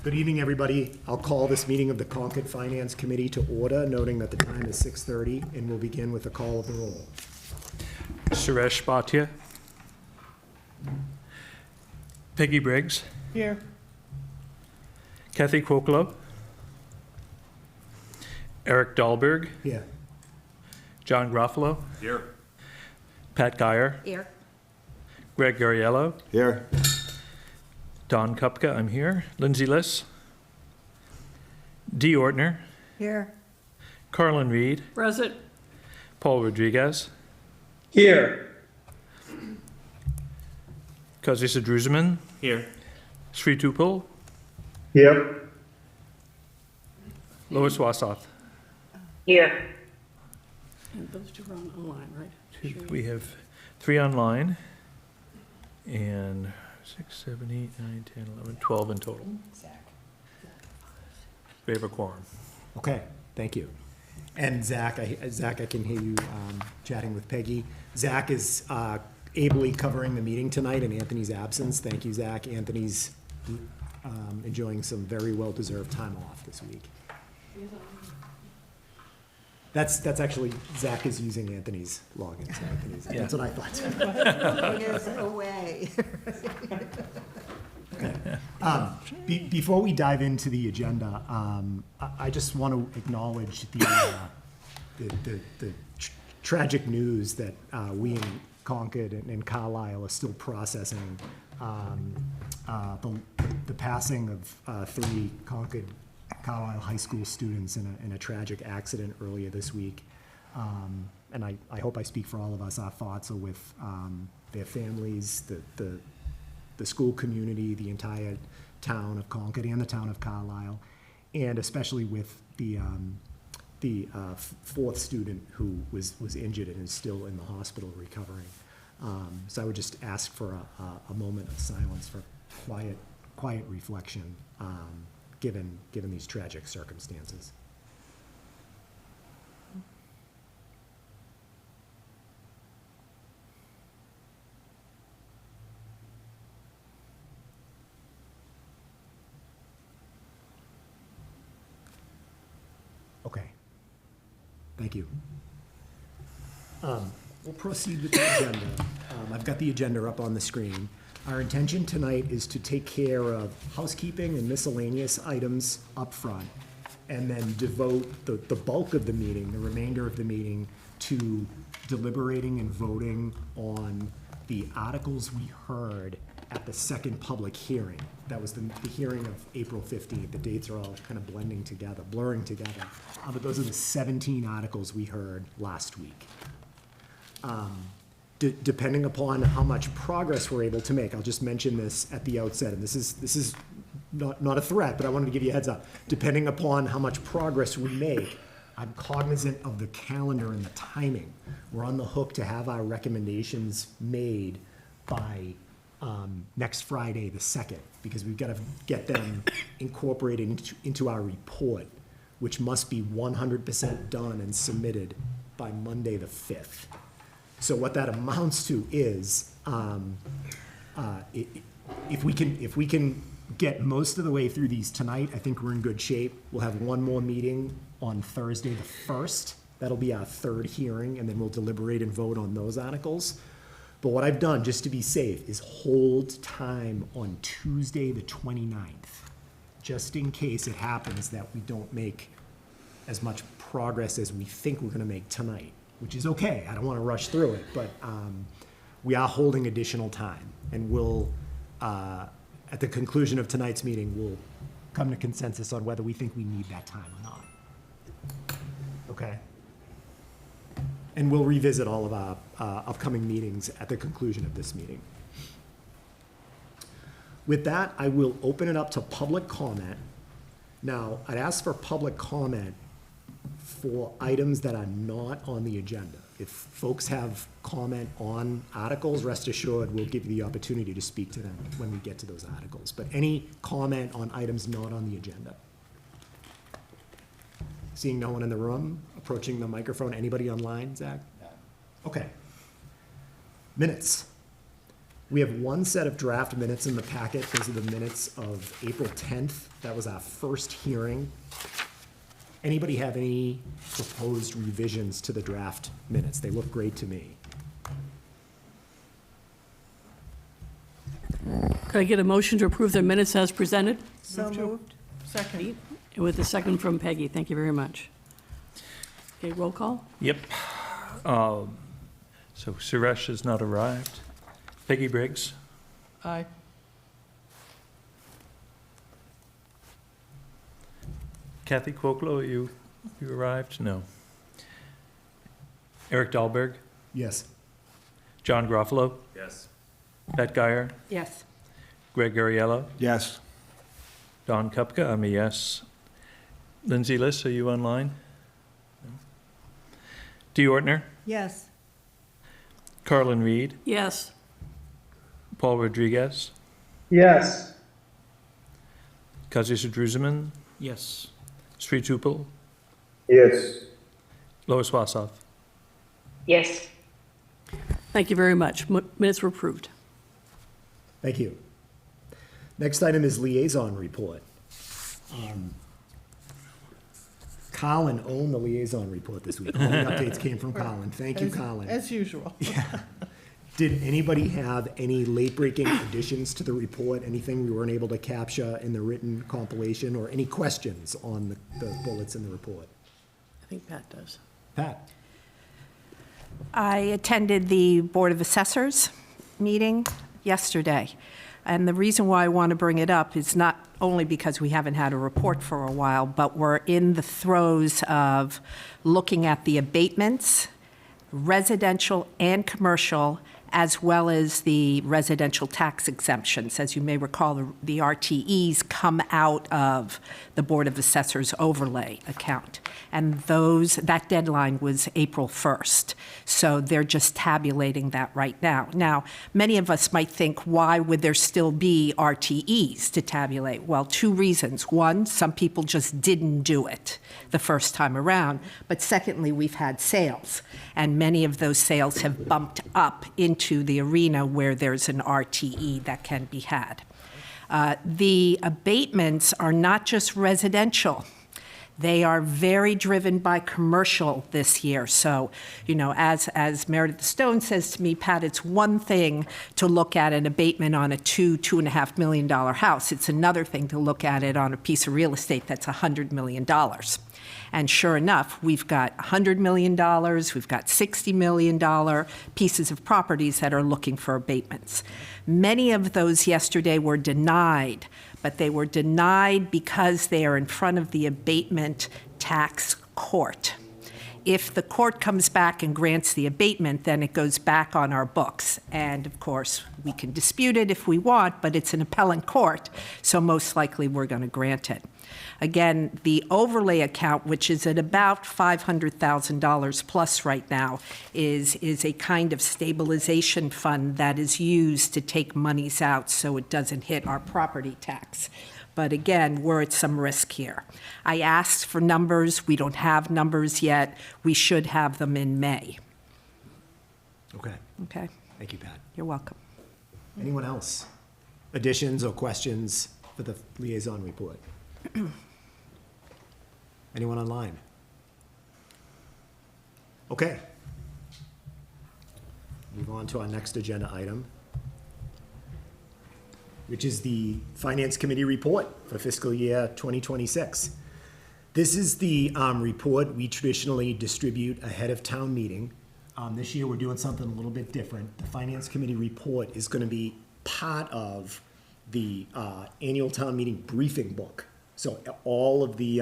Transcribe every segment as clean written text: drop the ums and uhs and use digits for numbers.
Good evening, everybody. I'll call this meeting of the Concord Finance Committee to order, noting that the time is 6:30, and we'll begin with a call of the roll. Suresh Bhatia. Peggy Briggs. Here. Kathy Quokolo. Eric Dahlberg. Here. John Gruffalo. Here. Pat Geyer. Here. Greg Gariello. Here. Don Kupka, I'm here. Lindsay Liss. Dee Ortner. Here. Carlin Reed. Present. Paul Rodriguez. Here. Kazi Sadruzaman. Here. Sri Tupul. Here. Lois Wasoth. Here. And those two are online, right? We have 3 online and 6, 7, 8, 9, 10, 11, 12 in total. We have a quorum. Okay, thank you. And Zach, I can hear you chatting with Peggy. Zach is ably covering the meeting tonight in Anthony's absence. Thank you, Zach. Anthony's enjoying some very well-deserved time off this week. That's actually, Zach is using Anthony's login. So Anthony's, Yeah. That's what I thought. It is away. Before we dive into the agenda, I just want to acknowledge the tragic news that we in Concord and Carlisle are still processing. The passing of 3 Concord Carlisle High School students in a tragic accident earlier this week. And I hope I speak for all of us. Our thoughts are with their families, the school community, the entire town of Concord and the town of Carlisle, and especially with the 4th student who was injured and is still in the hospital recovering. So I would just ask for a moment of silence for quiet reflection, given these tragic circumstances. Okay. Thank you. We'll proceed with the agenda. I've got the agenda up on the screen. Our intention tonight is to take care of housekeeping and miscellaneous items up front, and then devote the bulk of the meeting, the remainder of the meeting, to deliberating and voting on the articles we heard at the second public hearing. That was the hearing of April 15th. The dates are all kind of blurring together. But those are the 17 articles we heard last week. Depending upon how much progress we're able to make, I'll just mention this at the outset, and this is not a threat, but I wanted to give you a heads up. Depending upon how much progress we make, I'm cognizant of the calendar and the timing. We're on the hook to have our recommendations made by next Friday, the 2nd, because we've got to get them incorporated into our report, which must be 100% done and submitted by Monday, the 5th. So what that amounts to is, if we can get most of the way through these tonight, I think we're in good shape. We'll have one more meeting on Thursday, the 1st. That'll be our 3rd hearing, and then we'll deliberate and vote on those articles. But what I've done, just to be safe, is hold time on Tuesday, the 29th, just in case it happens that we don't make as much progress as we think we're going to make tonight, which is okay. I don't want to rush through it, but we are holding additional time, and we'll, at the conclusion of tonight's meeting, we'll come to consensus on whether we think we need that time or not. Okay? And we'll revisit all of our upcoming meetings at the conclusion of this meeting. With that, I will open it up to public comment. Now, I'd ask for public comment for items that are not on the agenda. If folks have comment on articles, rest assured we'll give you the opportunity to speak to them when we get to those articles. But any comment on items not on the agenda? Seeing no one in the room, approaching the microphone. Anybody online, Zach? Okay. Minutes. We have one set of draft minutes in the packet. Those are the minutes of April 10th. That was our first hearing. Anybody have any proposed revisions to the draft minutes? They look great to me. Could I get a motion to approve the minutes as presented? So moved. Second. And with a second from Peggy, thank you very much. Okay, roll call? Yep. So Suresh has not arrived. Peggy Briggs, Aye. Kathy Quoklo, you arrived? No. Eric Dahlberg, Yes. John Garofalo, Yes. Pat Geyer, Yes. Greg Ariello, Yes. Don Kupka, I'm a yes. Lindsay Liss, are you online? No. Dee Ortner, Yes. Carlin Reed, Yes. Paul Rodriguez, Yes. Kazi Druzeman, Yes. Sri Tupel, Yes. Lois Wassoff. Yes. Thank you very much. Minutes were approved. Thank you. Next item is liaison report. Colin owned the liaison report this week. All the updates came from Colin. Thank you, Colin. As usual. Did anybody have any late-breaking additions to the report? Anything we weren't able to capture in the written compilation, or any questions on the bullets in the report? I think Pat does. Pat? I attended the Board of Assessors meeting yesterday. And the reason why I want to bring it up is not only because we haven't had a report for a while, but we're in the throes of looking at the abatements, residential and commercial, as well as the residential tax exemptions. As you may recall, the RTEs come out of the Board of Assessors overlay account. And that deadline was April 1st. So they're just tabulating that right now. Now, many of us might think, why would there still be RTEs to tabulate? Well, two reasons. One, some people just didn't do it the first time around. But secondly, we've had sales. And many of those sales have bumped up into the arena where there's an RTE that can be had. The abatements are not just residential. They are very driven by commercial this year. So, as Meredith Stone says to me, Pat, it's one thing to look at an abatement on a $2.5 million house. It's another thing to look at it on a piece of real estate that's $100 million. And sure enough, we've got $100 million, we've got $60 million pieces of properties that are looking for abatements. Many of those yesterday were denied, but they were denied because they are in front of the abatement tax court. If the court comes back and grants the abatement, then it goes back on our books. And of course, we can dispute it if we want, but it's an appellate court, so most likely we're going to grant it. Again, the overlay account, which is at about $500,000 plus right now, is a kind of stabilization fund that is used to take monies out so it doesn't hit our property tax. But again, we're at some risk here. I asked for numbers. We don't have numbers yet. We should have them in May. Okay. Okay? Thank you, Pat. You're welcome. Anyone else? Additions or questions for the liaison report? Anyone online? Okay. Move on to our next agenda item, which is the Finance Committee report for fiscal year 2026. This is the report we traditionally distribute ahead of town meeting. This year, we're doing something a little bit different. The Finance Committee report is going to be part of the annual town meeting briefing book. So all of the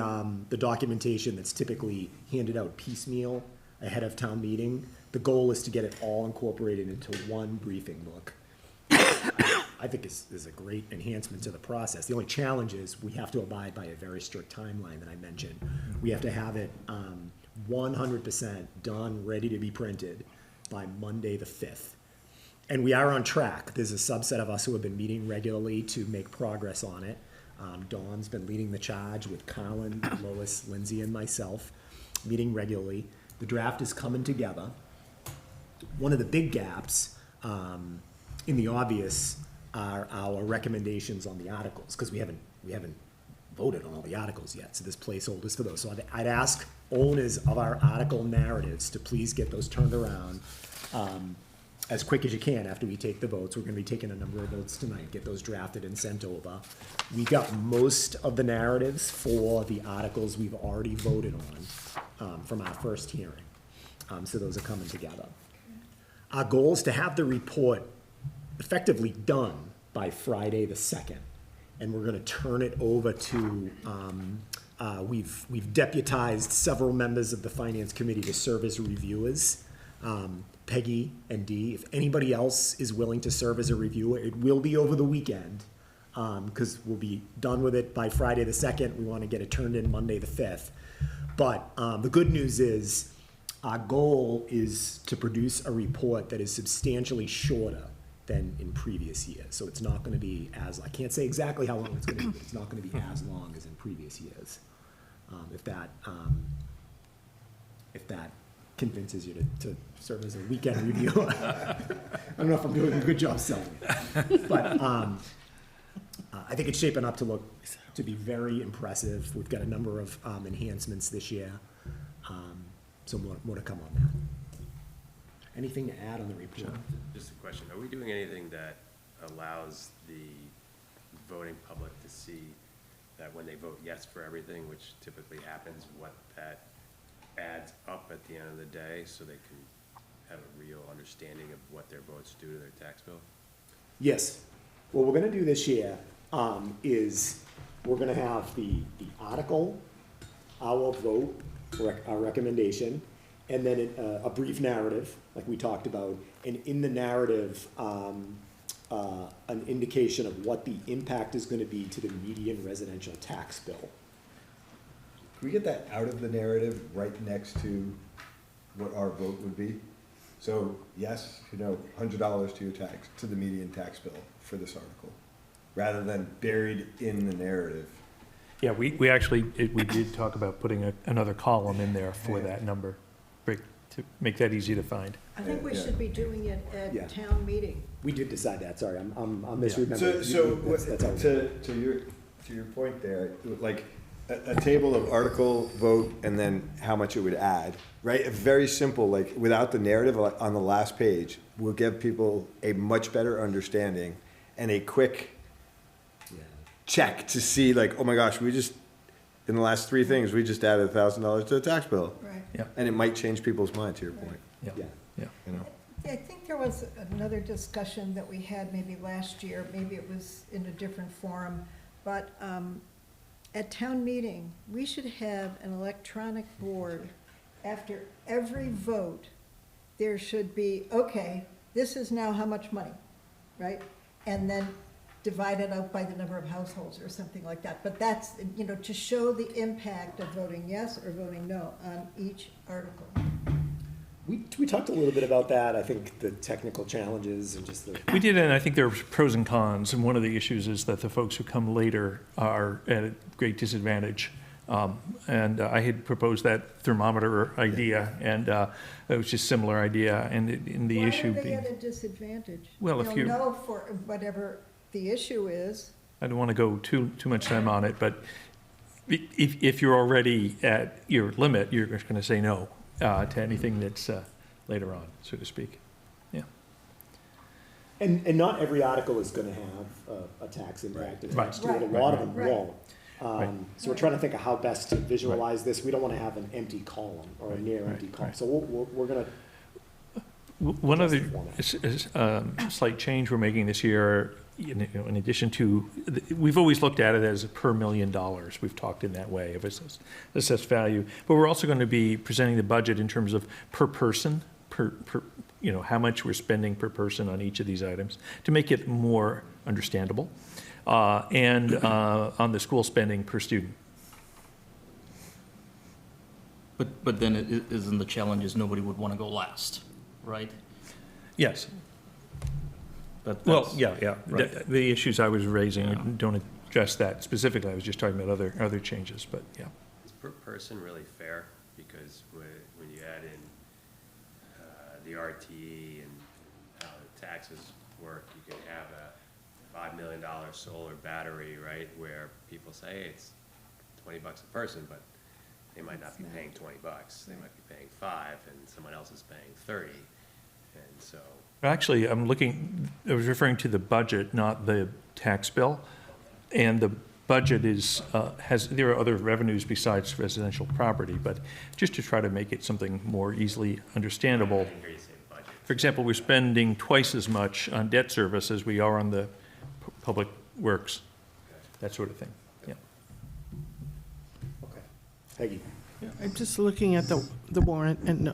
documentation that's typically handed out piecemeal ahead of town meeting, the goal is to get it all incorporated into one briefing book. I think is a great enhancement to the process. The only challenge is we have to abide by a very strict timeline that I mentioned. We have to have it 100% done, ready to be printed by Monday the 5th. And we are on track. There's a subset of us who have been meeting regularly to make progress on it. Dawn's been leading the charge with Colin, Lois, Lindsay, and myself, meeting regularly. The draft is coming together. One of the big gaps in the obvious are our recommendations on the articles, because we haven't voted on all the articles yet, so there's placeholders for those. So I'd ask owners of our article narratives to please get those turned around as quick as you can after we take the votes. We're gonna be taking a number of votes tonight, get those drafted and sent over. We got most of the narratives for the articles we've already voted on from our first hearing. So those are coming together. Our goal is to have the report effectively done by Friday the 2nd. And we're gonna turn it over to, we've deputized several members of the Finance Committee to serve as reviewers. Peggy and Dee, if anybody else is willing to serve as a reviewer, it will be over the weekend, because we'll be done with it by Friday the 2nd. We wanna get it turned in Monday the 5th. But the good news is, our goal is to produce a report that is substantially shorter than in previous years. So it's not gonna be I can't say exactly how long it's gonna be, but it's not gonna be as long as in previous years. If that convinces you to serve as a weekend reviewer. I don't know if I'm doing a good job selling it. But I think it's shaping up to be very impressive. We've got a number of enhancements this year. So more to come on that. Anything to add on the report? Just a question, are we doing anything that allows the voting public to see that when they vote yes for everything, which typically happens, what that adds up at the end of the day, so they can have a real understanding of what their votes do to their tax bill? Yes. What we're gonna do this year is we're gonna have the article, our vote, our recommendation, and then a brief narrative, like we talked about, and in the narrative, an indication of what the impact is gonna be to the median residential tax bill. Can we get that out of the narrative right next to what our vote would be? So, yes, $100 to your tax, to the median tax bill for this article, rather than buried in the narrative. Yeah, we actually, we did talk about putting another column in there for that number, to make that easy to find. I think we should be doing it Yeah. at town meeting. We did decide that, sorry, I'm misremembering. So, That's how we- to your point there, like, a table of article, vote, and then how much it would add, right? Very simple, like, without the narrative on the last page, will give people a much better understanding and a quick check to see, like, oh my gosh, in the last 3 things, we just added $1,000 to the tax bill. Right. Yeah, And it might change people's mind, to your point, yeah, Yeah. yeah. I think there was another discussion that we had maybe last year, maybe it was in a different forum, but at town meeting, we should have an electronic board. After every vote, there should be, okay, this is now how much money, right? And then divide it out by the number of households or something like that. But that's, to show the impact of voting yes or voting no on each article. We talked a little bit about that, I think the technical challenges and just the. We did, and I think there are pros and cons, and one of the issues is that the folks who come later are at a great disadvantage. And I had proposed that thermometer idea, and it was just a similar idea, and in the issue Why are they being, at a disadvantage? Well, if They'll you- know for whatever the issue is. I don't want to go too much time on it, but if you're already at your limit, you're just going to say no to anything that's later on, so to speak. Yeah. And not every article is gonna have a tax impact attached to it, a lot of them Right. won't. So we're trying to think of how best to visualize this, we don't wanna have an empty column or a near empty column, right. so we're gonna, One other Format. slight change we're making this year, in addition to, we've always looked at it as per $1 million. We've talked in that way of assessed value. But we're also going to be presenting the budget in terms of per person, how much we're spending per person on each of these items to make it more understandable, and on the school spending per student. But then it isn't the challenge is nobody would want to go last, right? Yes. That's- Yeah. Right. The issues I was raising don't address that specifically. I was just talking about other changes, but yeah. Is per person really fair? Because when you add in the RTE and how the taxes work, you can have a $5 million solar battery, right? Where people say, hey, it's $20 a person, but they might not be paying $20. They might be paying $5, and someone else is paying $30. And so, Actually, I was referring to the budget, not the tax bill. And the budget is, there are other revenues besides residential property, but just to try to make it something more easily understandable. I didn't hear you say budget. For example, we're spending twice as much on debt service as we are on the public works, that sort of thing, yeah. Okay. Peggy? I'm just looking at the warrant and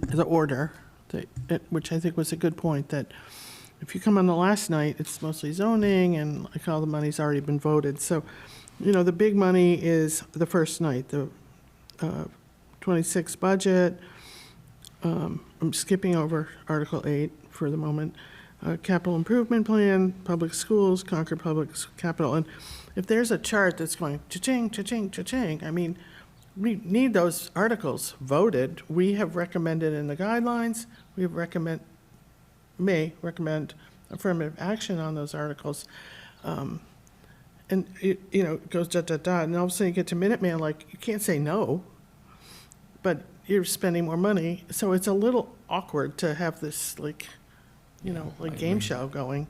the order, which I think was a good point, that if you come on the last night, it's mostly zoning and like all the money's already been voted. So, the big money is the first night, the 26 budget. I'm skipping over Article 8 for the moment. Capital Improvement Plan, Public Schools, Concord Public Capital. And if there's a chart that's going cha-ching, cha-ching, cha-ching, I mean, we need those articles voted. We have recommended in the guidelines, may recommend affirmative action on those articles. And it goes da, and all of a sudden you get to Minuteman, like, you can't say no, but you're spending more money. So it's a little awkward to have this, game show going.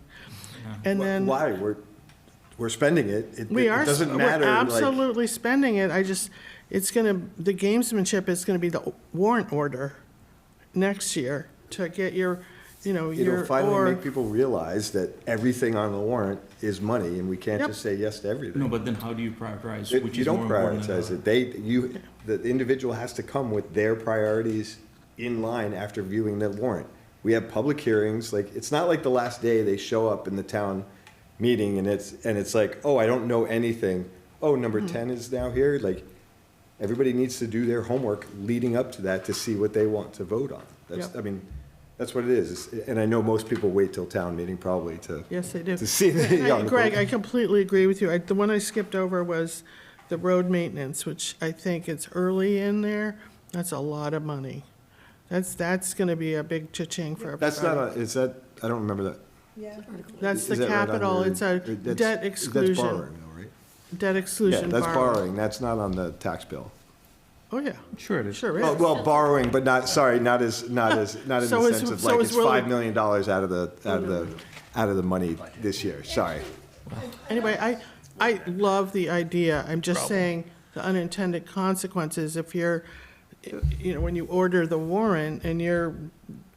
And then. Why? We're spending it. It We're doesn't matter. absolutely spending it. The gamesmanship is gonna be the warrant order next year to get your, It'll finally make people realize that everything on the warrant is money, and we can't Yep. just say yes to everything. No, but then how do you prioritize which You is more don't important than prioritize the it. The individual has to come with their priorities in line after viewing the warrant. We have public hearings, it's not like the last day they show up in the town meeting and it's like, oh, I don't know anything. Oh, number 10 is now here. Everybody needs to do their homework leading up to that to see what they want to vote on. Yep. That's what it is. And I know most people wait till town meeting probably to Yes, they do. see the. Greg, I completely agree with you. The one I skipped over was the road maintenance, which I think it's early in there. That's a lot of money. That's gonna be a big cha-ching for everybody. That's not is that, I don't remember that. Yeah. That's Is the that right capital, under- it's a that's- debt That's exclusion, borrowing though, right? debt Yeah, exclusion that's borrowing. borrowing. That's not on the tax bill. Oh, yeah, Sure it is. sure Oh, is. well, borrowing, but not in the sense of so it's is really- $5 million out of the money this year. Sorry. Anyway, I love the idea. I'm just saying the unintended consequences, if you're, when you order the warrant and you're,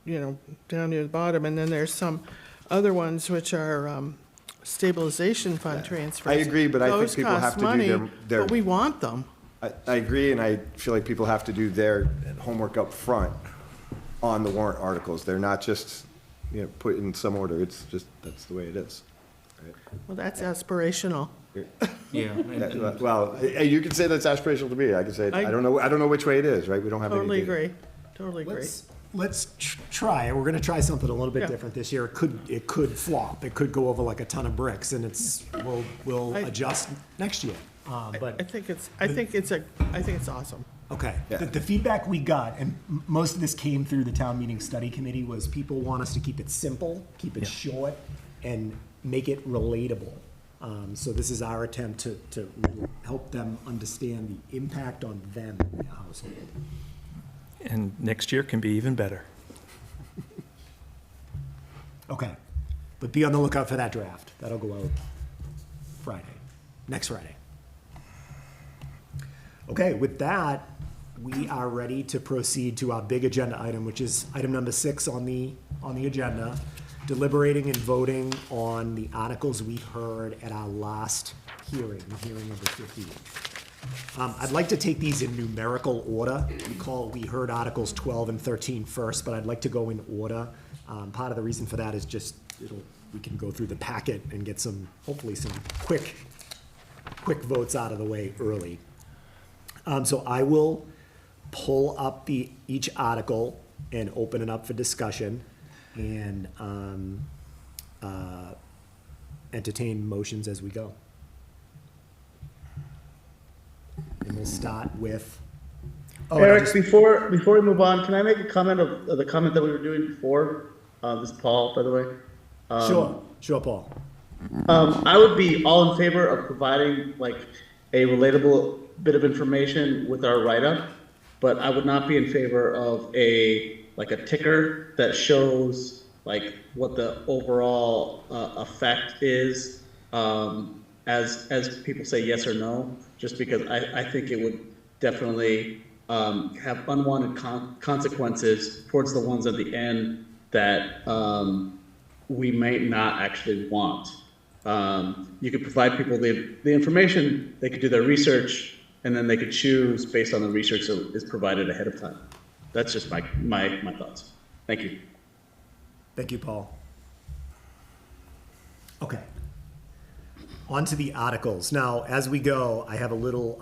down near the bottom, and then there's some other ones which are stabilization fund transfers. I agree, but I think people have to do Those cost money, their- but we want them. I agree, and I feel like people have to do their homework up front on the warrant articles. They're not just, put in some order. It's just, that's the way it is. Well, that's aspirational. Yeah. Well, you can say that's aspirational to me. I can say, I don't know which way it is, right? We don't have any Totally data. agree, totally agree. Let's try. We're gonna try something a little bit Yeah. different this year. It could flop. It could go over like a ton of bricks, and we'll adjust next year. I But think it's awesome. okay, Yeah. the feedback we got, and most of this came through the town meeting study committee, was people want us to keep it simple, keep it short, and make it relatable. So this is our attempt to help them understand the impact on them and their household. And next year can be even better. Okay, but be on the lookout for that draft. That'll go out next Friday. Okay, with that, we are ready to proceed to our big agenda item, which is item number 6 on the agenda, deliberating and voting on the articles we heard at our last hearing number 15. I'd like to take these in numerical order. We heard Articles 12 and 13 first, but I'd like to go in order. Part of the reason for that is just we can go through the packet and get hopefully some quick votes out of the way early. So I will pull up each article and open it up for discussion and entertain motions as we go. And we'll start with. Eric, before we move on, can I make a comment of the comment that we were doing before? This is Paul, by the way. Sure, Paul. I would be all in favor of providing like a relatable bit of information with our write-up, but I would not be in favor of like a ticker that shows like what the overall effect is, as people say yes or no, just because I think it would definitely have unwanted consequences towards the ones at the end that we may not actually want. You could provide people the information, they could do their research, and then they could choose based on the research that is provided ahead of time. That's just my thoughts. Thank you. Thank you, Paul. Okay. On to the articles. Now, as we go, I have a little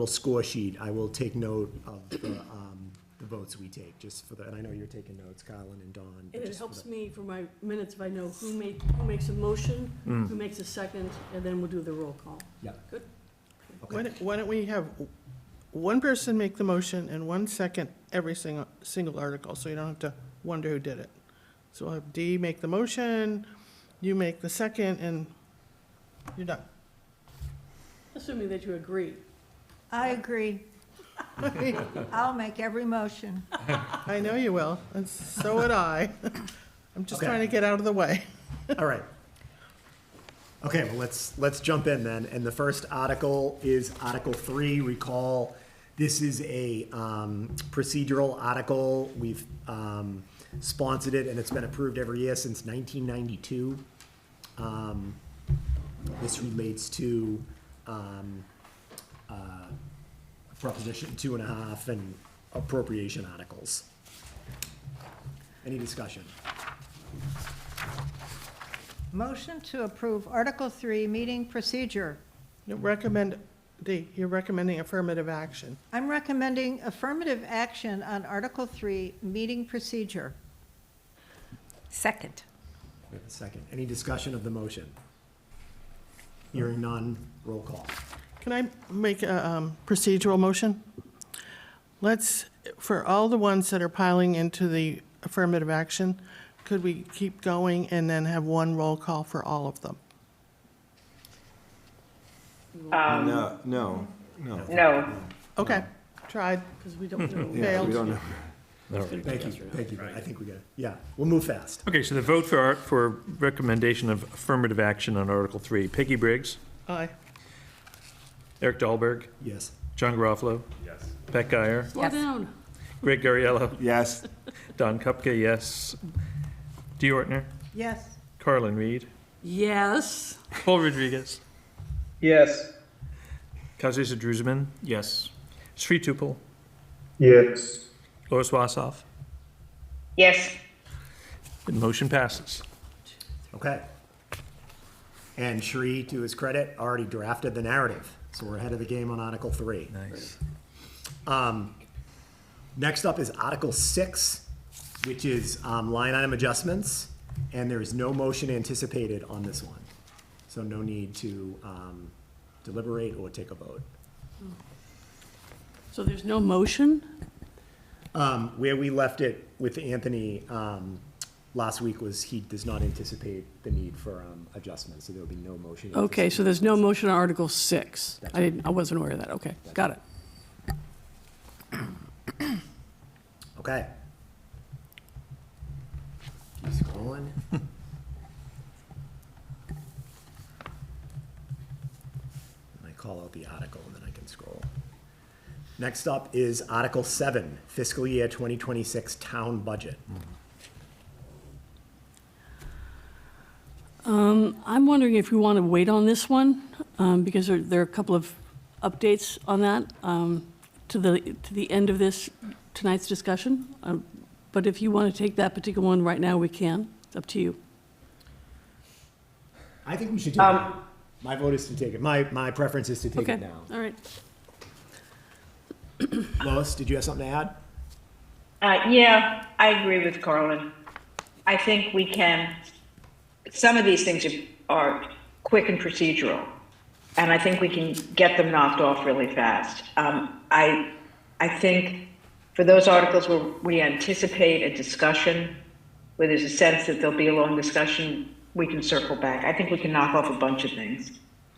score sheet. I will take note of the votes we take, just for the, and I know you're taking notes, Colin and Dawn. but It just for helps the- me for my minutes if I know who makes a motion, who makes a second, and then we'll do the roll call. Yeah. Good? Okay. Why don't we have one person make the motion and one second every single article, so you don't have to wonder who did it. So we'll have Dee make the motion, you make the second, and you're done. Assuming that you agree. I agree. I'll make every motion. I know you will, and so would I. I'm just Okay. trying to get out of the way. All right. Okay, well, let's jump in then. And the first article is Article 3. Recall, this is a procedural article. We've sponsored it, and it's been approved every year since 1992. This relates to Proposition 2.5 and appropriation articles. Any discussion? Motion to approve Article 3, meeting procedure. You're recommending affirmative action. I'm recommending affirmative action on Article 3, meeting procedure. Second. We have a second. Any discussion of the motion? Hearing none, roll call. Can I make a procedural motion? Let's, for all the ones that are piling into the affirmative action, could we keep going and then have one roll call for all of them? No. No. Okay, tried. Because we don't know. Yeah, Failed. we don't know. Thank you, I think we got it. Yeah, we'll move fast. Okay, so the vote for recommendation of affirmative action on Article 3. Peggy Briggs, Aye. Eric Dahlberg, Yes. John Garofalo, Yes. Pat Guyer, Slow down. Greg Gariello, Yes, Don Kupka, yes. Dee Ortner, Yes. Carlin Reed, Yes. Paul Rodriguez, Yes. Kazisa Druzman, Yes. Sri Tupel, Yes. Lois Wassoff. Yes. The motion passes. Okay. And Sri, to his credit, already drafted the narrative, so we're ahead of the game on Article 3. Nice. Next up is Article 6, which is line item adjustments, and there is no motion anticipated on this one. So no need to deliberate or take a vote. So there's no motion? Where we left it with Anthony last week was he does not anticipate the need for adjustments, so there will be no motion. Okay, so there's no motion on Article 6. I wasn't aware of that. Okay, got it. Okay. Keep scrolling. I call out the article and then I can scroll. Next up is Article 7, fiscal year 2026 town budget. I'm wondering if we want to wait on this one, because there are a couple of updates on that to the end of tonight's discussion. But if you want to take that particular one right now, we can. It's up to you. I think we should take it. My vote is to take it. My preference is to take Okay, it now. all right. Lois, did you have something to add? Yeah, I agree with Carlin. I think we can, some of these things are quick and procedural, and I think we can get them knocked off really fast. I think for those articles where we anticipate a discussion, where there's a sense that there'll be a long discussion, we can circle back. I think we can knock off a bunch of things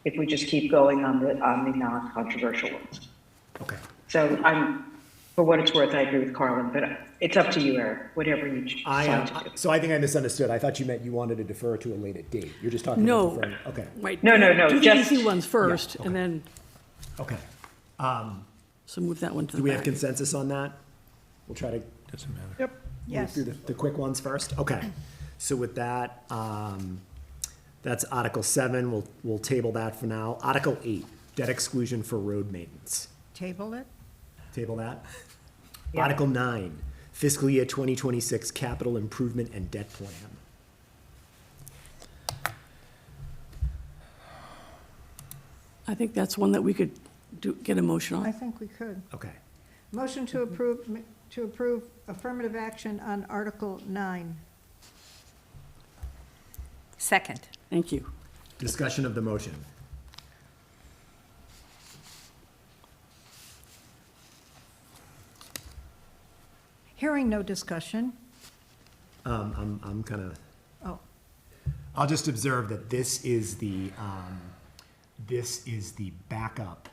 if we just keep going on the non-controversial ones. Okay. So for what it's worth, I agree with Carlin, but it's up to you, Eric, whatever you decide to do. So I think I misunderstood. I thought you meant you wanted to defer to a later date. You're just talking No. about deferring. Okay, Right. No, Do the just- easy ones first, okay. and then, okay. so move that one to Do the we have back. consensus on that? We'll try to Doesn't matter. Yep. move Yes. through the quick ones first? Okay. So with that, that's Article 7. We'll table that for now. Article 8, debt exclusion for road maintenance. Table it? Table that. Yeah. Article 9, fiscal year 2026 capital improvement and debt plan. I think that's one that we could get a motion I on. think we could. Okay. Motion to approve affirmative action on Article 9. Second. Thank you. Discussion of the motion. Hearing no discussion. I'm kind of, Oh, I'll just observe that this is the backup,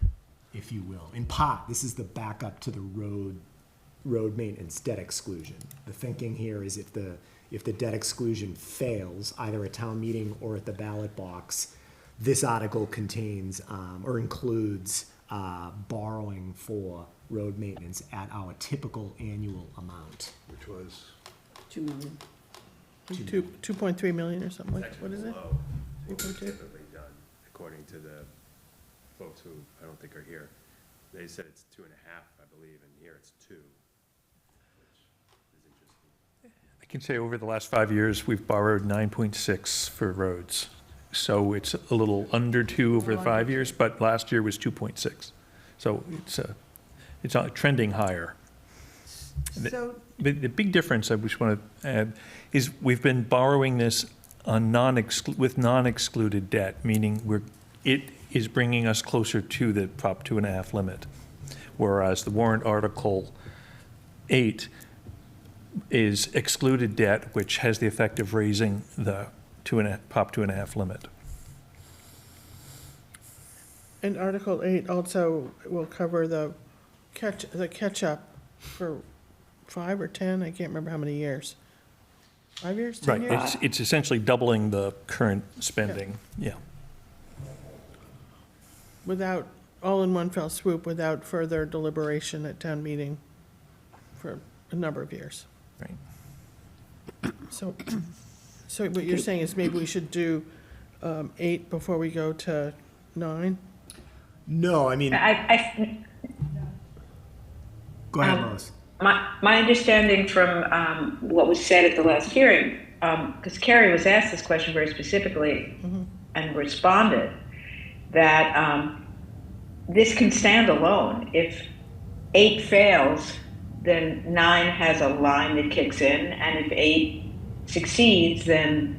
if you will. In part, this is the backup to the road maintenance debt exclusion. The thinking here is if the debt exclusion fails, either at town meeting or at the ballot box, this article contains, or includes, borrowing for road maintenance at our typical annual amount. Which was, 2 million. 2.3 million or something like, what is it? Below what was 2.2? typically done, according to the folks who I don't think are here. They said it's 2.5, I believe, and here it's 2, which is interesting. I can say over the last 5 years, we've borrowed 9.6 for roads. So it's a little under 2 over the 5 years, but last year was 2.6. So it's trending higher. so, The big difference I just want to add is we've been borrowing this on with non-excluded debt, meaning it is bringing us closer to the Prop 2.5 limit. Whereas the warrant Article 8 is excluded debt, which has the effect of raising the Prop 2.5 limit. And Article 8 also will cover the catch-up for 5 or 10, I can't remember how many years. 5 years, 10 Right, years? it's essentially doubling the current spending, yeah. Without, all in one fell swoop, without further deliberation at town meeting for a number of years. Right. So what you're saying is maybe we should do 8 before we go to 9? No, I mean, go ahead, Lois. My understanding from what was said at the last hearing, because Carrie was asked this question very specifically and responded, that this can stand alone. If 8 fails, then 9 has a line that kicks in, and if 8 succeeds, then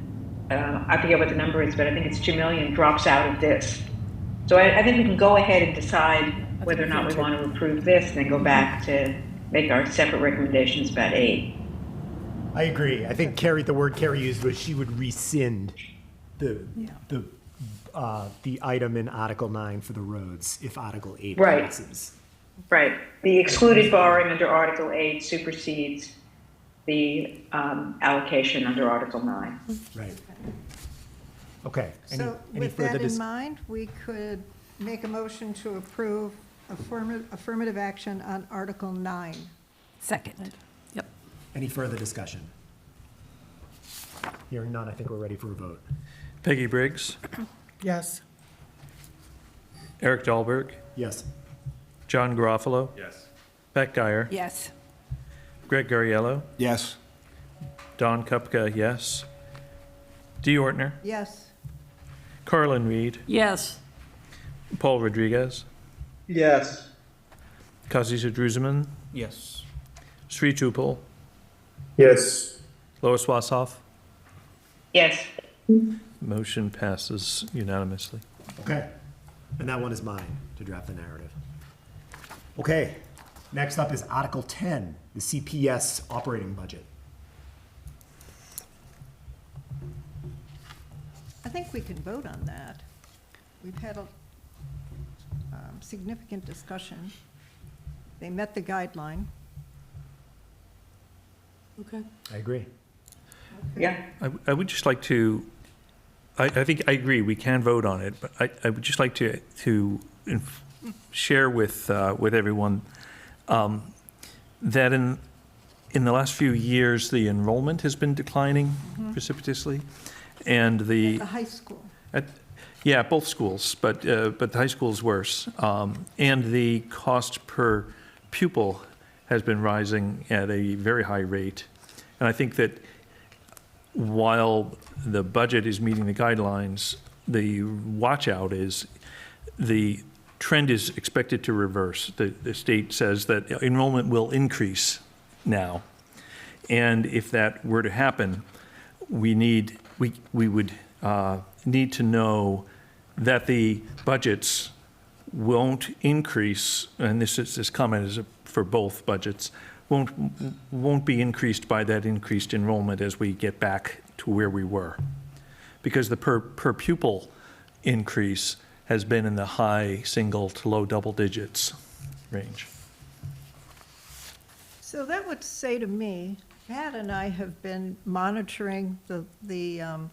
I forget what the number is, but I think it's 2 million drops out of this. So I think we can go ahead and decide whether or not we want to approve this, and then go back to make our separate recommendations about 8. I agree. I think the word Carrie used was she would rescind the item in Article 9 for the roads if Article 8 Right. passes. Right. The excluded borrowing under Article 8 supersedes the allocation under Article 9. Right. Okay. so Any with further that in dis- mind, we could make a motion to approve affirmative action on Article 9. Second. Yep. Any further discussion? Hearing none, I think we're ready for a vote. Peggy Briggs, Yes. Eric Dahlberg, Yes. John Garofalo, Yes. Beck Geyer, Yes. Greg Gariello, yes, Don Kupka, yes. Dee Ortner, Yes, Carlin Reed, Yes. Paul Rodriguez, Yes. Kazi Druzeman, Yes. Sri Tupul, Yes. Lois Wassoff. Yes. Motion passes unanimously. Okay. And that one is mine to draft the narrative. Okay. Next up is Article 10, the CPS operating budget. think we can vote on that. We've had a significant discussion. They met the guideline. Okay. I agree. Yeah. I would just like to, I think, I agree, we can vote on it, but I would just like to share with everyone that in the last few years, the enrollment has been declining precipitously, and The high school. yeah, both schools, but the high school is worse. And the cost per pupil has been rising at a very high rate. And I think that while the budget is meeting the guidelines, the watch-out is the trend is expected to reverse. The state says that enrollment will increase now. And if that were to happen, we would need to know that the budgets won't increase, and this comment is for both budgets, won't be increased by that increased enrollment as we get back to where we were. Because the per pupil increase has been in the high single to low double digits range. So that would say to me, Pat and I have been monitoring the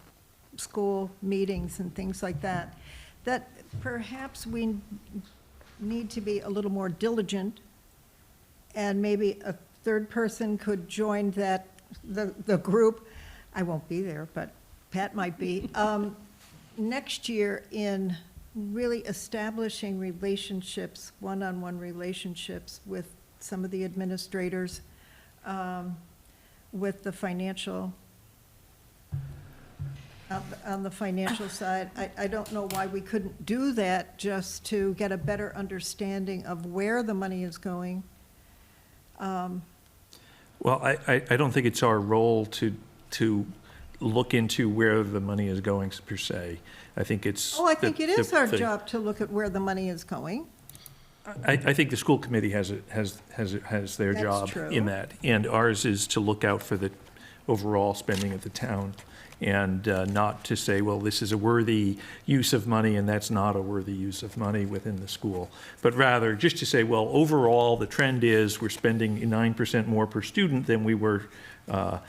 school meetings and things like that, that perhaps we need to be a little more diligent, and maybe a third person could join the group. I won't be there, but Pat might be. Next year in really establishing relationships, one-on-one relationships with some of the administrators, with the financial, on the financial side. I don't know why we couldn't do that, just to get a better understanding of where the money is going. Well, I don't think it's our role to look into where the money is going per se. I think it's. Oh, I think it is our the- job to look at where the money is going. I think the school committee has their That's job true. in that. And ours is to look out for the overall spending of the town and not to say, well, this is a worthy use of money and that's not a worthy use of money within the school. But rather just to say, well, overall, the trend is we're spending 9% more per student than we were a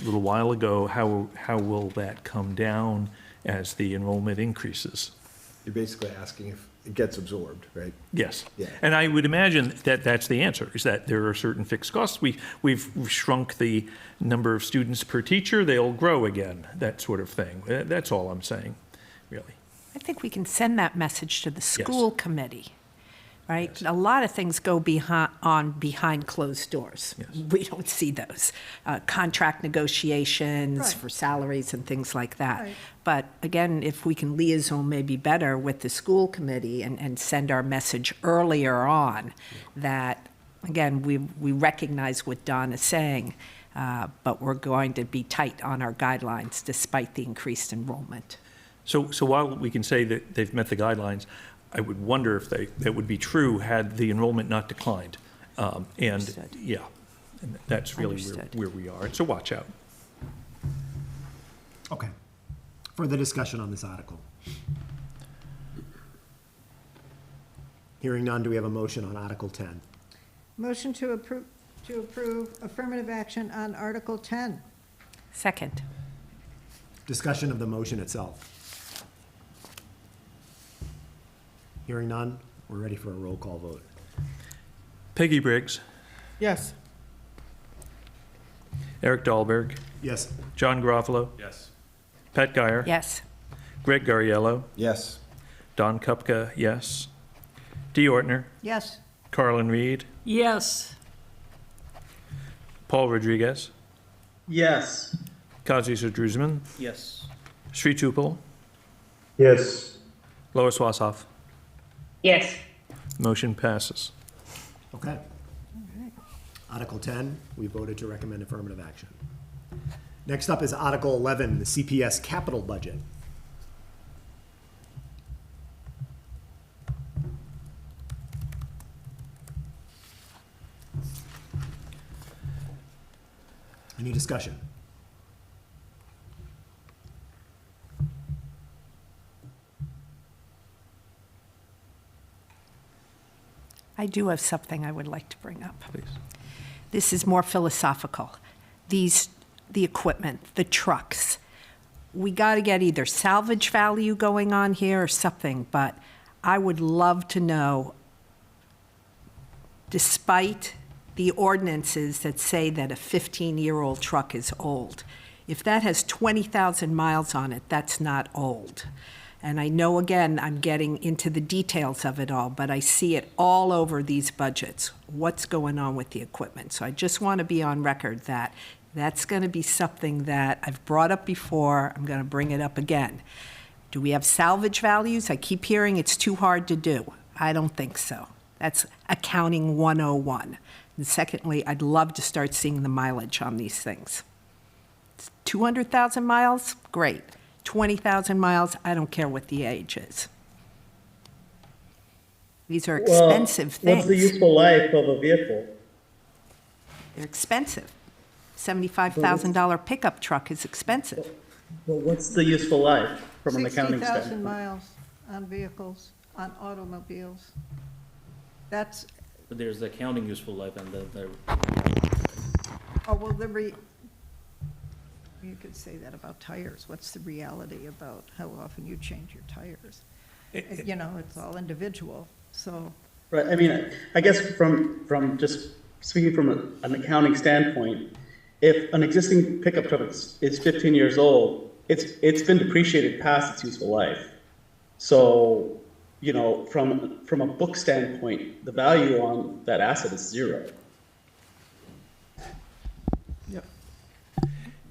little while ago. How will that come down as the enrollment increases? You're basically asking if it gets absorbed, right? Yes. Yeah. And I would imagine that that's the answer, is that there are certain fixed costs. We've shrunk the number of students per teacher, they'll grow again, that sort of thing. That's all I'm saying, really. I think we can send that message to the school committee, right? A lot of things go behind closed doors. Yes. We don't see those. Contract negotiations Right. for salaries and things like that. Right. But again, if we can liaison maybe better with the school committee and send our message earlier on, that, again, we recognize what Don is saying, but we're going to be tight on our guidelines despite the increased enrollment. So while we can say that they've met the guidelines, I would wonder if that would be true had the enrollment not declined. And, Understood. yeah, and that's really Understood. where we are. It's a watch out. Okay. Further discussion on this article? Hearing none, do we have a motion on Article 10? Motion to approve affirmative action on Article 10. Second. Discussion of the motion itself. Hearing none, we're ready for a roll call vote. Peggy Briggs, Yes. Eric Dahlberg, Yes. John Garofalo, Yes. Pat Guyer. Yes. Greg Gariello, Yes. Don Kupka, yes. Dee Ortner, Yes. Carlin Reed, Yes. Paul Rodriguez, Yes. Kazi Druzman, Yes. Sri Tupel, yes, Lois Wassoff. Yes. Motion passes. Okay. Article 10, we voted to recommend affirmative action. Next up is Article 11, the CPS capital budget. Any discussion? I do have something I would like to bring up. Please. This is more philosophical. The equipment, the trucks, we got to get either salvage value going on here or something, but I would love to know, despite the ordinances that say that a 15-year-old truck is old, if that has 20,000 miles on it, that's not old. And I know, again, I'm getting into the details of it all, but I see it all over these budgets, what's going on with the equipment. So I just want to be on record that that's going to be something that I've brought up before, I'm going to bring it up again. Do we have salvage values? I keep hearing it's too hard to do. I don't think so. That's accounting 101. And secondly, I'd love to start seeing the mileage on these things. 200,000 miles? Great. 20,000 miles? I don't care what the age is. These are expensive things. What's the useful life of a vehicle? They're expensive. $75,000 pickup truck is expensive. Well, what's the useful life from an accounting 60,000 standpoint? miles on vehicles, on automobiles. That's, But there's the accounting useful life and the oh, well, you could say that about tires. What's the reality about how often you change your tires? You know, it's all individual, so. Right, I mean, I guess from just speaking from an accounting standpoint, if an existing pickup truck is 15 years old, it's been depreciated past its useful life. So, you know, from a book standpoint, the value on that asset is zero. Yep.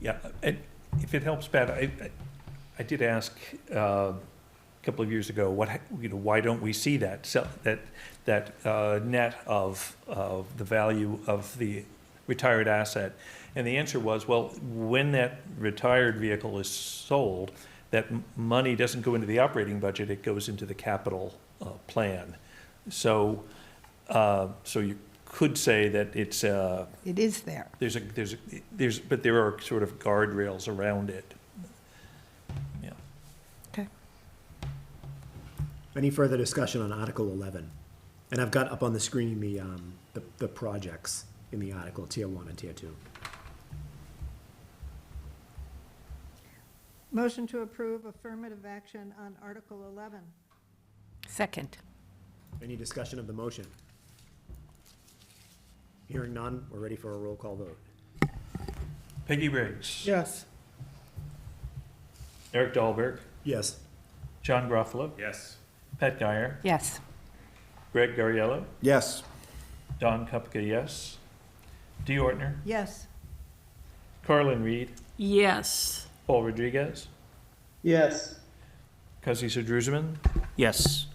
Yeah, and if it helps, Pat, I did ask a couple of years ago, why don't we see that net of the value of the retired asset? And the answer was, well, when that retired vehicle is sold, that money doesn't go into the operating budget, it goes into the capital plan. So you could say that it's It is there. but there are sort of guardrails around it. Yeah. Okay. Any further discussion on Article 11? And I've got up on the screen the projects in the article, Tier 1 and Tier 2. Motion to approve affirmative action on Article 11. Second. Any discussion of the motion? Hearing none, we're ready for a roll call vote. Peggy Briggs. Yes. Eric Dahlberg. Yes. John Gruffalo. Yes. Pat Geyer. Yes. Greg Gariello. Yes. Don Kupka, yes. Dee Ortner. Yes. Carlin Reed. Yes. Paul Rodriguez. Yes. Kazi Druzman. yes.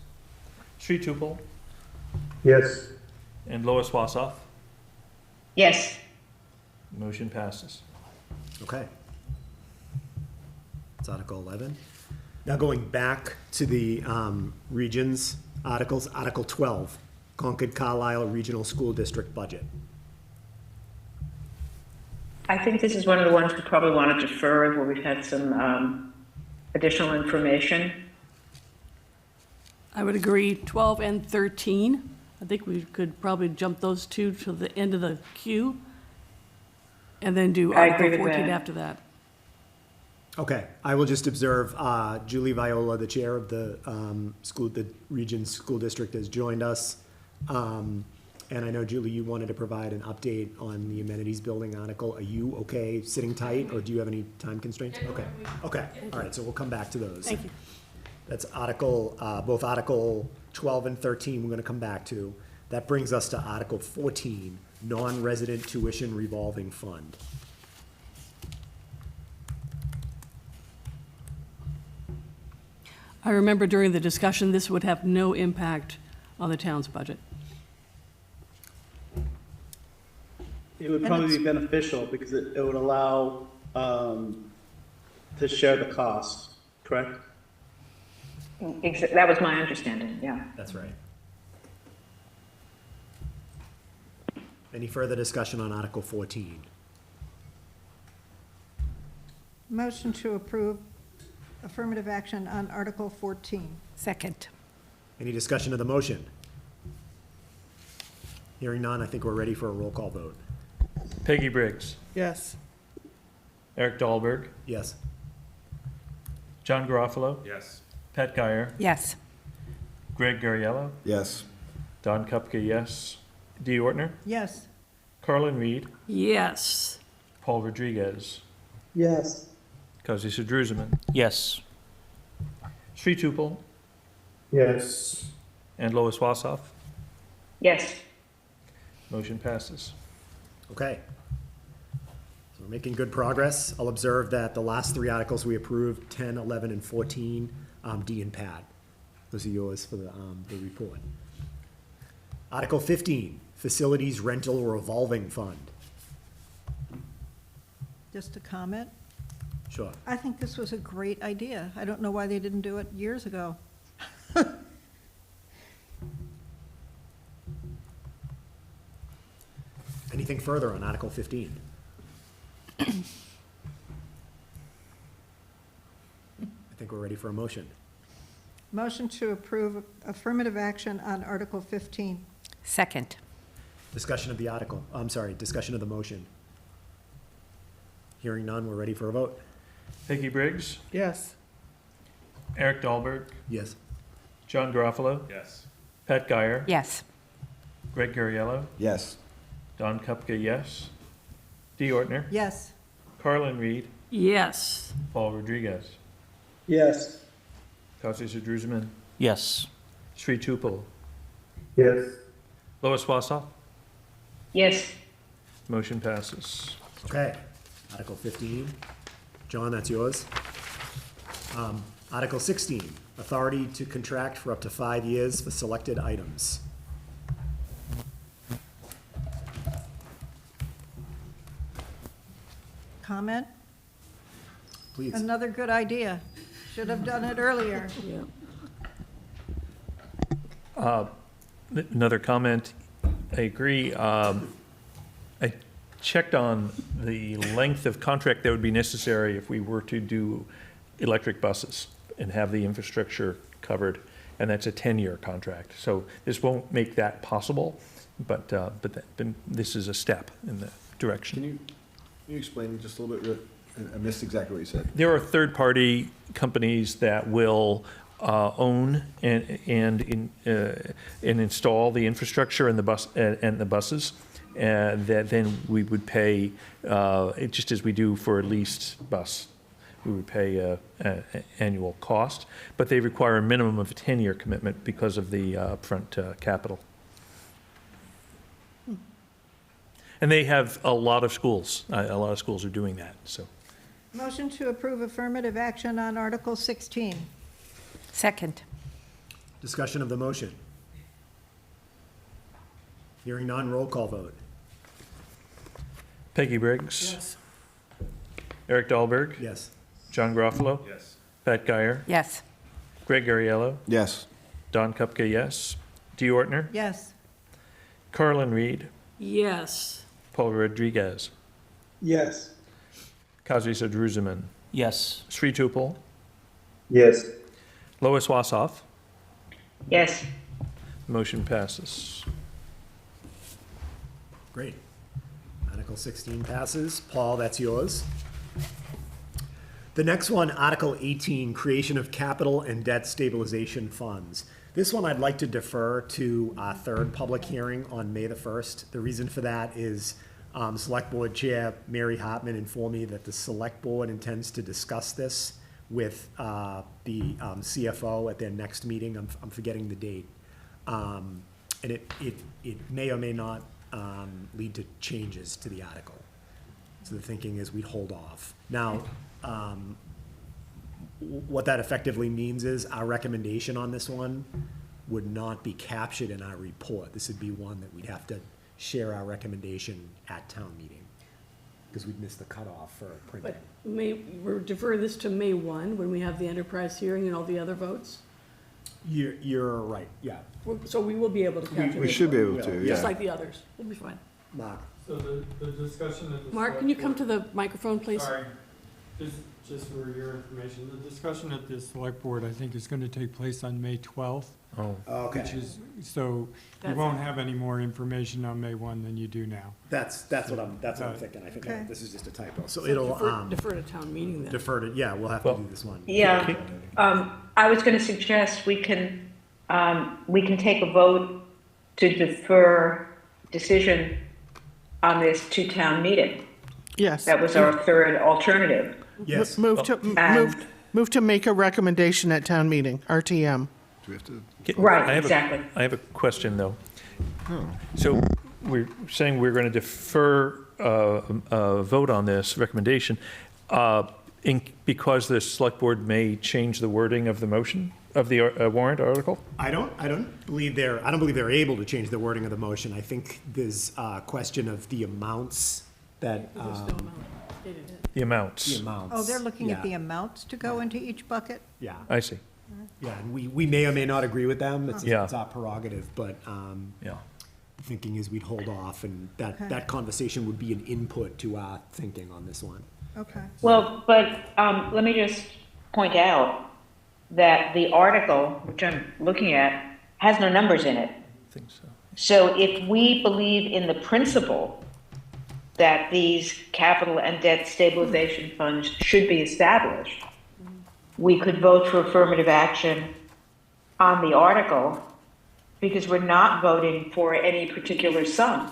Sri Tupel. Yes. And Lois Wassoff. Yes. Motion passes. Okay. That's Article 11. Now going back to the regions articles, Article 12, Concord Carlisle Regional School District Budget. I think this is one of the ones we probably want to defer where we've had some additional information. I would agree, 12 and 13. I think we could probably jump those two to the end of the queue and then do I agree Article with 14 that. after that. Okay, I will just observe Julie Viola, the chair of the Regions School District, has joined us. And I know, Julie, you wanted to provide an update on the amenities building article. Are you okay sitting tight, or do you have any time constraints? Okay, okay, all right, so we'll come back to those. Thank you. That's both Article 12 and 13 we're gonna come back to. That brings us to Article 14, Non-Resident Tuition Revolving Fund. I remember during the discussion, this would have no impact on the town's budget. It would probably be beneficial because it would allow to share the cost, correct? That was my understanding, yeah. That's right. Any further discussion on Article 14? Motion to approve affirmative action on Article 14. Second. Any discussion of the motion? Hearing none, I think we're ready for a roll call vote. Peggy Briggs, Yes. Eric Dahlberg, Yes. John Garofalo, Yes. Pat Guyer, Yes. Greg Gariello, Yes. Don Kupka, yes. Dee Ortner, Yes. Carlin Reed, Yes. Paul Rodriguez, Yes. Kazi Sadruzaman, Yes. Sri Tupel, Yes. and Lois Wassoff. Yes. Motion passes. Okay. So we're making good progress. I'll observe that the last three articles we approved, 10, 11, and 14, D and Pat. Those are yours for the report. Article 15, Facilities Rental Revolving Fund. Just a comment. Sure. I think this was a great idea. I don't know why they didn't do it years ago. Anything further on Article 15? I think we're ready for a motion. Motion to approve affirmative action on Article 15. Second. Discussion of the article, I'm sorry, discussion of the motion. Hearing none, we're ready for a vote. Peggy Briggs, Yes. Eric Dahlberg, Yes. John Garofalo, Yes. Pat Guyer, Yes. Greg Gariello, Yes. Don Kupka, yes. Dee Ortner, Yes. Carlin Reed, Yes. Paul Rodriguez, Yes. Kazi Sadruzaman, Yes. Sri Tupel, Yes. Lois Wassoff. Yes. Motion passes. Okay, Article 15. John, that's yours. Article 16, authority to contract for up to 5 years for selected items. Comment? Please. Another good idea. Should have done it earlier. Yeah. Another comment, I agree. I checked on the length of contract that would be necessary if we were to do electric buses and have the infrastructure covered, and that's a 10-year contract. So this won't make that possible, but this is a step in the direction. Can you explain just a little bit? I missed exactly what you said. There are third-party companies that will own and install the infrastructure and the buses, that then we would pay, just as we do for a leased bus. We would pay an annual cost, but they require a minimum of a 10-year commitment because of the upfront capital. And they have a lot of schools. A lot of schools are doing that, so. Motion to approve affirmative action on Article 16. Second. Discussion of the motion. Hearing none, roll call vote. Peggy Briggs. Yes. Eric Dahlberg. Yes. John Garofalo. Yes. Pat Guyer. Yes. Greg Gariello. Yes. Don Kupka, yes. Dee Ortner. Yes. Carlin Reed. Yes. Paul Rodriguez. Yes. Kazi Sadruzaman. Yes. Sri Tupel. Yes. Lois Wassoff. Yes. Motion passes. Great. Article 16 passes. Paul, that's yours. The next one, Article 18, creation of capital and debt stabilization funds. This one I'd like to defer to our third public hearing on May the 1st. The reason for that is Select Board Chair Mary Hartman informed me that the Select Board intends to discuss this with the CFO at their next meeting. I'm forgetting the date. And it may or may not lead to changes to the article. So the thinking is we'd hold off. Now, what that effectively means is our recommendation on this one would not be captured in our report. This would be one that we'd have to share our recommendation at town meeting, because we'd miss the cutoff for printing. But we'll defer this to May 1, when we have the enterprise hearing and all the other votes. You're right, yeah. So we will be able to capture We this should be one, able to, just yeah. like the others. We'll be fine. Mark, So the discussion at the. Mark, can you come to the microphone, please? Sorry. Just for your information, the discussion at the select board, I think, is going to take place on May 12th. Oh, Okay, Which is, so you won't have any more information on May 1 than you do now. that's what I'm thinking. I think Okay. this is just a typo. So it'll, Defer to town meeting then. defer to, yeah, we'll have to Well- do this one. Yeah, I was going to suggest we can take a vote to defer decision on this to town meeting. Yes. That was our third alternative. Yes. Move to, And- move to make a recommendation at town meeting, RTM. Right, I have a- exactly. I have a question, though. So we're saying we're going to defer a vote on this recommendation because the select board may change the wording of the motion, of the warrant article? I don't believe they're able to change the wording of the motion. I think there's a question of the amounts that, There's no amount stated in it. The amounts? the amounts. Oh, they're looking at yeah, the amounts to go into each bucket? Yeah, I see, yeah, and we may or may not agree with them. It's Yeah. it's our prerogative, but, yeah. the thinking is we'd hold off, and Okay. that conversation would be an input to our thinking on this one. Okay. Well, but let me just point out that the article, which I'm looking at, has no numbers in it. I think so. So if we believe in the principle that these capital and debt stabilization funds should be established, we could vote for affirmative action on the article because we're not voting for any particular sum.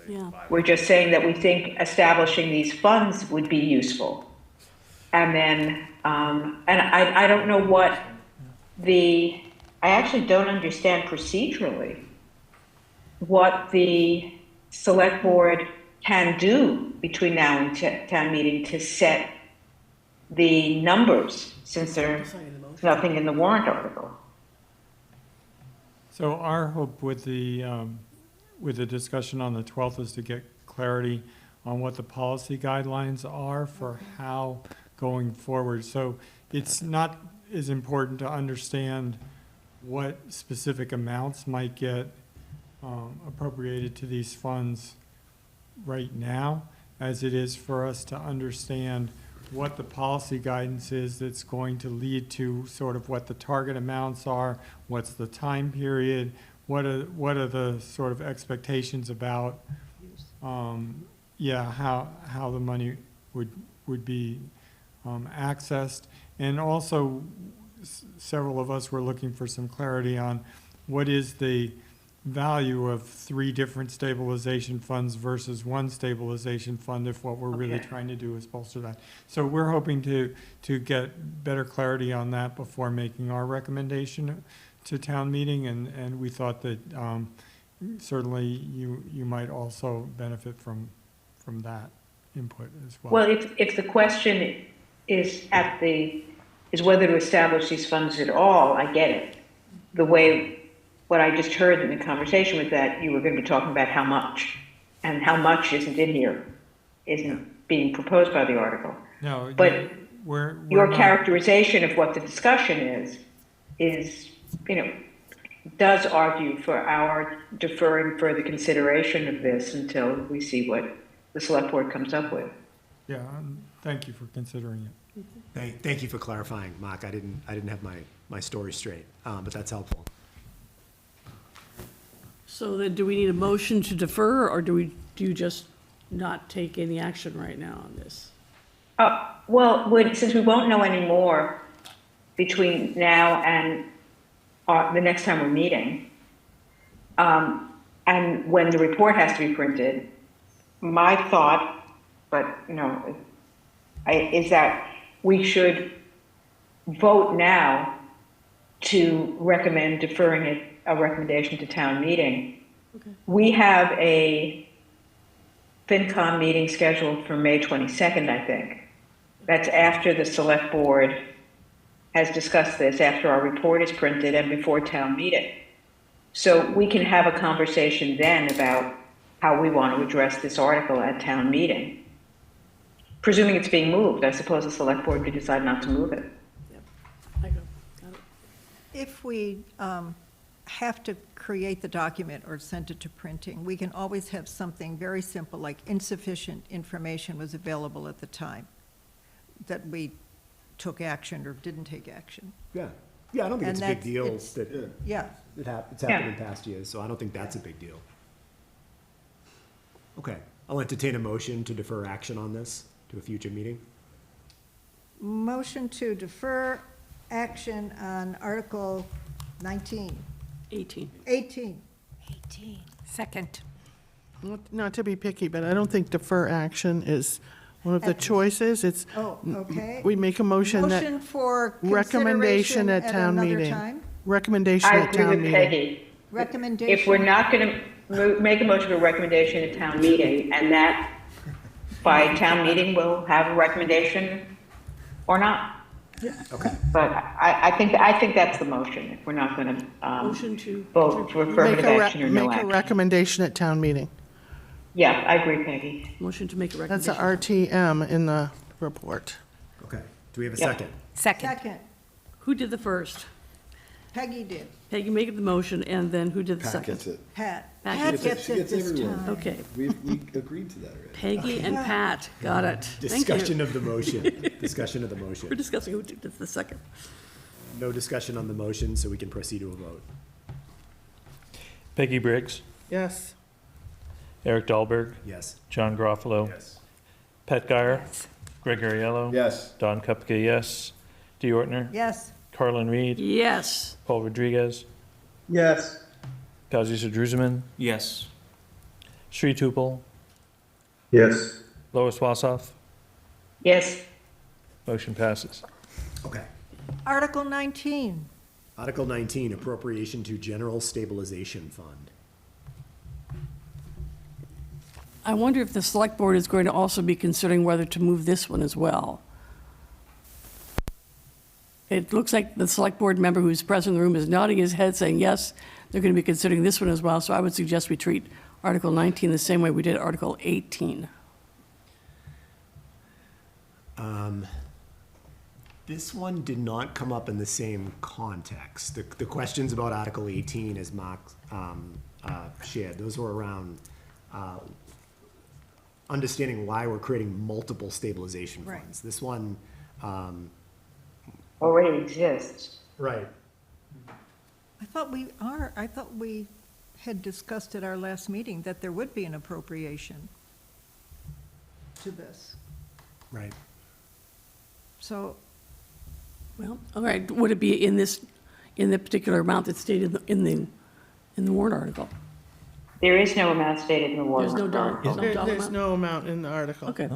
Yeah. We're just saying that we think establishing these funds would be useful. And then, and I don't know what I actually don't understand procedurally what the select board can do between now and town meeting to set the numbers, since there's nothing in the warrant article. So our hope with the discussion on the 12th is to get clarity on what the policy guidelines are for how going forward. So it's not as important to understand what specific amounts might get appropriated to these funds right now, as it is for us to understand what the policy guidance is that's going to lead to sort of what the target amounts are, what's the time period, what are the sort of expectations about, how the money would be accessed. And also, several of us were looking for some clarity on what is the value of 3 different stabilization funds versus one stabilization fund, if what we're really Okay. trying to do is bolster that. So we're hoping to get better clarity on that before making our recommendation to town meeting, and we thought that certainly you might also benefit from that input as well. Well, if the question is whether to establish these funds at all, I get it. What I just heard in the conversation was that you were going to be talking about how much, and how much isn't in here, isn't being proposed by the article. No, But we're your not- characterization of what the discussion is, does argue for our deferring further consideration of this until we see what the select board comes up with. Yeah, thank you for considering it. Thank you for clarifying, Mark. I didn't have my story straight, but that's helpful. So then, do we need a motion to defer, or do you just not take any action right now on this? Well, since we won't know any more between now and the next time we're meeting, and when the report has to be printed, my thought, is that we should vote now to recommend deferring a recommendation to town meeting. Okay. We have a FinCom meeting scheduled for May 22nd, I think. That's after the select board has discussed this, after our report is printed and before town meeting. So we can have a conversation then about how we want to address this article at town meeting. Presuming it's being moved, I suppose the select board could decide not to move it. I go, got it. If we have to create the document or send it to printing, we can always have something very simple, like insufficient information was available at the time. that we took action or didn't take action. Yeah, yeah, I don't think And it's a big that's- deal it's- that Yeah, it's happened in past years, so I don't think that's a big deal. Okay, I'll entertain a motion to defer action on this to a future meeting. motion to defer action on Article 19, 18. 18. Second. Not to be picky, but I don't think defer action is one of the choices. It's, Oh, okay. we make a motion that. Motion for Recommendation consideration at at town another meeting. time? Recommendation I at agree town with meeting. Peggy. Recommendation? If we're not going to make a motion for recommendation at town meeting, and that by town meeting, we'll have a recommendation or not. Okay, But I think that's the motion, if we're not going to Motion to. vote for Make affirmative a, action or no make a action. recommendation at town meeting. Yeah, I agree, Peggy. Motion to make a That's a recommendation. RTM in the report. okay. Do we have a Yeah. second? Second. Second. Who did the first? Peggy did. Peggy make the motion, and then who did the Pat second? gets it. Pat. Pat Pat gets gets She it gets this everyone. time. Okay, We agreed to that already. Peggy and Pat, got it. Thank Discussion you. of the motion, discussion of the We're motion. discussing who did the second. No discussion on the motion, so we can proceed to a vote. Peggy Briggs, Yes. Eric Dahlberg, Yes. John Garofalo, Yes. Pat Guyer, Yes. Greg Ariello. Yes. Don Kupka, yes. Dee Ortner, Yes, Carlin Reed, Yes, Paul Rodriguez, Yes. Kazi Drusman, Yes. Sri Tupel, Yes. Lois Wassoff. Yes, Motion passes. Okay. Article 19. Article 19, appropriation to general stabilization fund. I wonder if the select board is going to also be considering whether to move this one as well. It looks like the select board member who's present in the room is nodding his head saying, yes, they're going to be considering this one as well. So I would suggest we treat Article 19 the same way we did Article 18. This one did not come up in the same context. The questions about Article 18, as Mark shared, those were around understanding why we're creating multiple stabilization Right. funds. This one, already exists. right, I thought we had discussed at our last meeting that there would be an appropriation to this. right. So, Well, all right, would it be in this, in the particular amount that's stated in the warrant article? There is no amount stated in the warrant. There's no dollar, there's no dollar There's amount? no amount in the article. Okay.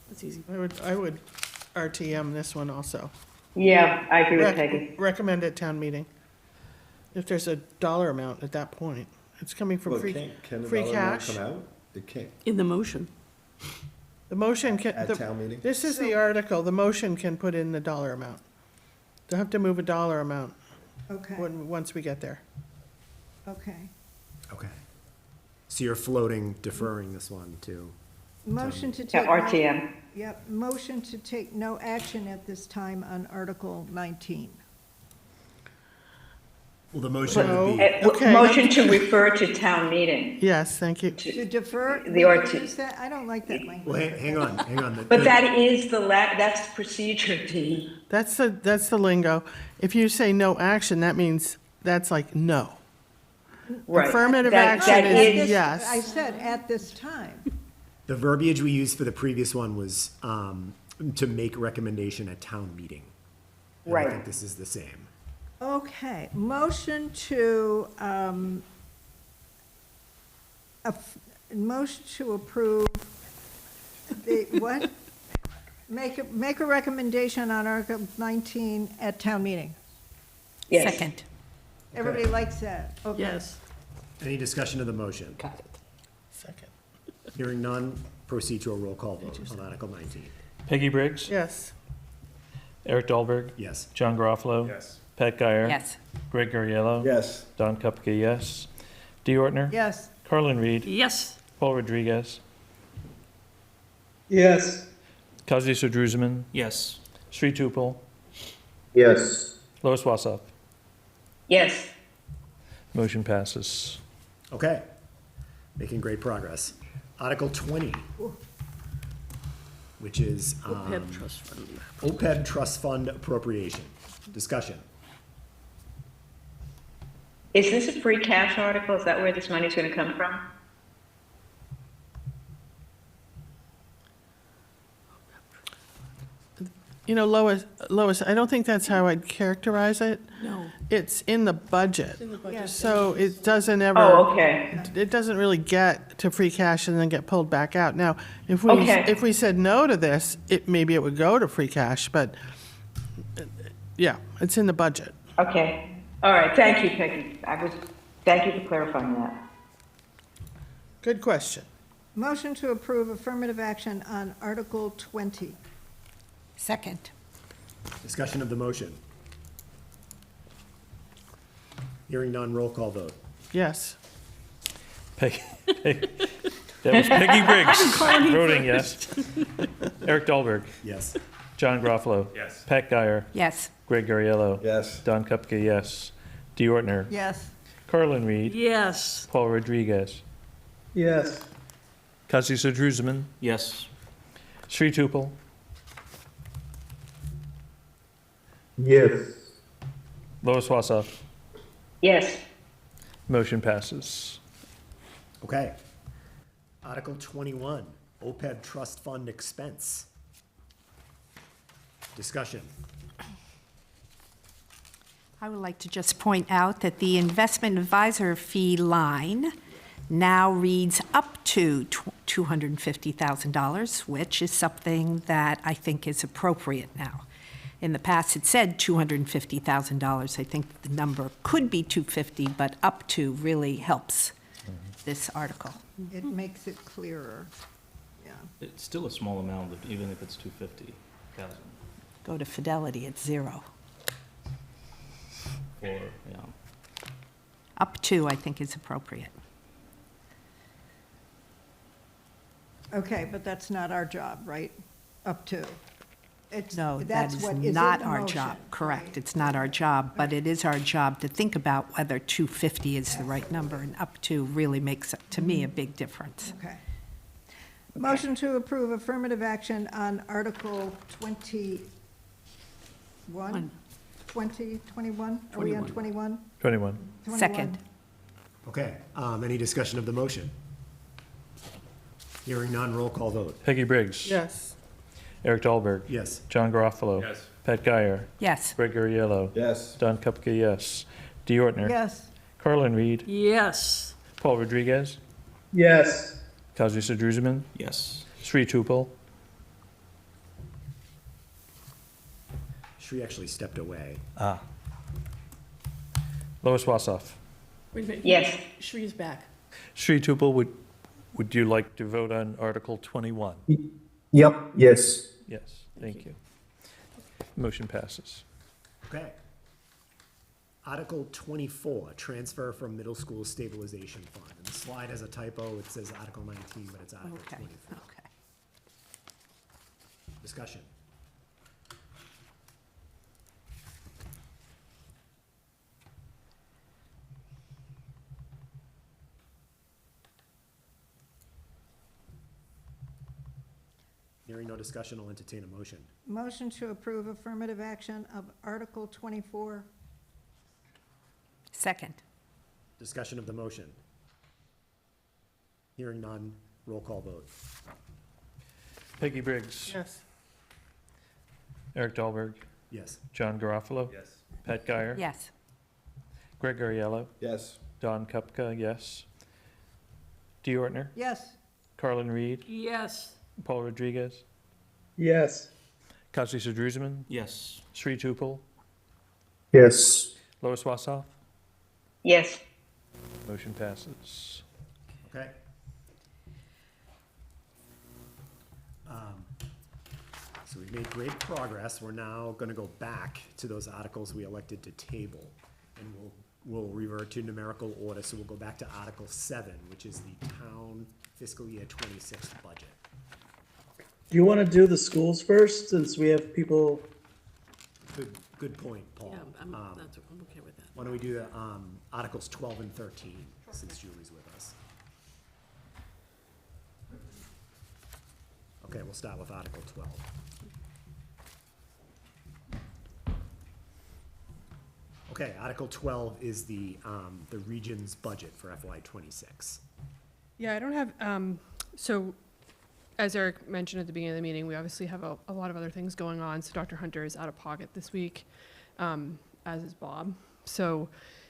That's easy. I would RTM this one also. Yeah, I agree with Peggy. Recommend at town meeting. If there's a dollar amount at that point. It's coming from Well, free, can the free dollar amount cash. come out? It can't. In the motion. The motion can. At town meeting? This is the article, the motion can put in the dollar amount. They'll have to move a dollar amount okay, once we get there. okay. Okay. So you're floating, deferring this one to, Motion to Yeah, take. RTM. Yep, motion to take no action at this time on Article 19. well, the motion would Uh, be, Okay. Motion to refer to town meeting. Yes, thank you. To defer? The RT. Is that- I don't like that well, language. hang on, hang on. But that is that's procedure, Dee. That's the lingo. If you say no action, that means that's like no. Right. Affirmative That- action that is At this- yes. I said at this time. The verbiage we used for the previous one was to make recommendation at town meeting. And I Right. think this is the same. Okay, motion to, motion to approve the, what? Make a recommendation on Article 19 at town meeting. Yes. Second. Everybody likes that? Okay. Yes. Any discussion of the motion? Got it. Second. Hearing none, proceed to a roll call vote on Article 19. Peggy Briggs, Yes. Eric Dahlberg, Yes. John Garofalo. Yes. Pat Guyer. Yes. Greg Ariello. Yes. Don Kupka, yes. Dee Ortner. Yes, Carlin Reed, Yes, Paul Rodriguez, Yes. Kazi Drusman, Yes. Sri Tupel, Yes. Lois Wassoff. Yes. Motion passes. Okay. Making great progress. Article 20. which is OPEB trust fund. OPEB trust fund appropriation. Discussion. Is this a free cash article? Is that where this money's gonna come from? You know, Lois, I don't think that's how I'd characterize it. No. It's in the budget. in the budget. So it doesn't ever. Oh, okay. It doesn't really get to free cash and then get pulled back out. Now, if we, Okay. if we said no to this, maybe it would go to free cash, but, yeah, it's in the budget. Okay. All right, thank you, Peggy. Thank you for clarifying that. Good question. Motion to approve affirmative action on Article 20. Second. Discussion of the motion. Hearing none, roll call vote. Yes. Peggy, that was Peggy Briggs voting yes. Eric Dahlberg, Yes. John Groffalo. Yes. Pat Guyer, Yes. Greg Gariello. Yes. Don Kupka, yes. Dee Ortner. Yes. Carlin Reed. Yes. Paul Rodriguez. Yes. Kazi Druzman. Yes. Sri Tupel. Yes. Lois Wassoff. Yes. Motion passes. Okay. Article 21, OPEB trust fund expense. Discussion. I would like to just point out that the investment advisor fee line now reads up to $250,000, which is something that I think is appropriate now. In the past, it said $250,000. I think the number could be 250, but up to really helps this article. It makes it clearer. Yeah. It's still a small amount, even if it's 250,000 Go to Fidelity, it's zero. for, yeah. Up to, I think, is appropriate. Okay, but that's not our job, right? Up to. It's, No, that that's is what is in not the our motion, job. Correct, right? it's not our job, but it is our job to think about whether 250 is the right number, and up to really makes, to me, a big difference. Okay. Motion to approve affirmative action on Article 21? 21? Are we on 21? 21. 21. Second. Okay, any discussion of the motion? Hearing none, roll call vote. Peggy Briggs. Yes. Eric Dahlberg. Yes. John Garofalo. Yes. Pat Guyer. Yes. Greg Gariello. Yes. Don Kupka, yes. Dee Ortner. Yes. Carlin Reed. Yes. Paul Rodriguez. Yes. Kazi Druzman. Yes. Sri Tupel. Sri actually stepped away. Lois Wassoff. Wait a minute. Yes. Shree's back. Sri Tupel, would you like to vote on Article 21? Yep. Yes. Yes, thank you. Motion passes. Okay. Article 24, transfer from middle school stabilization fund. And the slide has a typo. It says Article 19, but it's Article Okay, 24. okay. Discussion. Hearing no discussion, I'll entertain a motion. Motion to approve affirmative action of Article 24. Second. Discussion of the motion. Hearing none, roll call vote. Peggy Briggs. Yes. Eric Dahlberg. Yes. John Garofalo. Yes. Pat Guyer. Yes. Greg Gariello. Yes. Don Kupka, yes. Dee Ortner. Yes. Carlin Reed. Yes. Paul Rodriguez. Yes. Kazi Druzman. Yes. Sri Tupel. Yes. Lois Wassoff. Yes. Motion passes. Okay. So we've made great progress. We're now gonna go back to those articles we elected to table. And we'll revert to numerical order. So we'll go back to Article 7, which is the town fiscal year 26 budget. Do you want to do the schools first, since we have people? Good point, Paul. Yeah, I'm okay with that. Why don't we do the, Articles 12 and 13, since Julie's with us? Okay, we'll start with Article 12. Okay, Article 12 is the region's budget for FY '26. Yeah, I don't have, so as Eric mentioned at the beginning of the meeting, we obviously have a lot of other things going on. So Dr. Hunter is out of pocket this week, as is Bob. So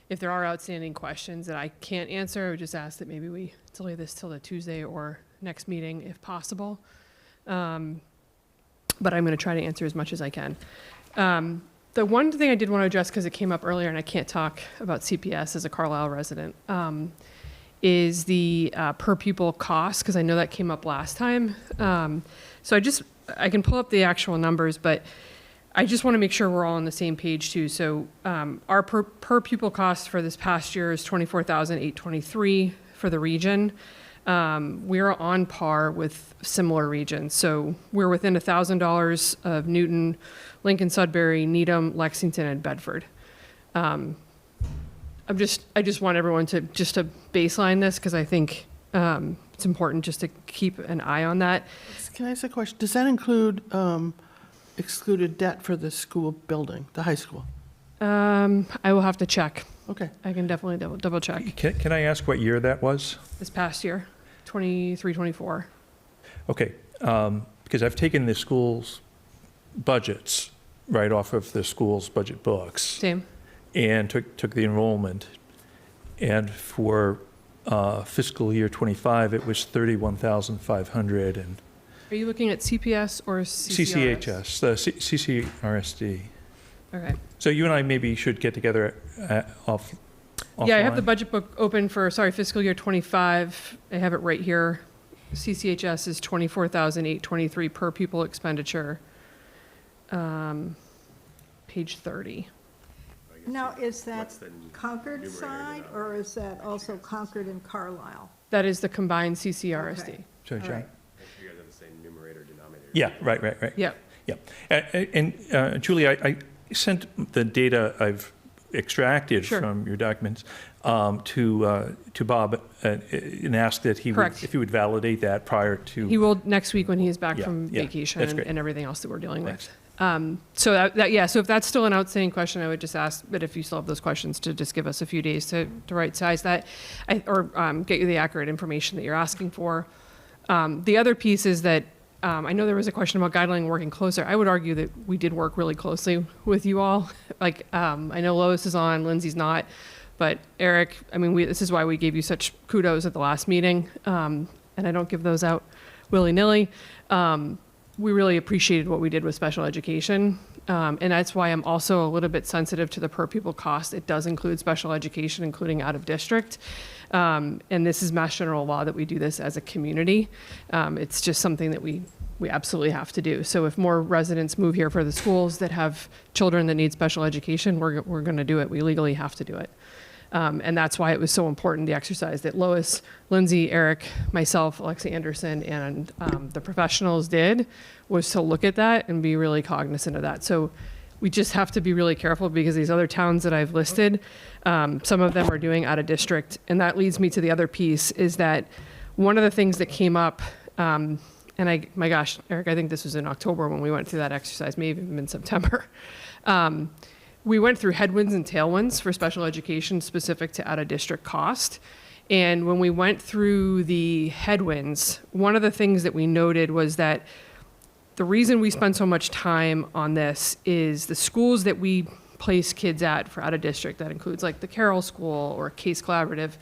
if there are outstanding questions that I can't answer, I would just ask that maybe we delay this till the Tuesday or next meeting if possible. But I'm going to try to answer as much as I can. The one thing I did want to address, because it came up earlier and I can't talk about CPS as a Carlisle resident, is the per pupil cost, because I know that came up last time. So I can pull up the actual numbers, but I just want to make sure we're all on the same page too. So our per pupil cost for this past year is $24,823 for the region. We're on par with similar regions. So we're within $1,000 of Newton, Lincoln, Sudbury, Needham, Lexington, and Bedford. I just want everyone to baseline this, because I think it's important just to keep an eye on that. Can I ask a question? Does that include excluded debt for the school building, the high school? I will have to check. Okay. I can definitely double check. Can I ask what year that was? This past year, 23, 24. Okay, because I've taken the school's budgets right off of the school's budget books. Same. And took the enrollment. And for fiscal year '25, it was 31,500. And Are you looking at CPS or CCRS? CCHS, the CCRSD. Okay. So you and I maybe should get together offline. Yeah, I have the budget book open for, fiscal year '25. I have it right here. CCHS is $24,823 per pupil expenditure. Page 30. Now, is that What's the Concord numerator side, or is that also Concord and Carlisle? That is the combined CCRSD. Okay. Sorry, All John? right. Make sure you guys have the same numerator denominator. Yeah, right. Yep. Yeah. And Julie, I sent the data I've extracted Sure. from your documents to Bob and asked that Correct. if he would validate that prior to. He will next week when he is back Yeah, from yeah, vacation that's great. and everything else that we're dealing Thanks. with. So so if that's still an outstanding question, I would just ask that if you still have those questions, to just give us a few days to right size that, or get you the accurate information that you're asking for. The other piece is that I know there was a question about guideline working closer. I would argue that we did work really closely with you all. Like, I know Lois is on, Lindsay's not, but Eric, this is why we gave you such kudos at the last meeting, and I don't give those out willy-nilly. We really appreciated what we did with special education, and that's why I'm also a little bit sensitive to the per pupil cost. It does include special education, including out of district, and this is Mass General Law that we do this as a community. It's just something that we absolutely have to do. So if more residents move here for the schools that have children that need special education, we're going to do it. We legally have to do it. And that's why it was so important, the exercise that Lois, Lindsay, Eric, myself, Alexi Anderson, and the professionals did, was to look at that and be really cognizant of that. So we just have to be really careful, because these other towns that I've listed, some of them are doing out of district. And that leads me to the other piece, is that one of the things that came up, my gosh, Eric, I think this was in October when we went through that exercise, maybe even in September. We went through headwinds and tailwinds for special education specific to out-of-district cost. And when we went through the headwinds, one of the things that we noted was that the reason we spend so much time on this is the schools that we place kids at for out-of-district, that includes like the Carroll School or Case Collaborative,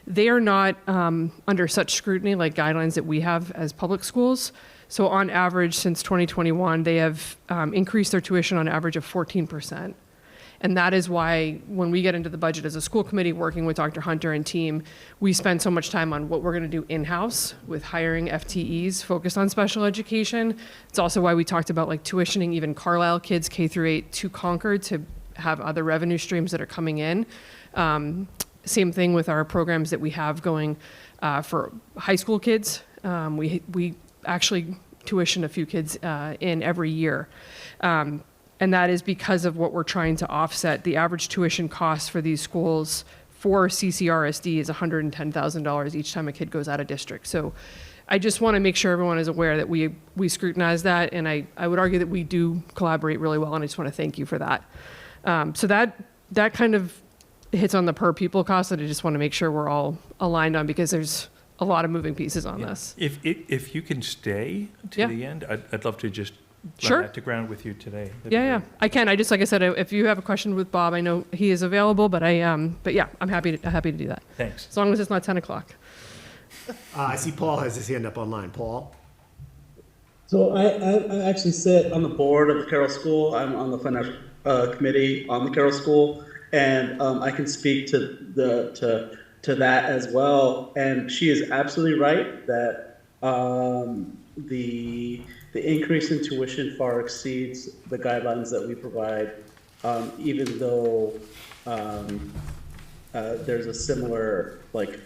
they are not under such scrutiny like guidelines that we have as public schools. So on average, since 2021, they have increased their tuition on average of 14%. And that is why when we get into the budget as a school committee working with Dr. Hunter and team, we spend so much time on what we're going to do in-house with hiring FTEs focused on special education. It's also why we talked about like tuitioning even Carlisle kids K-8 to Concord to have other revenue streams that are coming in. Same thing with our programs that we have going for high school kids. We actually tuition a few kids in every year. And that is because of what we're trying to offset. The average tuition cost for these schools for CCRSD is $110,000 each time a kid goes out of district. So I just want to make sure everyone is aware that we scrutinize that, and I would argue that we do collaborate really well, and I just want to thank you for that. So that kind of hits on the per pupil cost that I just want to make sure we're all aligned on, because there's a lot of moving pieces on this. If you can stay to Yeah. the end, I'd love to just Sure. run that to ground with you today. That'd be Yeah, great. I can. I just, like I said, if you have a question with Bob, I know he is available, but yeah, I'm happy to do that. Thanks. As long as it's not 10 o'clock. I see Paul has his hand up online. Paul? So I actually sit on the board of the Carroll School. I'm on the financial committee on the Carroll School, and I can speak to that as well. And she is absolutely right that the increase in tuition far exceeds the guidelines that we provide, even though there's a similar like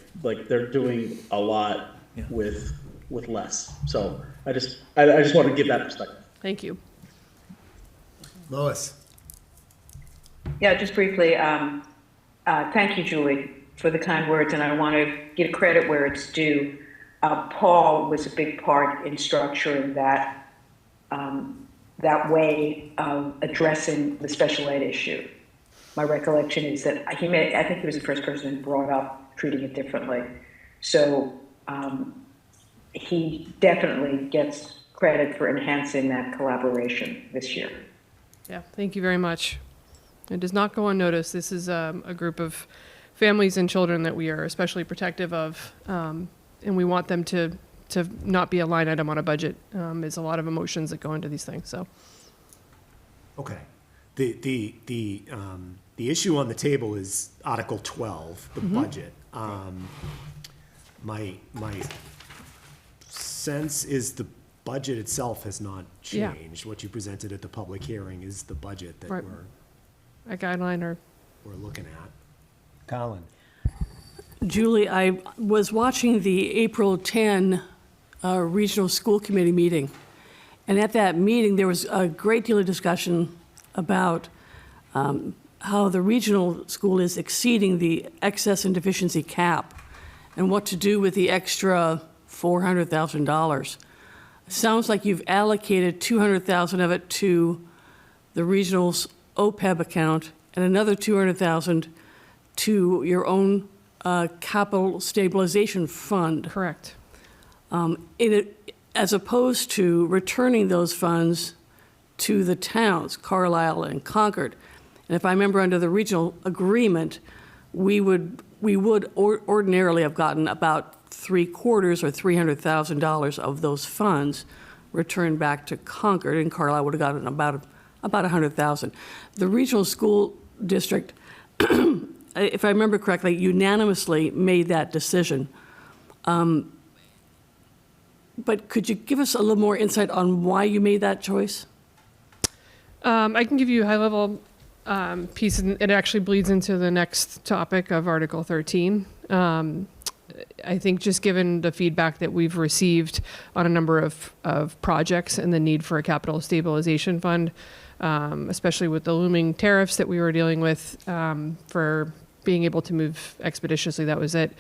they're doing a lot with less. So I just want to give that perspective. Thank you. Lois? Yeah, just briefly, thank you, Julie, for the kind words, and I want to give credit where it's due. Paul was a big part in structuring that way of addressing the special ed issue. My recollection is that I think he was the first person who brought up treating it differently. So he definitely gets credit for enhancing that collaboration this year. Yeah, thank you very much. It does not go unnoticed. This is a group of families and children that we are especially protective of, and we want them to not be a line item on a budget. There's a lot of emotions that go into these things. So, Okay. The issue on the table is Article 12, the budget. My sense is the budget itself has not Yeah. changed. What you presented at the public hearing is the budget that Right. a guideline or we're looking at. Colin? Julie, I was watching the April 10 Regional School Committee meeting, and at that meeting, there was a great deal of discussion about how the regional school is exceeding the excess and deficiency cap and what to do with the extra $400,000. Sounds like you've allocated $200,000 of it to the regional's OPEB account and another $200,000 to your own capital stabilization fund. correct. As opposed to returning those funds to the towns, Carlisle and Concord. And if I remember, under the regional agreement, we would ordinarily have gotten about 3/4 or $300,000 of those funds returned back to Concord, and Carlisle would have gotten about 100,000. The regional school district, if I remember correctly, unanimously made that decision. But could you give us a little more insight on why you made that choice? I can give you a high-level piece, and it actually bleeds into the next topic of Article 13. I think just given the feedback that we've received on a number of projects and the need for a capital stabilization fund, especially with the looming tariffs that we were dealing with, for being able to move expeditiously, that was it.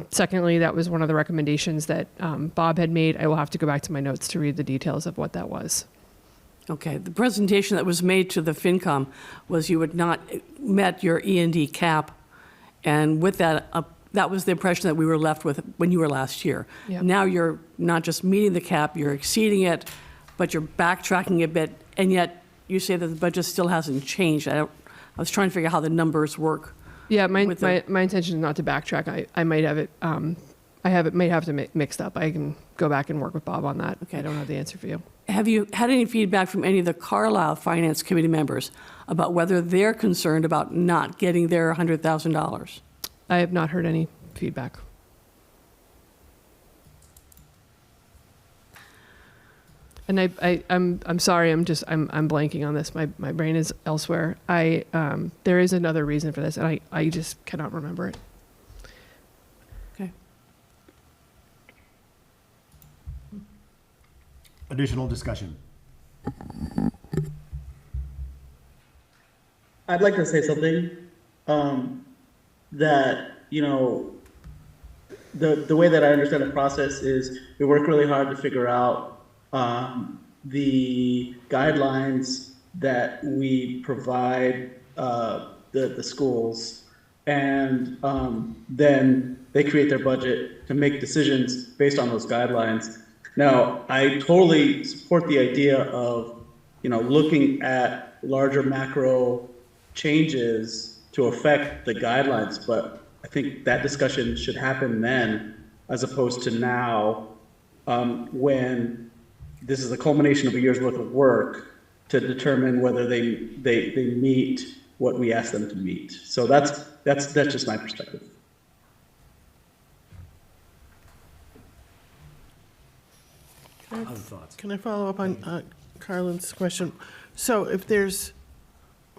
Secondly, that was one of the recommendations that Bob had made. I will have to go back to my notes to read the details of what that was. Okay, the presentation that was made to the FinCom was you had not met your E&D cap, and with that, that was the impression that we were left with when you were last year. Yep. Now you're not just meeting the cap, you're exceeding it, but you're backtracking a bit, and yet you say that the budget still hasn't changed. I was trying to figure out how the numbers work. Yeah, my with the- intention is not to backtrack. I might have it. Might have to mixed up. I can go back and work with Bob on that. Okay. I don't have the answer for you. Have you had any feedback from any of the Carlisle Finance Committee members about whether they're concerned about not getting their $100,000? I have not heard any feedback. And I'm sorry. I'm blanking on this. My brain is elsewhere. There is another reason for this, and I just cannot remember it. Okay. Additional discussion. I'd like to say something that, the way that I understand the process is we work really hard to figure out the guidelines that we provide the schools, and then they create their budget to make decisions based on those guidelines. Now, I totally support the idea of, looking at larger macro changes to affect the guidelines, but I think that discussion should happen then, as opposed to now, when this is the culmination of a year's worth of work to determine whether they meet what we ask them to meet. So that's just my perspective. Other thoughts? Can I follow up on Carlin's question? So if there's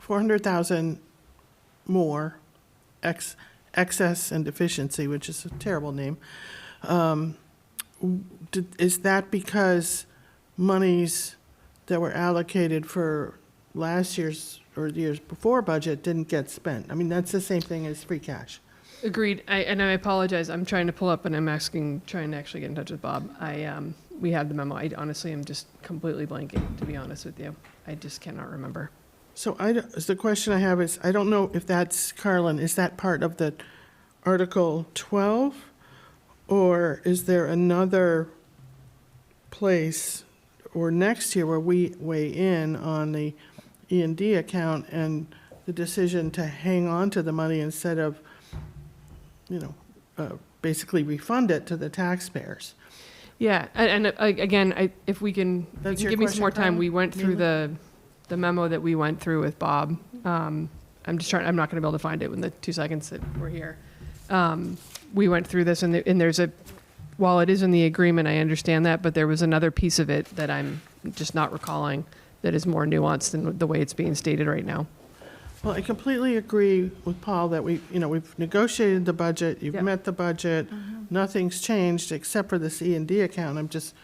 400,000 more excess and deficiency, which is a terrible name, is that because monies that were allocated for last year's or the years before budget didn't get spent? I mean, that's the same thing as free cash. Agreed. And I apologize. I'm trying to pull up and I'm trying to actually get in touch with Bob. We had the memo. I honestly am just completely blanking, to be honest with you. I just cannot remember. So the question I have is, I don't know if that's, Carlin, is that part of the Article 12? Or is there another place or next year where we weigh in on the E&D account and the decision to hang on to the money instead of, basically refund it to the taxpayers? Yeah, and again, if we can give me some more time, we went through the memo that we went through with Bob. I'm not going to be able to find it in the 2 seconds that we're here. We went through this, and there's while it is in the agreement, I understand that, but there was another piece of it that I'm just not recalling that is more nuanced than the way it's being stated right now. Well, I completely agree with Paul that we've negotiated the budget, you've met the budget, nothing's changed except for this E&D account. I'm just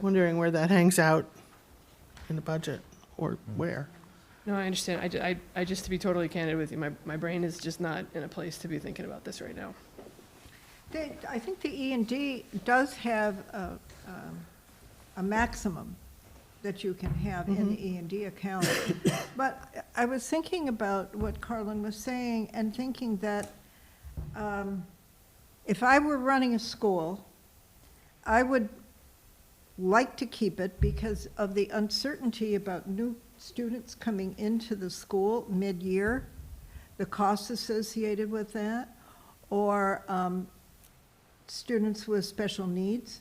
wondering where that hangs out in the budget, or where. No, I understand. I just, to be totally candid with you, my brain is just not in a place to be thinking about this right now. I think the E&D does have a maximum that you can have in the E&D account. But I was thinking about what Carlin was saying and thinking that if I were running a school, I would like to keep it because of the uncertainty about new students coming into the school mid-year, the costs associated with that, or students with special needs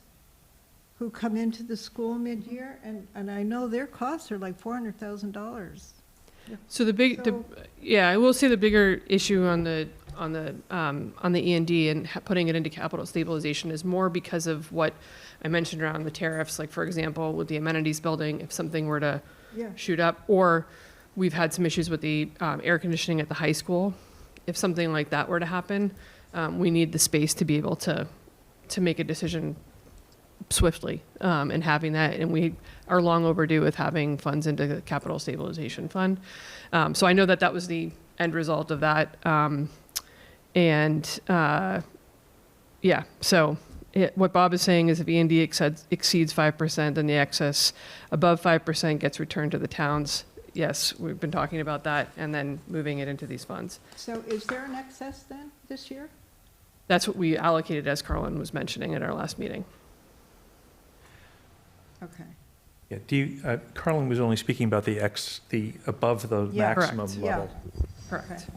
who come into the school mid-year, and I know their costs are like $400,000. So I will say the bigger issue on the E&D and putting it into capital stabilization is more because of what I mentioned around the tariffs. Like, for example, with the amenities building, if something were to shoot up, or we've had some issues with the air conditioning at the high school. If something like that were to happen, we need the space to be able to make a decision swiftly, and having that, and we are long overdue with having funds into the capital stabilization fund. So I know that was the end result of that. So what Bob is saying is if E&D exceeds 5%, then the excess above 5% gets returned to the towns. Yes, we've been talking about that, and then moving it into these funds. So is there an excess then this year? That's what we allocated, as Carlin was mentioning at our last meeting. Okay. Yeah, Carlin was only speaking about the above the maximum Correct. level. Correct.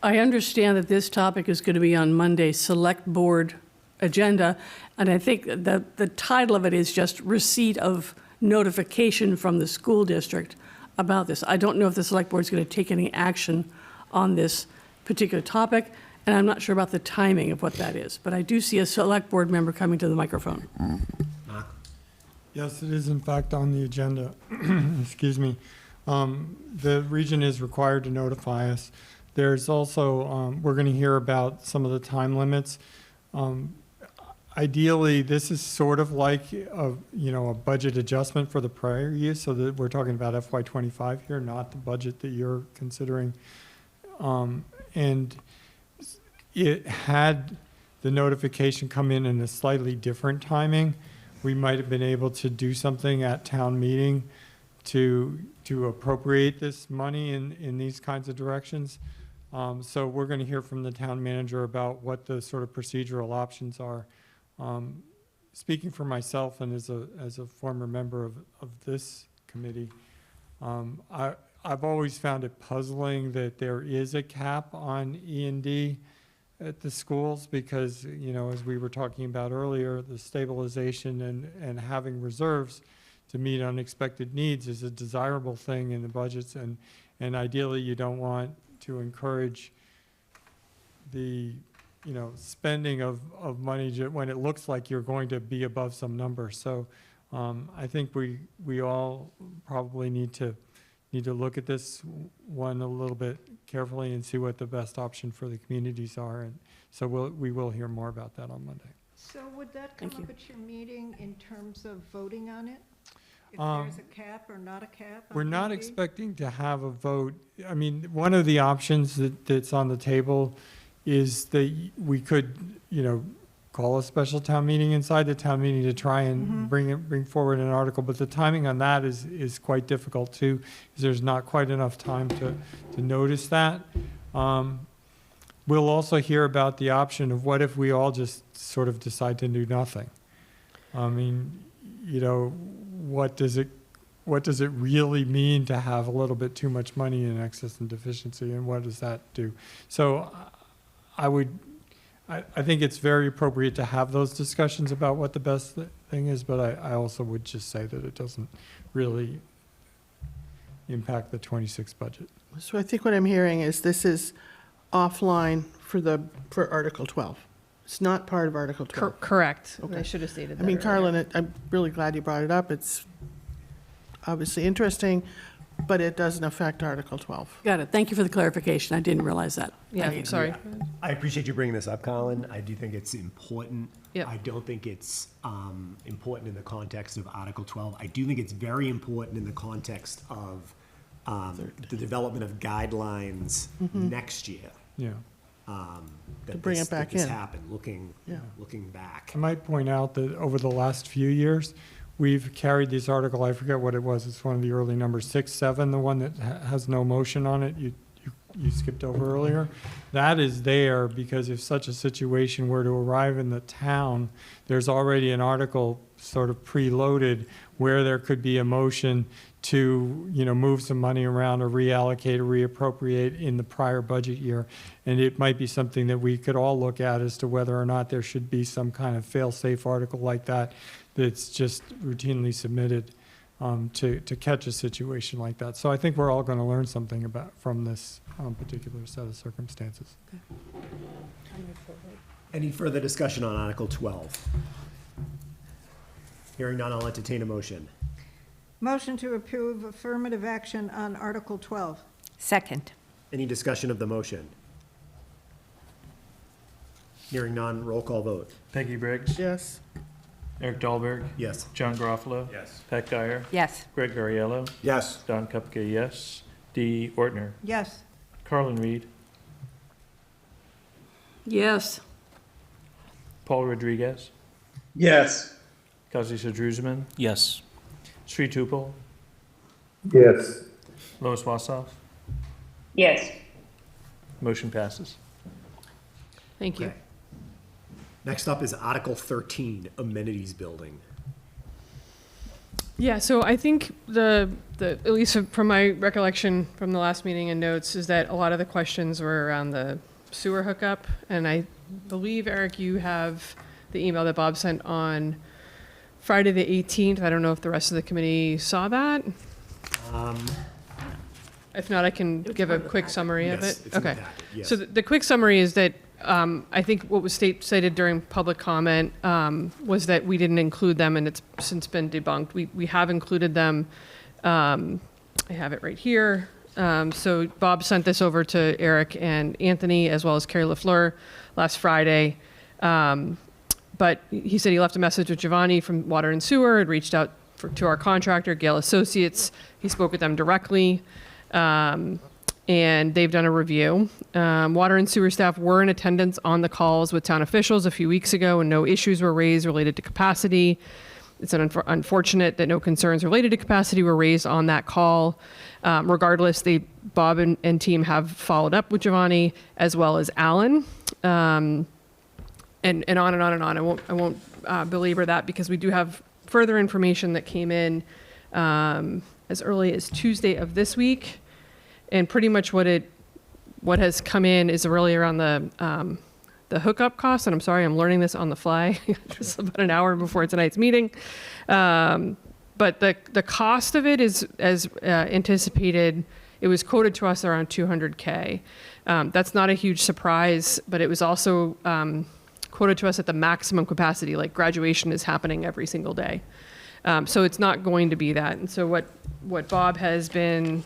I understand that this topic is going to be on Monday's Select Board agenda, and I think that the title of it is just receipt of notification from the school district about this. I don't know if the Select Board is going to take any action on this particular topic, and I'm not sure about the timing of what that is, but I do see a Select Board member coming to the microphone. Yes, it is in fact on the agenda. Excuse me. The region is required to notify us. There's also, we're going to hear about some of the time limits. Ideally, this is sort of like a budget adjustment for the prior year, so that we're talking about FY25 here, not the budget that you're considering. And it had the notification come in a slightly different timing, we might have been able to do something at town meeting to appropriate this money in these kinds of directions. So we're going to hear from the town manager about what the sort of procedural options are. Speaking for myself and as a former member of this committee, I've always found it puzzling that there is a cap on E&D at the schools because, you know, as we were talking about earlier, the stabilization and having reserves to meet unexpected needs is a desirable thing in the budgets, and ideally you don't want to encourage the, you know, spending of money when it looks like you're going to be above some number. So I think we all probably need to look at this one a little bit carefully and see what the best option for the communities are. And so we will hear more about that on Monday. So would that come up at your meeting in terms of voting on it? If Um, there's a cap or not a cap? on We're not ED? expecting to have a vote. I mean, one of the options that's on the table is that we could, you know, call a special town meeting inside the town meeting to try and bring forward an article, but the timing on that is quite difficult too, because there's not quite enough time to notice that. We'll also hear about the option of what if we all just sort of decide to do nothing? I mean, you know, what does it really mean to have a little bit too much money in excess and deficiency, and what does that do? So I think it's very appropriate to have those discussions about what the best thing is, but I also would just say that it doesn't really impact the 26 budget. So I think what I'm hearing is this is offline for Article 12. It's not part of Article 12. Correct. Okay. I should have stated that I mean, earlier. Carlin, I'm really glad you brought it up. It's obviously interesting, but it doesn't affect Article 12. Got it. Thank you for the clarification. I didn't realize that. Yeah, Thank you. sorry. I appreciate you bringing this up, Colin. I do think it's important. Yep. I don't think it's important in the context of Article 12. I do think it's very important in the context of the development of guidelines next year. Yeah. That To bring this- it back that this in. happened, looking Yeah. back. I might point out that over the last few years, we've carried this article, I forget what it was, it's one of the early numbers, 6, 7, the one that has no motion on it, you skipped over earlier. That is there because if such a situation were to arrive in the town, there's already an article sort of preloaded where there could be a motion to, you know, move some money around or reallocate or reappropriate in the prior budget year. And it might be something that we could all look at as to whether or not there should be some kind of fail-safe article like that that's just routinely submitted to catch a situation like that. So I think we're all going to learn something from this particular set of circumstances. Any further discussion on Article 12? Hearing none, I'll entertain a motion. Motion to approve affirmative action on Article 12. Second. Any discussion of the motion? Hearing none, roll call vote. Peggy Briggs. Yes. Eric Dahlberg. Yes. John Garofalo. Yes. Pat Guyer. Yes. Greg Gariello. Yes. Don Kupka, yes. Dee Ortner. Yes. Carlin Reed. Yes. Paul Rodriguez. Yes. Kazi Druzman. Yes. Sri Tupel. Yes. Lois Wassoff. Yes. Motion passes. Thank you. Okay. Next up is Article 13, Amenities Building. Yeah, so I think at least from my recollection from the last meeting and notes, is that a lot of the questions were around the sewer hookup. And I believe, Eric, you have the email that Bob sent on Friday the 18th. I don't know if the rest of the committee saw that. If not, I can give a quick summary of Yes, it. it's in the Okay. packet, yes. So the quick summary is that I think what was stated during public comment was that we didn't include them, and it's since been debunked. We have included them. I have it right here. So Bob sent this over to Eric and Anthony, as well as Carrie LaFleur last Friday. But he said he left a message with Giovanni from Water and Sewer, had reached out to our contractor, Gale Associates. He spoke with them directly. and they've done a review. Water and sewer staff were in attendance on the calls with town officials a few weeks ago, and no issues were raised related to capacity. It's unfortunate that no concerns related to capacity were raised on that call. Regardless, Bob and team have followed up with Giovanni as well as Alan, and on and on and on. I won't belabor that because we do have further information that came in as early as Tuesday of this week, and pretty much what has come in is really around the hookup costs, and I'm sorry, I'm learning this on the fly, just about an hour before tonight's meeting. But the cost of it is, as anticipated, it was quoted to us around $200K. That's not a huge surprise, but it was also quoted to us at the maximum capacity, like graduation is happening every single day. So it's not going to be that. And so what Bob has been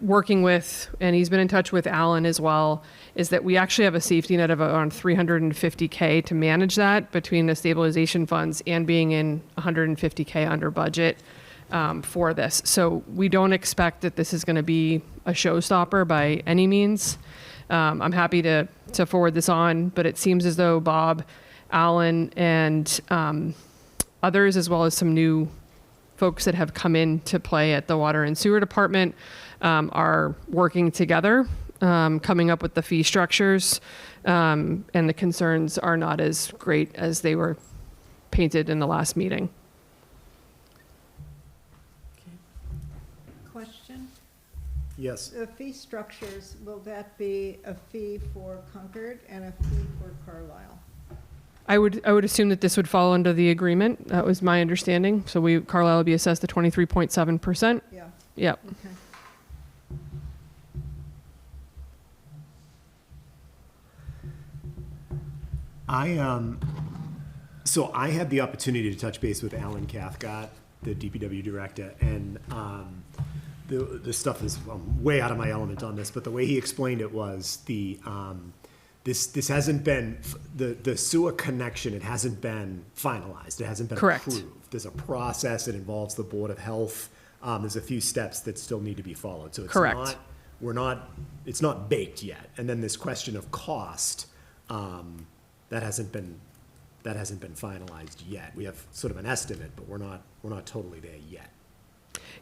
working with, and he's been in touch with Alan as well, is that we actually have a safety net of around $350K to manage that between the stabilization funds and being in $150K under budget for this. So we don't expect that this is going to be a showstopper by any means. I'm happy to forward this on, but it seems as though Bob, Alan, and others, as well as some new folks that have come into play at the Water and Sewer Department, are working together, coming up with the fee structures, and the concerns are not as great as they were painted in the last meeting. Question? Yes. The fee structures, will that be a fee for Concord and a fee for Carlisle? I would assume that this would fall under the agreement. That was my understanding. So Carlisle will be assessed at 23.7%. Yeah. Yep. Okay. So I had the opportunity to touch base with Alan Cathcart, the DPW director, and the stuff is way out of my element on this, but the way he explained it was this hasn't been the sewer connection. It hasn't been finalized. It hasn't been Correct. approved. There's a process. It involves the Board of Health. There's a few steps that still need to be followed. So it's Correct. it's not baked yet. And then this question of cost, that hasn't been finalized yet. We have sort of an estimate, but we're not totally there yet.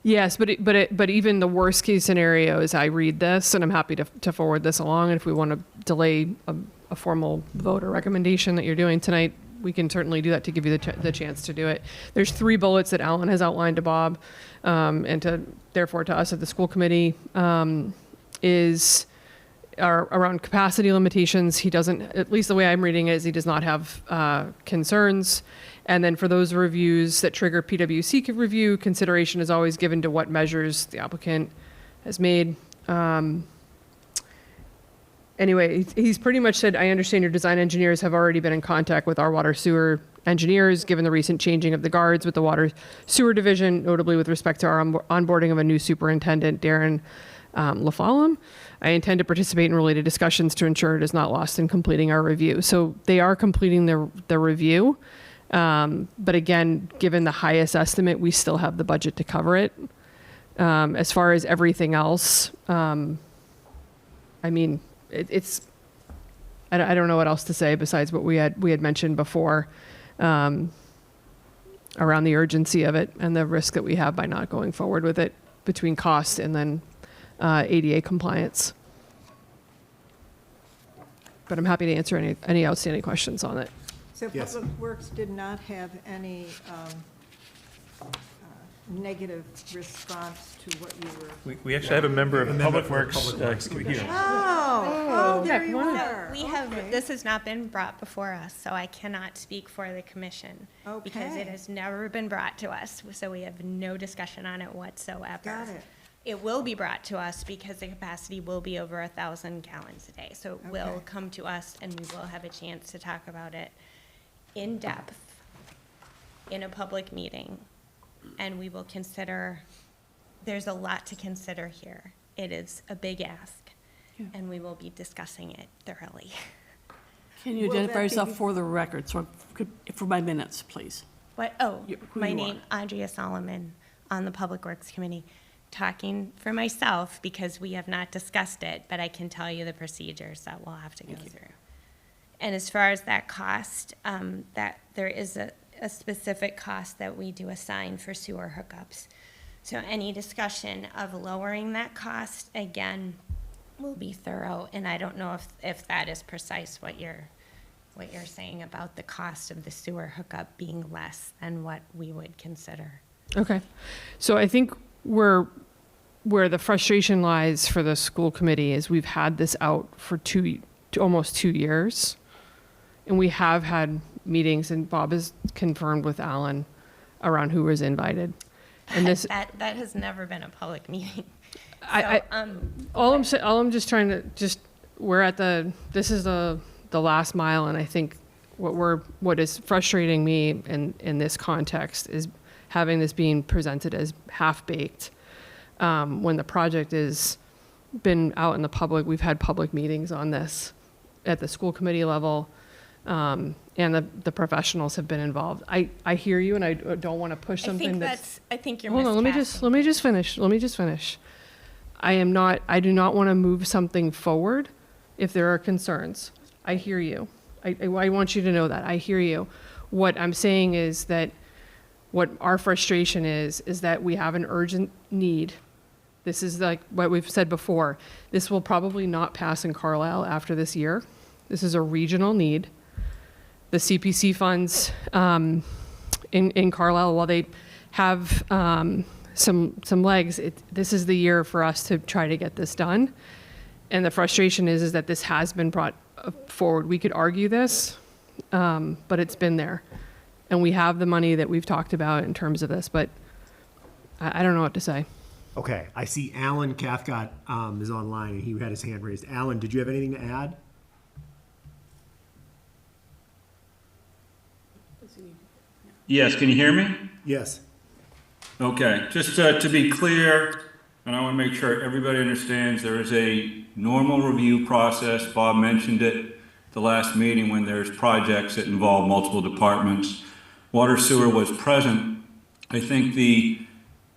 Yes, but even the worst case scenario is I read this, and I'm happy to forward this along. And if we want to delay a formal vote or recommendation that you're doing tonight, we can certainly do that to give you the chance to do it. There's 3 bullets that Alan has outlined to Bob, and therefore to us at the school committee, are around capacity limitations. He doesn't, at least the way I'm reading it, is he does not have concerns. And then for those reviews that trigger PWC review, consideration is always given to what measures the applicant has made. Anyway, he's pretty much said, I understand your design engineers have already been in contact with our water sewer engineers, given the recent changing of the guards with the water sewer division, notably with respect to our onboarding of a new superintendent, Darren LaFallum. I intend to participate in related discussions to ensure it is not lost in completing our review. So they are completing the review. But again, given the highest estimate, we still have the budget to cover it. As far as everything else, I mean, I don't know what else to say besides what we had mentioned before, around the urgency of it and the risk that we have by not going forward with it between cost and then ADA compliance. But I'm happy to answer any outstanding questions on it. So Yes. Public Works did not have any negative response to what you were. We actually have a member of Public Works here. Oh, there you are. We have, Okay. this has not been brought before us, so I cannot speak for the commission. Because it Okay. has never been brought to us, so we have no discussion on it whatsoever. Got it. It will be brought to us because the capacity will be over 1,000 gallons a day. So it will Okay. come to us and we will have a chance to talk about it in depth in a public meeting. And we will consider, there's a lot to consider here. It is a big ask, and we will be discussing it thoroughly. Can you Will identify that be yourself be- for the record, for my minutes, please? What, oh, Who my you name, Andrea Solomon, on the Public Works Committee. talking for myself because we have not discussed it, but I can tell you the procedures that we'll have to go through. And as far as that cost, that there is a specific cost that we do assign for sewer hookups. So any discussion of lowering that cost, again, will be thorough, and I don't know if that is precise what you're saying about the cost of the sewer hookup being less than what we would consider. Okay. So I think where the frustration lies for the school committee is we've had this out for almost 2 years. And we have had meetings, and Bob has confirmed with Alan around who was invited. And this that has never been a public meeting. all I'm just trying to we're at this is the last mile, and I think what is frustrating me in this context is having this being presented as half-baked when the project has been out in the public. We've had public meetings on this at the school committee level, and the professionals have been involved. I hear you, and I don't want to push something I think you're hold on, let me just finish. I do not want to move something forward if there are concerns. I hear you. I want you to know that. I hear you. What I'm saying is that what our frustration is that we have an urgent need. This is like what we've said before. This will probably not pass in Carlisle after this year. This is a regional need. The CPC funds in Carlisle, while they have some legs, this is the year for us to try to get this done. And the frustration is that this has been brought forward. We could argue this, but it's been there. And we have the money that we've talked about in terms of this, but I don't know what to say. Okay, I see Alan Cathcart is online, and he had his hand raised. Alan, did you have anything to add? Yes, can you hear me? Yes. Okay, just to be clear, and I want to make sure everybody understands, there is a normal review process. Bob mentioned it the last meeting when there's projects that involve multiple departments. Water sewer was present. I think the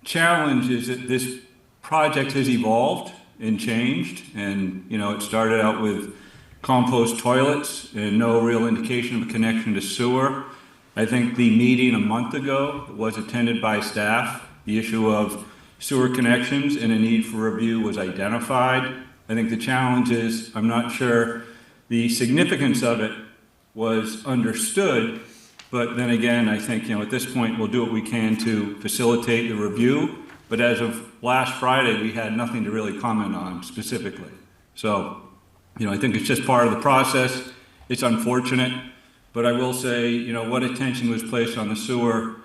challenge is that this project has evolved and changed, and it started out with compost toilets and no real indication of a connection to sewer. I think the meeting a month ago was attended by staff. The issue of sewer connections and a need for review was identified. I think the challenge is, I'm not sure the significance of it was understood, but then again, I think, at this point, we'll do what we can to facilitate the review. But as of last Friday, we had nothing to really comment on specifically. So, I think it's just part of the process. It's unfortunate. But I will say, what attention was placed on the sewer,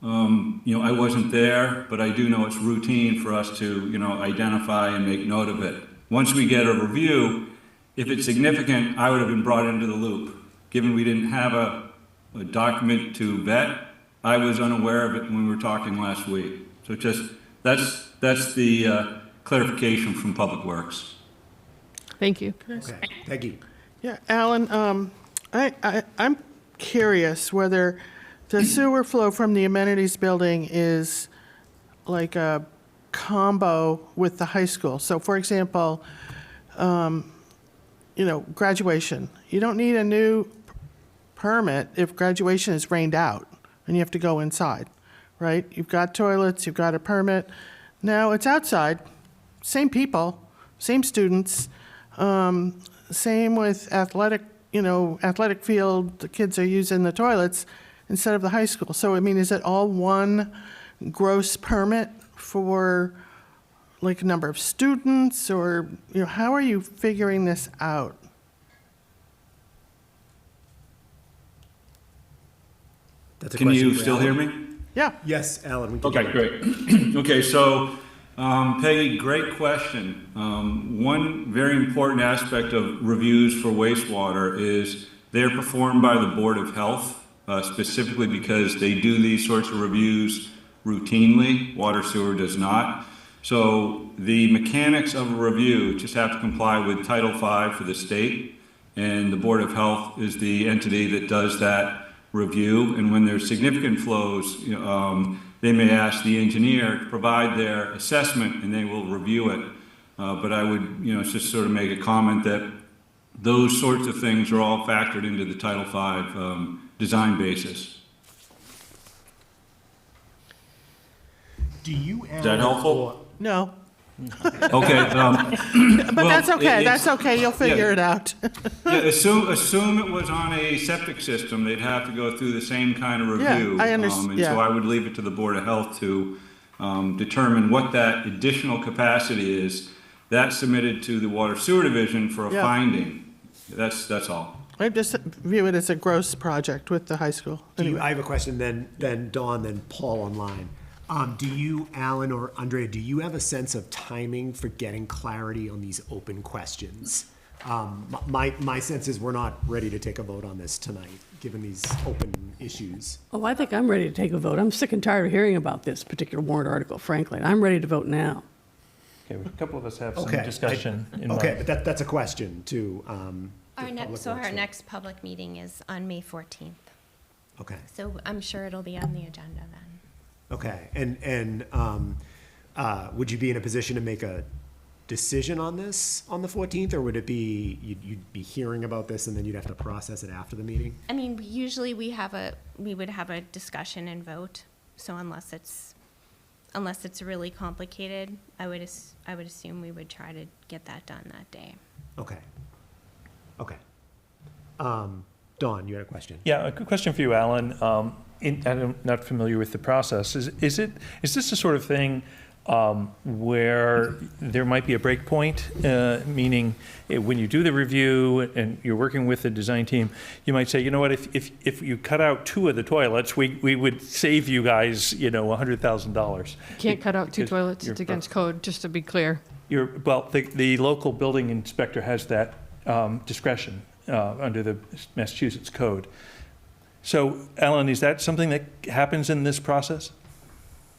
I wasn't there, but I do know it's routine for us to, identify and make note of it. Once we get a review, if it's significant, I would have been brought into the loop. Given we didn't have a document to vet, I was unaware of it when we were talking last week. So that's the clarification from Public Works. Thank you. Okay, thank you. Yeah, Alan, I'm curious whether the sewer flow from the amenities building is like a combo with the high school. So for example, graduation. You don't need a new permit if graduation is rained out and you have to go inside, right? You've got toilets, you've got a permit. Now it's outside, same people, same students, same with athletic field, the kids are using the toilets instead of the high school. So, is it all one gross permit for like a number of students, or, how are you figuring this out? That's a Can question you for still Alan. hear me? Yeah. Yes, Alan. We can Okay, hear you. great. Okay, so Peggy, great question. One very important aspect of reviews for wastewater is they're performed by the Board of Health, specifically because they do these sorts of reviews routinely. Water sewer does not. So the mechanics of a review just have to comply with Title V for the state, and the Board of Health is the entity that does that review. And when there's significant flows, they may ask the engineer to provide their assessment and they will review it. But I would, just sort of make a comment that those sorts of things are all factored into the Title V design basis. Do you? Is that helpful? No. Okay. But that's okay, that's okay, you'll figure it out. Yeah, assume it was on a septic system, they'd have to go through the same kind of review. I understand, And so yeah. I would leave it to the Board of Health to determine what that additional capacity is. That's submitted to the Water Sewer Division for a Yeah. finding. That's all. I just view it as a gross project with the high school. I have a question, then Dawn, then Paul online. Do you, Alan or Andrea, do you have a sense of timing for getting clarity on these open questions? My sense is we're not ready to take a vote on this tonight, given these open issues. Oh, I think I'm ready to take a vote. I'm sick and tired of hearing about this particular warrant article, frankly. and I'm ready to vote now. Okay, a couple of us have some Okay, discussion in mind. Okay, but that's a question too. Our next public meeting is on May 14th. Okay. So I'm sure it'll be on the agenda then. Okay, and would you be in a position to make a decision on this on the 14th, or would it be, you'd be hearing about this and then you'd have to process it after the meeting? I mean, usually we would have a discussion and vote. So unless it's really complicated, I would assume we would try to get that done that day. Okay. Okay. Dawn, you had a question? Yeah, a good question for you, Alan. I'm not familiar with the process. Is this the sort of thing where there might be a break point, meaning when you do the review and you're working with the design team, you might say, you know what, if you cut out 2 of the toilets, we would save you guys, $100,000. You can't cut out 2 Because toilets, you're- it's against code, just to be clear. The local building inspector has that discretion under the Massachusetts code. So, Alan, is that something that happens in this process?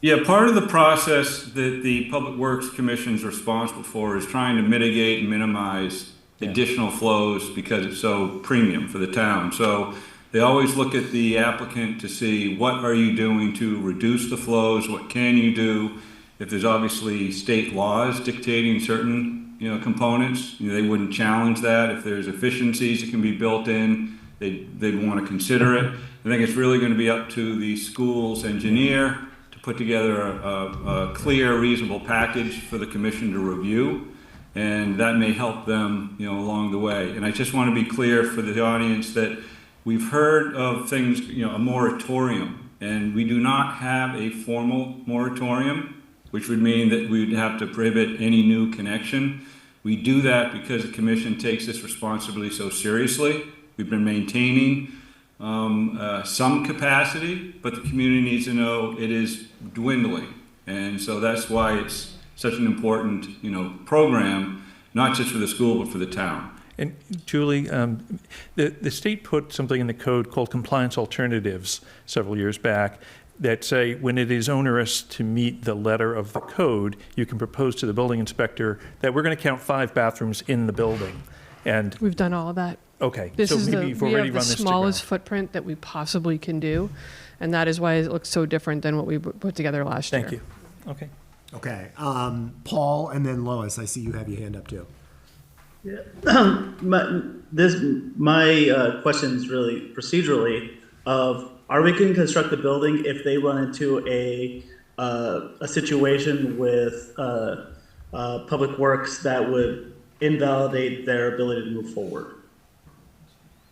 Yeah, part of the process that the Public Works Commission is responsible for is trying to mitigate and minimize additional flows because it's so premium for the town. So they always look at the applicant to see what are you doing to reduce the flows, what can you do? If there's obviously state laws dictating certain components, they wouldn't challenge that. If there's efficiencies that can be built in, they'd want to consider it. I think it's really going to be up to the school's engineer to put together a clear, reasonable package for the commission to review, and that may help them, along the way. And I just want to be clear for the audience that we've heard of things, a moratorium, and we do not have a formal moratorium, which would mean that we would have to prohibit any new connection. We do that because the commission takes this responsibility so seriously. We've been maintaining some capacity, but the community needs to know it is dwindling. And so that's why it's such an important, program, not just for the school, but for the town. And Julie, the state put something in the code called compliance alternatives several years back that say when it is onerous to meet the letter of the code, you can propose to the building inspector that we're going to count 5 bathrooms in the building. And We've done all of that. okay, This so is maybe you've we already have run the this to smallest ground. footprint that we possibly can do, and that is why it looks so different than what we put together last year. Thank you. Okay. Okay, Paul and then Lois, I see you have your hand up too. My question is really procedurally of, are we going to construct the building if they run into a situation with Public Works that would invalidate their ability to move forward?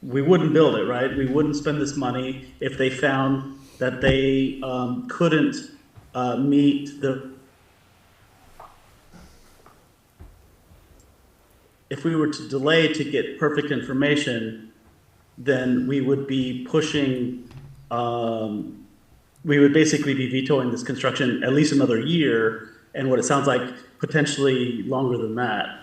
We wouldn't build it, right? We wouldn't spend this money if they found that they couldn't meet the. If we were to delay to get perfect information, then we would be pushing, we would basically be vetoing this construction at least another year, and what it sounds like potentially longer than that.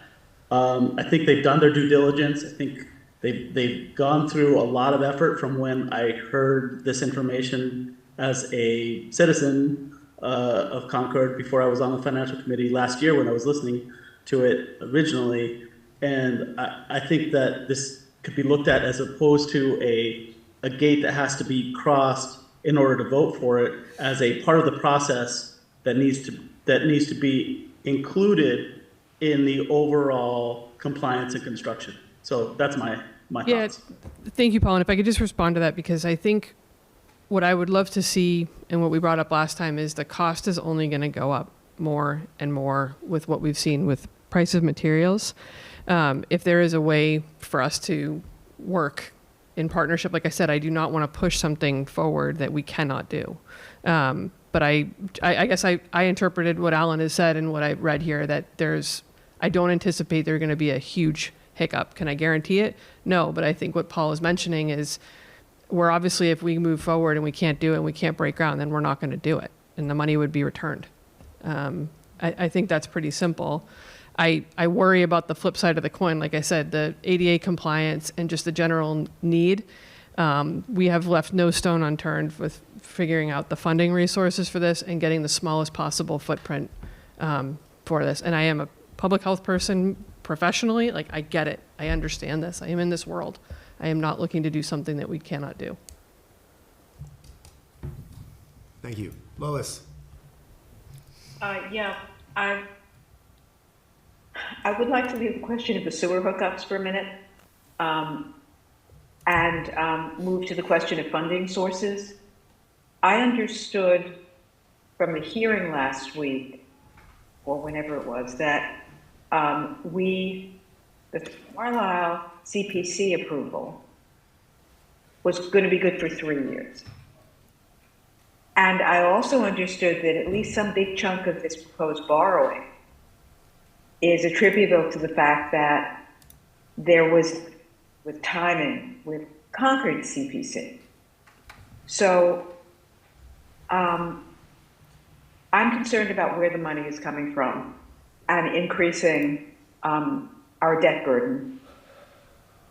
I think they've done their due diligence. I think they've gone through a lot of effort from when I heard this information as a citizen of Concord before I was on the financial committee last year when I was listening to it originally. And I think that this could be looked at as opposed to a gate that has to be crossed in order to vote for it as a part of the process that needs to be included in the overall compliance and construction. So that's my Yeah, thoughts. thank you, Paul. And if I could just respond to that, because I think what I would love to see and what we brought up last time is the cost is only going to go up more and more with what we've seen with price of materials. If there is a way for us to work in partnership, like I said, I do not want to push something forward that we cannot do. But I guess I interpreted what Alan has said and what I read here, that I don't anticipate there's going to be a huge hiccup. Can I guarantee it? No, but I think what Paul is mentioning is we're obviously, if we move forward and we can't do it and we can't break ground, then we're not going to do it and the money would be returned. I think that's pretty simple. I worry about the flip side of the coin. Like I said, the ADA compliance and just the general need. We have left no stone unturned with figuring out the funding resources for this and getting the smallest possible footprint for this. And I am a public health person professionally. Like, I get it. I understand this. I am in this world. I am not looking to do something that we cannot do. Thank you. Lois? Yeah, I would like to leave the question of the sewer hookups for a minute, and move to the question of funding sources. I understood from the hearing last week, or whenever it was, that the Carlisle CPC approval was going to be good for 3 years. And I also understood that at least some big chunk of this proposed borrowing is attributable to the fact that there was, with timing, with Concord CPC. So I'm concerned about where the money is coming from and increasing our debt burden.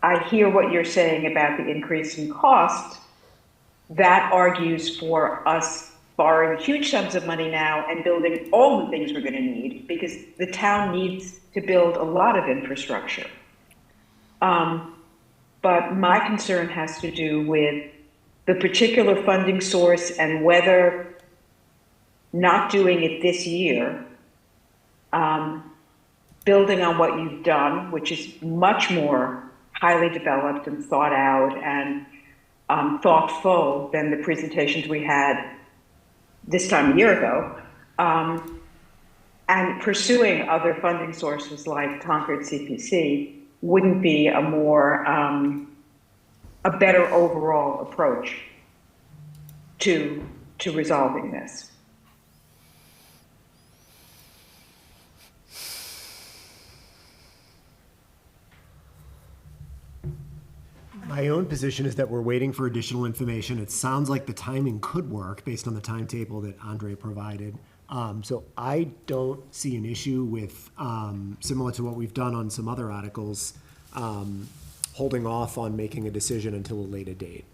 I hear what you're saying about the increase in cost. That argues for us borrowing huge sums of money now and building all the things we're going to need, because the town needs to build a lot of infrastructure. But my concern has to do with the particular funding source and whether not doing it this year, building on what you've done, which is much more highly developed and thought out and thoughtful than the presentations we had this time a year ago, and pursuing other funding sources like Concord CPC wouldn't be a better overall approach to resolving this. My own position is that we're waiting for additional information. It sounds like the timing could work based on the timetable that Andre provided. So I don't see an issue with, similar to what we've done on some other articles, holding off on making a decision until a later date.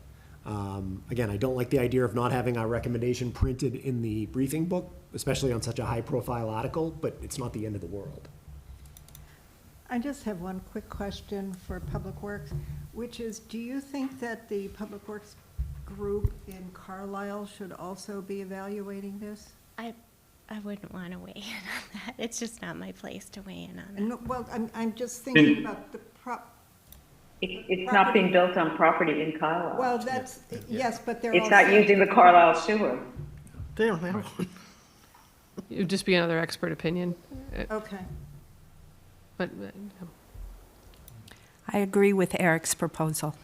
Again, I don't like the idea of not having our recommendation printed in the briefing book, especially on such a high-profile article, but it's not the end of the world. I just have one quick question for Public Works, which is, do you think that the Public Works group in Carlisle should also be evaluating this? I wouldn't want to weigh in on that. It's just not my place to weigh in on that. No, well, I'm just thinking about the It's not being built on property in Carlisle. Well, that's, yes, but they're It's not using the Carlisle sewer. They don't have one. It would just be another expert opinion. Okay. But I agree with Eric's proposal.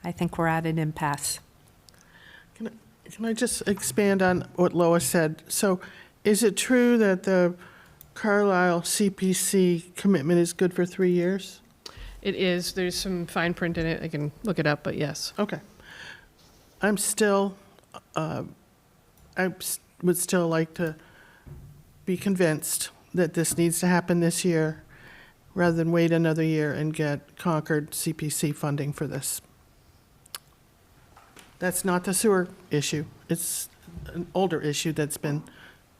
I think we're at an impasse. Can I just expand on what Lois said? So is it true that the Carlisle CPC commitment is good for 3 years? it is, there's some fine print in it. I can look it up, but yes. Okay. I'm still, would still like to be convinced that this needs to happen this year rather than wait another year and get Concord CPC funding for this. That's not the sewer issue. It's an older issue that's been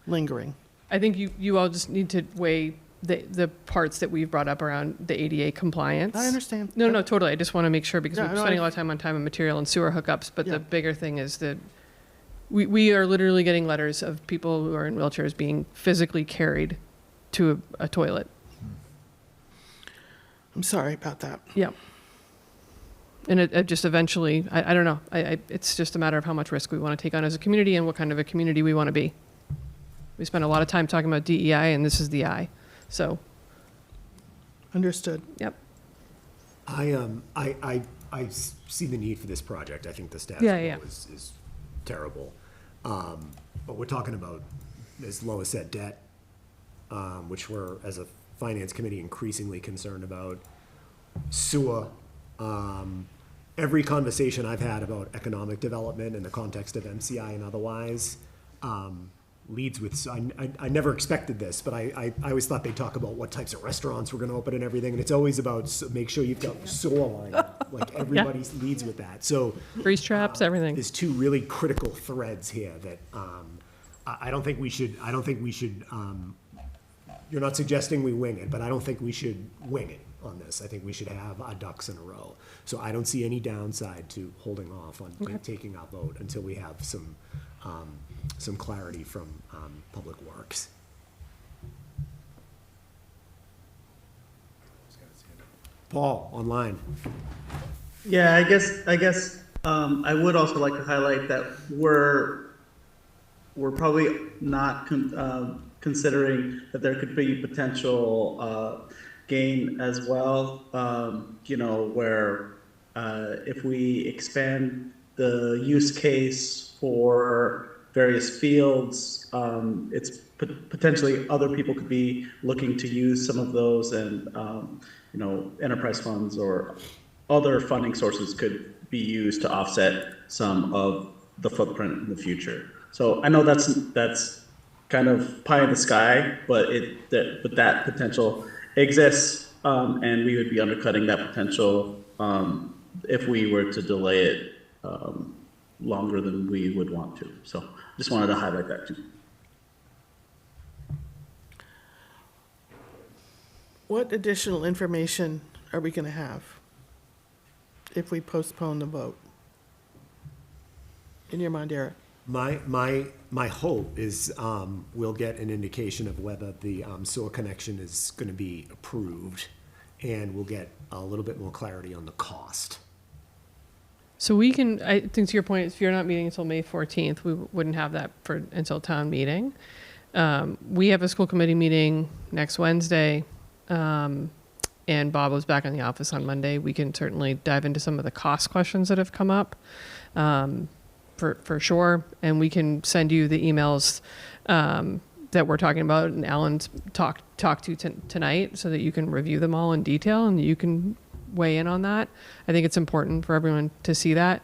lingering. I think you all just need to weigh the parts that we've brought up around the ADA compliance. I understand. No, totally. I just want to make sure, because No, we're no, spending a lot of time on time and material and sewer hookups, but Yeah. the bigger thing is the We are literally getting letters of people who are in wheelchairs being physically carried to a toilet. I'm sorry about that. Yeah. And it just eventually, I don't know, it's just a matter of how much risk we want to take on as a community and what kind of a community we want to be. We spend a lot of time talking about DEI, and this is the I. So. Understood. Yep. I see the need for this project. I think the status Yeah. quo is terrible. But we're talking about, as Lois said, debt, which we're, as a finance committee, increasingly concerned about. Sewer. Every conversation I've had about economic development in the context of MCI and otherwise, leads with, I never expected this, but I always thought they'd talk about what types of restaurants we're gonna open and everything, and it's always about, make sure you've got sewer line, like everybody leads with that, so. Grease traps, everything. There's two really critical threads here that, I don't think we should, you're not suggesting we wing it, but I don't think we should wing it on this. I think we should have our ducks in a row. So I don't see any downside to holding off on taking our vote until we have some clarity from Public Works. Paul, online. Yeah, I guess I would also like to highlight that we're probably not considering that there could be potential gain as well. Where if we expand the use case for various fields, it's potentially other people could be looking to use some of those, and enterprise funds or other funding sources could be used to offset some of the footprint in the future. So I know that's kind of pie in the sky, but that potential exists, and we would be undercutting that potential if we were to delay it longer than we would want to. So just wanted to highlight that too. What additional information are we going to have if we postpone the vote? In your mind, Eric? My hope is we'll get an indication of whether the sewer connection is going to be approved, and we'll get a little bit more clarity on the cost. So we can, I think to your point, if you're not meeting until May 14th, we wouldn't have that until town meeting. We have a school committee meeting next Wednesday, and Bob was back in the office on Monday. We can certainly dive into some of the cost questions that have come up, for sure. And we can send you the emails that we're talking about and Alan's talked to tonight, so that you can review them all in detail and you can weigh in on that. I think it's important for everyone to see that.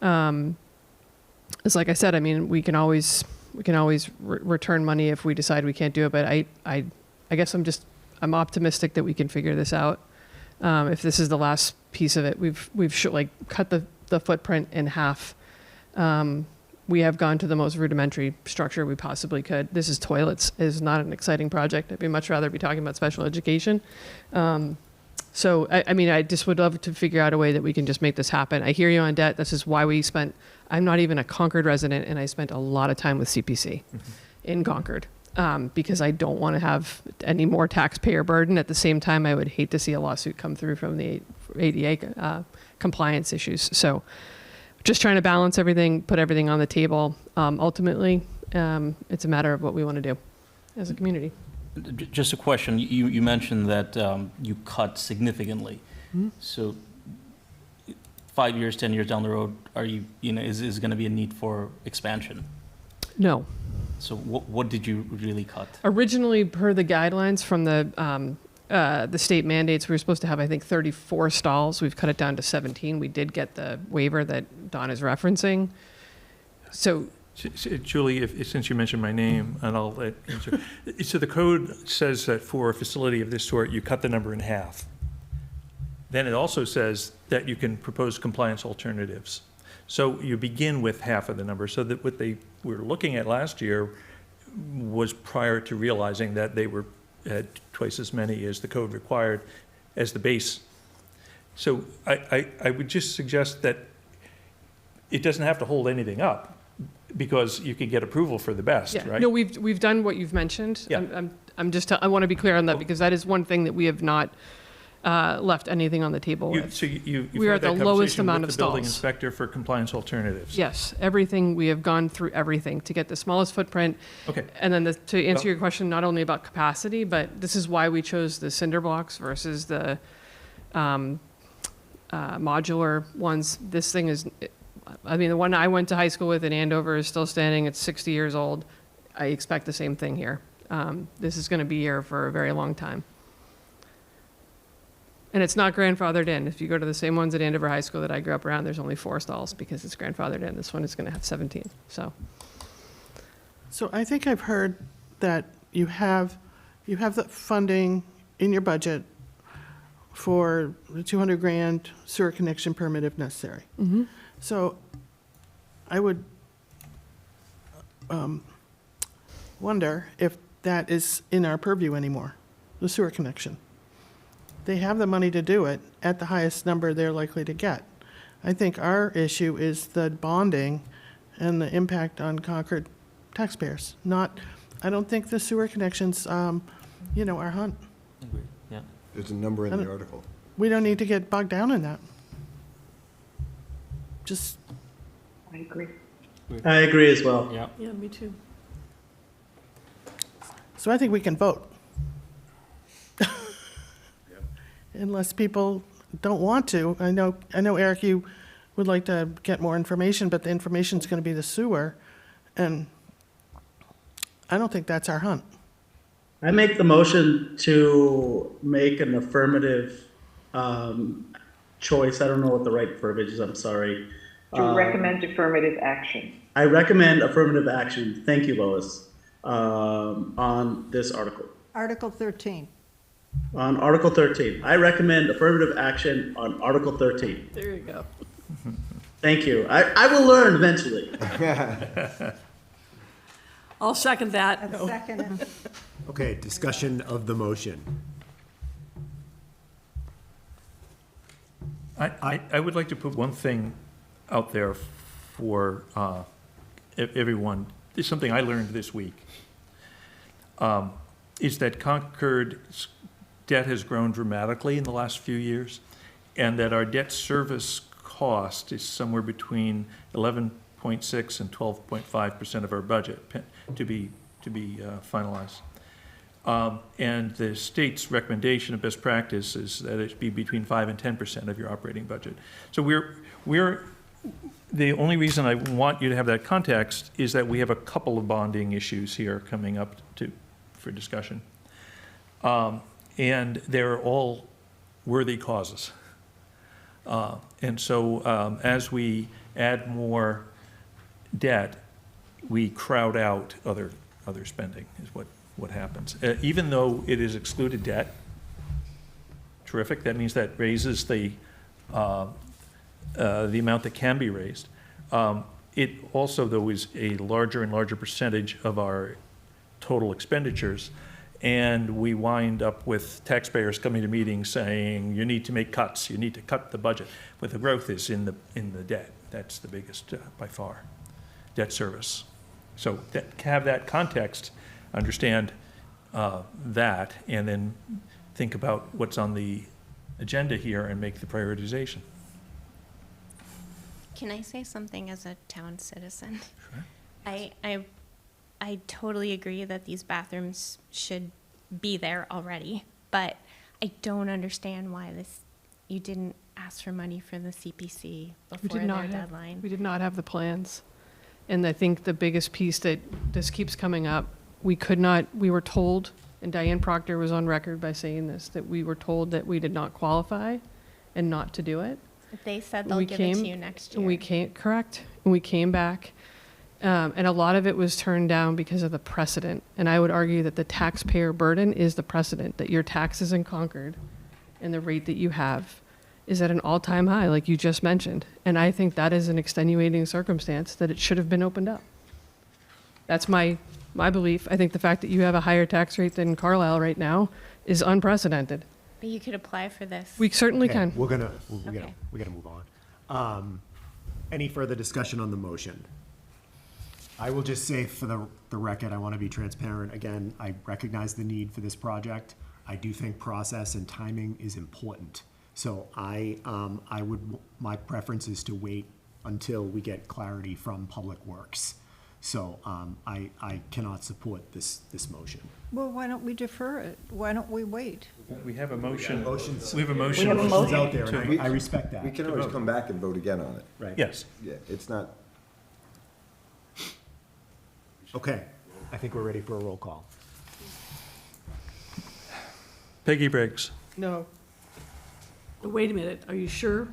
It's like I said, I mean, we can always return money if we decide we can't do it. But I guess I'm optimistic that we can figure this out. If this is the last piece of it, we've cut the footprint in half. We have gone to the most rudimentary structure we possibly could. This is toilets. Is not an exciting project. I'd much rather be talking about special education. So, I just would love to figure out a way that we can just make this happen. I hear you on debt. This is why I'm not even a Concord resident, and I spent a lot of time with CPC in Concord, because I don't want to have any more taxpayer burden. At the same time, I would hate to see a lawsuit come through from the ADA compliance issues. So just trying to balance everything, put everything on the table. Ultimately, it's a matter of what we want to do as a community. Just a question. You mentioned that you cut significantly. Mm-hmm. So 5 years, 10 years down the road, is going to be a need for expansion? No. So what did you really cut? Originally, per the guidelines from the state mandates, we were supposed to have, I think, 34 stalls. We've cut it down to 17. We did get the waiver that Don is referencing. So, Julie, since you mentioned my name, and I'll let answer. So the code says that for a facility of this sort, you cut the number in half. Then it also says that you can propose compliance alternatives. So you begin with half of the number. So that what they were looking at last year was prior to realizing that they were at twice as many as the code required as the base. So I would just suggest that it doesn't have to hold anything up, because you could get approval for the best, Yeah, right? no, we've done what you've mentioned. Yeah. I'm just, I want to be clear on that, because that is one thing that we have not left anything on the table with. So you've We are had at that the lowest conversation amount with of the building stalls. inspector for compliance alternatives? Yes, everything, we have gone through everything to get the smallest footprint. Okay. And then to answer Well- your question, not only about capacity, but this is why we chose the cinder blocks versus the modular ones. This thing is, I mean, the one I went to high school with in Andover is still standing. It's 60 years old. I expect the same thing here. This is going to be here for a very long time. And it's not grandfathered in. If you go to the same ones at Andover High School that I grew up around, there's only 4 stalls because it's grandfathered in. This one is going to have 17, so. So I think I've heard that you have the funding in your budget for the 200 grand sewer connection permit if necessary. Mm-hmm. So I would wonder if that is in our purview anymore, the sewer connection. They have the money to do it at the highest number they're likely to get. I think our issue is the bonding and the impact on Concord taxpayers. I don't think the sewer connections, our hunt. Agree, yeah. There's a number in the article. We don't need to get bogged down in that. Just, I agree. I agree as well. Yeah. Yeah, me too. so I think we can vote. Unless people don't want to. I know, Eric, you would like to get more information, but the information's going to be the sewer, and I don't think that's our hunt. I make the motion to make an affirmative choice. I don't know what the right verbiage is, I'm sorry. To recommend affirmative action. I recommend affirmative action, thank you, Lois, on this article. Article 13. On Article 13. I recommend affirmative action on Article 13. There you go. Thank you. I will learn eventually. I'll second that. A second. Okay, discussion of the motion. I would like to put one thing out there for everyone. It's something I learned this week, is that Concord's debt has grown dramatically in the last few years, and that our debt service cost is somewhere between 11.6 and 12.5% of our budget to be finalized. And the state's recommendation of best practice is that it be between 5 and 10% of your operating budget. So we're the only reason I want you to have that context is that we have a couple of bonding issues here coming up for discussion. And they're all worthy causes. And so as we add more debt, we crowd out other spending is what happens. Even though it is excluded debt, terrific, that means that raises the amount that can be raised. It also, though, is a larger and larger percentage of our total expenditures, and we wind up with taxpayers coming to meetings saying, you need to make cuts, you need to cut the budget. But the growth is in the debt. That's the biggest, by far, debt service. So have that context, understand that, and then think about what's on the agenda here and make the prioritization. Can I say something as a town citizen? Sure. I totally agree that these bathrooms should be there already, but I don't understand why you didn't ask for money for the CPC We before did their not deadline. We did not have the plans. And I think the biggest piece that this keeps coming up, we were told, and Diane Proctor was on record by saying this, that we were told that we did not qualify and not to do it. They said they'll give it to you next year. And we came, correct, and we came back. And a lot of it was turned down because of the precedent. And I would argue that the taxpayer burden is the precedent, that your taxes in Concord and the rate that you have is at an all-time high, like you just mentioned. And I think that is an extenuating circumstance that it should have been opened up. That's my belief. I think the fact that you have a higher tax rate than Carlisle right now is unprecedented. But you could apply for this. We certainly Okay, can. we gotta move on. Any further discussion on the motion? I will just say for the record, I want to be transparent. Again, I recognize the need for this project. I do think process and timing is important. So my preference is to wait until we get clarity from Public Works. So I cannot support this motion. Well, why don't we defer it? Why don't we wait? We have a motion. We have a motion out there, and I respect that. We can always come back and vote again on it. Right. Yes. Yeah, it's not, Okay, I think we're ready for a roll call. Peggy Briggs. No, Wait a minute, are you sure?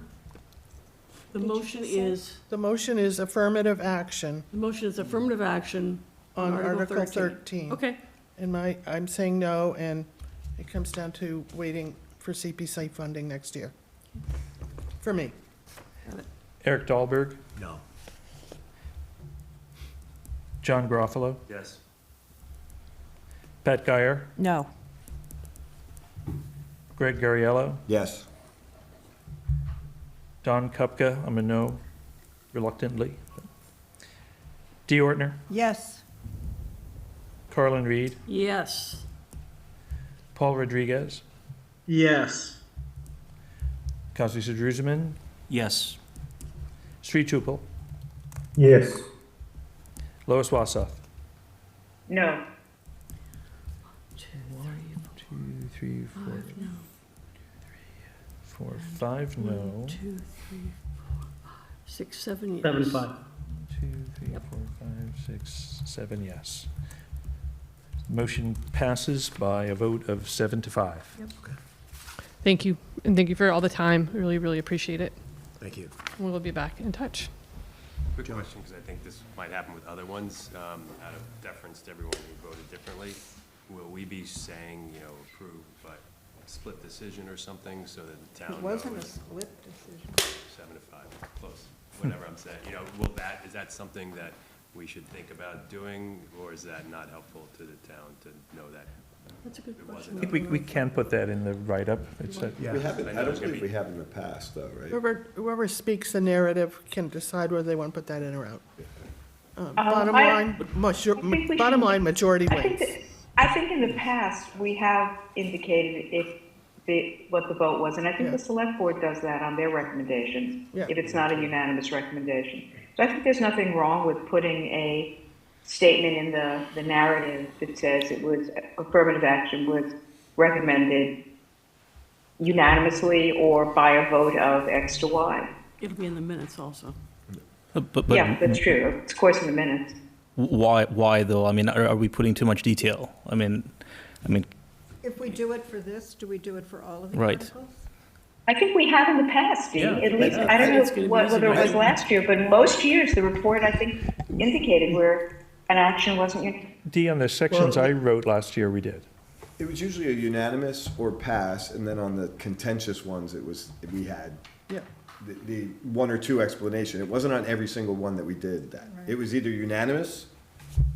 The motion is, the motion is affirmative action affirmative action on Article 13. Okay, And I'm saying no, and it comes down to waiting for CPC funding next year. For me. Eric Dahlberg. No. John Garofalo. Yes. Pat Geyer. No. Greg Gariello. yes. Don Kupka, I'm a no, reluctantly. Dee Ortner. Yes. Carlin Reed. yes. Paul Rodriguez. Yes. Kazi Sadruzaman. Yes. Sri Tupel. Yes. Lois Wassoff. No. 2, 3, 4, 4, 5, no. 1, 2, 3, 4, 5, 6, 7, yes. 7-5. 2, 3, 4, 5, 6, 7, yes. Motion passes by a vote of 7 to 5. Thank you, and thank you for all the time. Really, really appreciate it. Thank you. We'll be back in touch. Quick question, because I think this might happen with other ones, out of deference to everyone who voted differently. Will we be saying, approve, but split decision or something so that the town It wasn't a knows? split decision. 7 to 5, close, whatever I'm saying. Is that something that we should think about doing, or is that not helpful to the town to know that? That's a good It question. I think we can put that in the write-up. It's a- Yeah. We haven't, I I know don't it's gonna believe be- we have in the past, though, right? Whoever speaks the narrative can decide whether they want to put that in or out. I think Bottom line, majority I think, wins. I think in the past, we have indicated what the vote was, and I think the select board does that on their recommendations, Yeah. if it's not a unanimous recommendation. So I think there's nothing wrong with putting a statement in the narrative that says it was affirmative action was recommended unanimously or by a vote of X to Y. It'll be in the minutes also. But Yeah, that's true, of course, in the minutes. why though? I mean, are we putting too much detail? I mean, If we do it for this, do we do it for all of the Right. articles? I think we have in the past, Dee, Yeah. at least, Yeah. I don't It's gonna know be easy, whether it was right? last year, but most years, the report, I think, indicated where an action wasn't. Dee, on the sections I wrote last year, we did. It was usually a unanimous or pass, and then on the contentious ones, we had Yeah. the one or two explanation. It wasn't on every single one that we did that. It was either unanimous,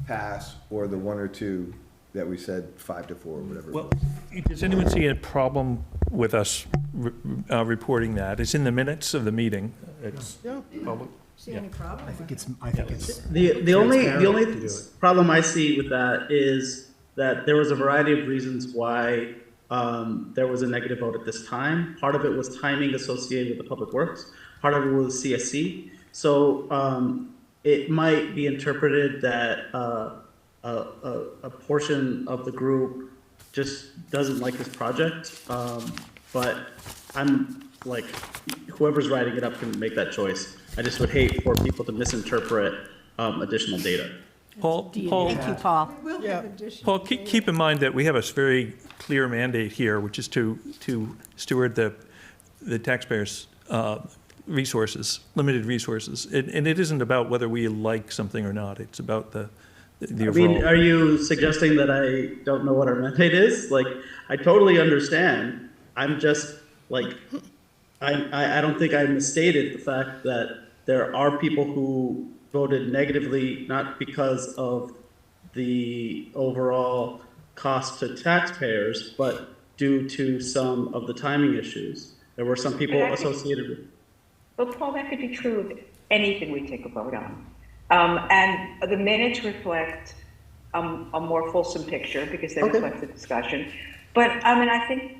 pass, or the one or two that we said 5 to 4, or whatever. it Well, was. does anyone see a problem with us reporting that? It's in the minutes of the meeting. It's Yeah. public. See any problem? I think with it's The only transparent to do it. problem I see with that is that there was a variety of reasons why there was a negative vote at this time. Part of it was timing associated with the Public Works. Part of it was CSC. So it might be interpreted that a portion of the group just doesn't like this project. But I'm like, whoever's writing it up can make that choice. I just would hate for people to misinterpret additional data. Paul, Thank you, Paul. We will have additional. Paul, data. keep in mind that we have a very clear mandate here, which is to steward the taxpayers' resources, limited resources. And it isn't about whether we like something or not. It's about the I mean, overall. are you suggesting that I don't know what our mandate is? Like, I totally understand. I'm just like, I don't think I misstated the fact that there are people who voted negatively, not because of the overall cost to taxpayers, but due to some of the timing issues. There were some people associated with. But Paul, that could be true of anything we take a vote on. And the minutes reflect a more fulsome picture because they reflect the discussion. But I mean, I think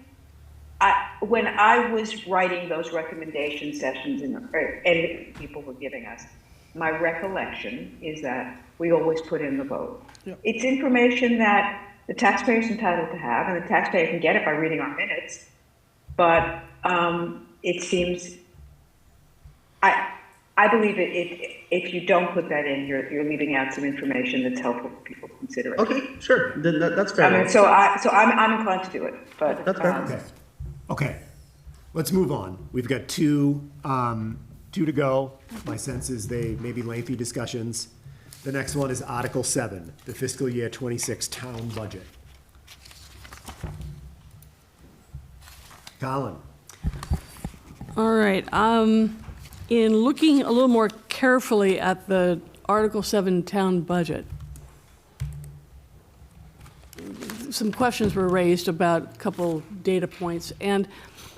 when I was writing those recommendation sessions and people were giving us, my recollection is that we always put in the vote. Yep. It's information that the taxpayer is entitled to have, and the taxpayer can get it by reading our minutes. But it seems, I believe if you don't put that in, you're leaving out some information that's helpful for people to consider. Okay, sure, then that's fair. I mean, so I'm inclined to do it, but. That's fair. Okay. Okay, let's move on. We've got two to go. My sense is they may be lengthy discussions. The next one is Article 7, the fiscal year 26 town budget. Colin? All right, in looking a little more carefully at the Article 7 town budget, some questions were raised about a couple data points, and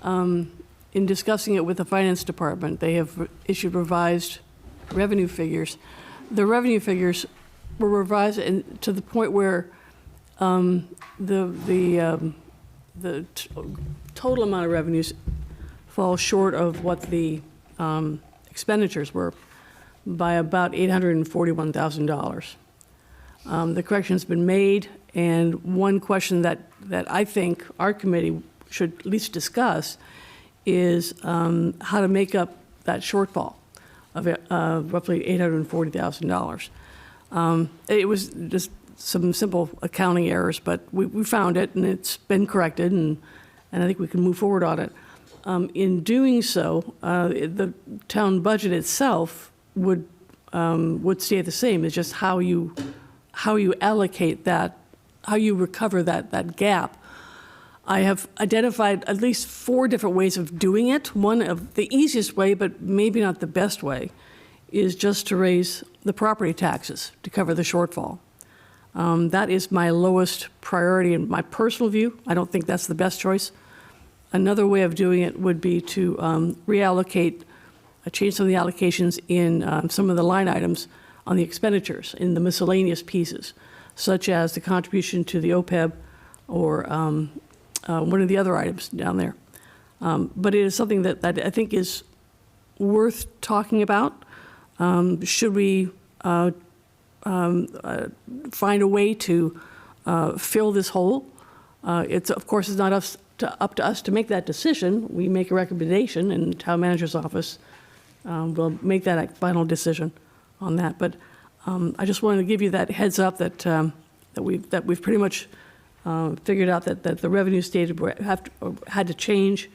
in discussing it with the finance department, they have issued revised revenue figures. The revenue figures were revised to the point where the total amount of revenues fall short of what the expenditures were by about $841,000. The correction's been made, and one question that I think our committee should at least discuss is how to make up that shortfall of roughly $840,000. It was just some simple accounting errors, but we found it, and it's been corrected, and I think we can move forward on it. In doing so, the town budget itself would stay the same. It's just how you allocate that, how you recover that gap. I have identified at least 4 different ways of doing it. One of the easiest way, but maybe not the best way, is just to raise the property taxes to cover the shortfall. That is my lowest priority in my personal view. I don't think that's the best choice. Another way of doing it would be to reallocate, change some of the allocations in some of the line items on the expenditures in the miscellaneous pieces, such as the contribution to the OPEB or one of the other items down there. But it is something that I think is worth talking about. Should we find a way to fill this hole? Of course, it's not up to us to make that decision. We make a recommendation, and the town manager's office will make that final decision on that. But I just wanted to give you that heads up that we've pretty much figured out that the revenue stated had to change,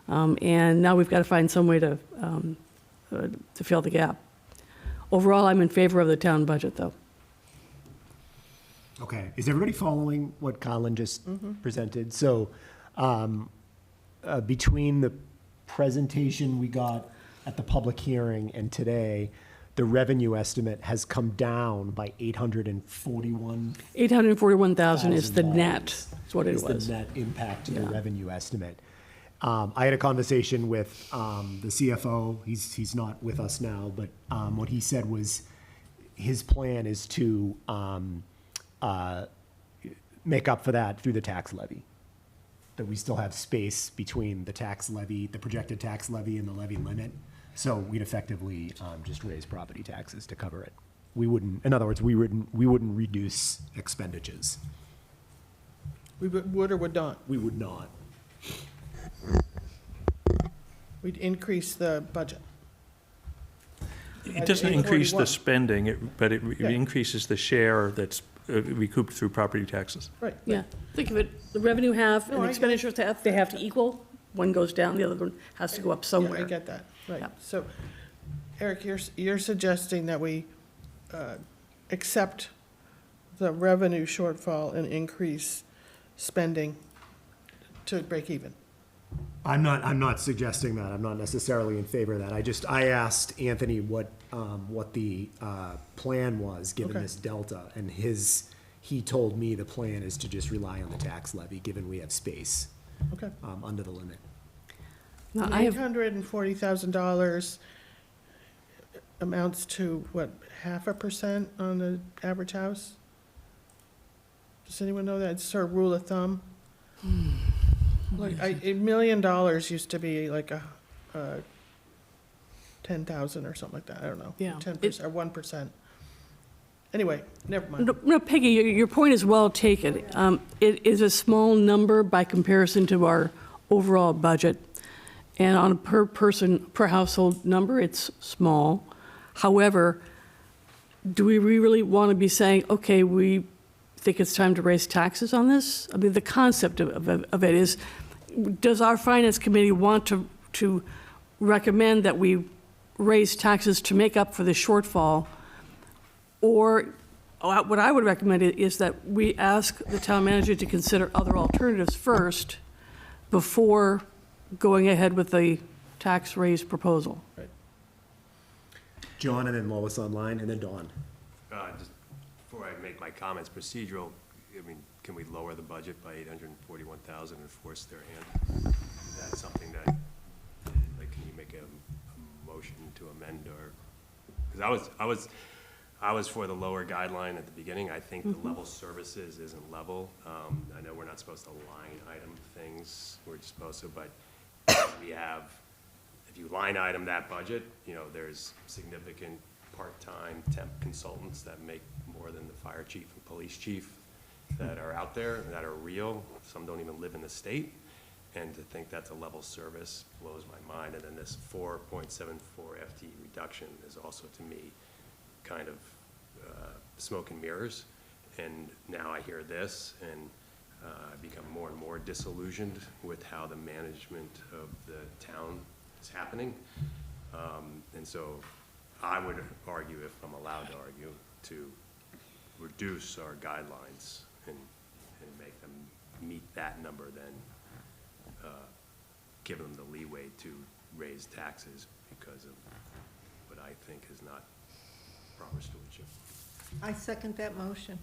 and now we've got to find some way to fill the gap. Overall, I'm in favor of the town budget, though. Okay, is everybody following what Colin just presented? So between the presentation we got at the public hearing and today, the revenue estimate has come down by $841,000 is the net, is what it was. Is the net impact to the revenue estimate. I had a conversation with the CFO. He's not with us now, but what he said was his plan is to make up for that through the tax levy. That we still have space between the tax levy, the projected tax levy, and the levy limit. So we'd effectively just raise property taxes to cover it. We wouldn't, in other words, we wouldn't reduce expenditures. We would or would not? We would not. We'd increase the budget. It doesn't increase the 841. spending, but it Yeah. increases the share that's recouped through property taxes. Right. Yeah, think of it, the revenue half No, and I- expenditures half, they have to equal. One goes down, the other one has to go up Yeah, somewhere. I get that, right. Yeah. So, Eric, you're suggesting that we accept the revenue shortfall and increase spending to break even? I'm not suggesting that. I'm not necessarily in favor of that. I asked Anthony what the plan was, given Okay. this delta, and he told me the plan is to just rely on the tax levy, given we have space Okay. under the limit. Now, I have, $840,000, amounts to, what, 0.5% on the average house? Does anyone know that? It's sort of rule of thumb. Like, $1 million used to be like a 10,000 or something like that, I don't know. Yeah. 10% or 1%. Anyway, never mind. No, Peggy, your point is well taken. It is a small number by comparison to our overall budget. And on a per person, per household number, it's small. However, do we really want to be saying, okay, we think it's time to raise taxes on this? I mean, the concept of it is, does our finance committee want to recommend that we raise taxes to make up for the shortfall? Or what I would recommend is that we ask the town manager to consider other alternatives first before going ahead with the tax raise proposal. Right. John, and then Lois online, and then Dawn. Just before I make my comments, procedural, I mean, can we lower the budget by 841,000 and force their hand? Is that something that, like, can you make a motion to amend, or, because I was for the lower guideline at the beginning. I think the level services isn't level. I know we're not supposed to line item things, we're just supposed to, but we have, if you line item that budget, you know, there's significant part-time temp consultants that make more than the fire chief and police chief that are out there, that are real. Some don't even live in the state. And to think that's a level service blows my mind. And then this 4.74 FTE reduction is also, to me, kind of smoke and mirrors. And now I hear this, and I become more and more disillusioned with how the management of the town is happening. And so I would argue, if I'm allowed to argue, to reduce our guidelines and make them meet that number, then give them the leeway to raise taxes because of what I think is not proper stewardship. I second that motion.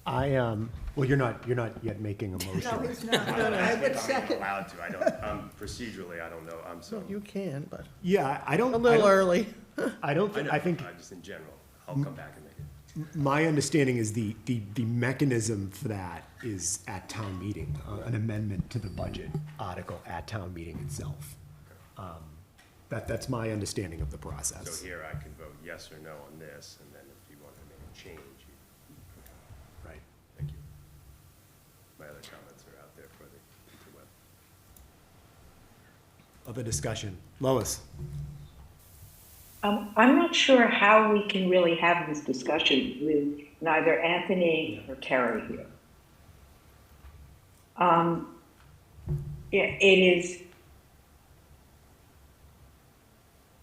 Well, you're not yet making a motion. No, he's not. No, I would I'm second. allowed to. I don't, procedurally, I don't know. I'm so. You can, but Yeah, I don't. a little early. I don't think, I think Just in general, I'll come back and make it. my understanding is the mechanism for that is at town meeting, an amendment to the budget article at town meeting itself. That's my understanding of the process. So here I could vote yes or no on this, and then if you wanted to make a change, Right. thank you. My other comments are out there for the interweb. Other discussion. Lois? I'm not sure how we can really have this discussion with neither Anthony or Terry here.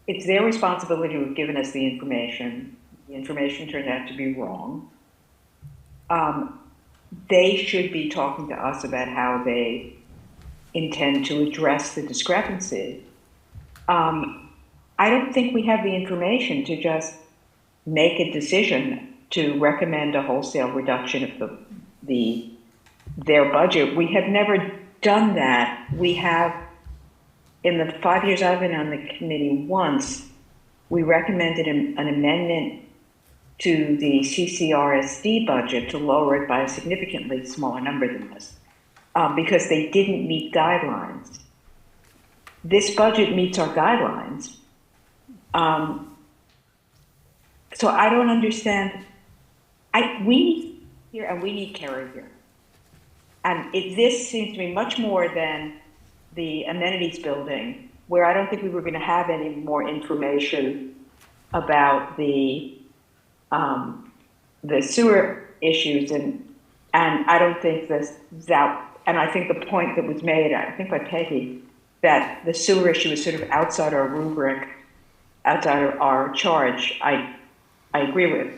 It's their responsibility to have given us the information. The information turned out to be wrong. They should be talking to us about how they intend to address the discrepancy. I don't think we have the information to just make a decision to recommend a wholesale reduction of their budget. We have never done that. We have, in the 5 years I've been on the committee, once we recommended an amendment to the CCRSD budget to lower it by a significantly smaller number than this, because they didn't meet guidelines. This budget meets our guidelines. So I don't understand. We need here, and we need Carrie here. And this seems to me much more than the amenities building, where I don't think we were going to have any more information about the sewer issues, and I don't think and I think the point that was made, I think by Peggy, that the sewer issue is sort of outside our rubric, outside of our charge, I agree with.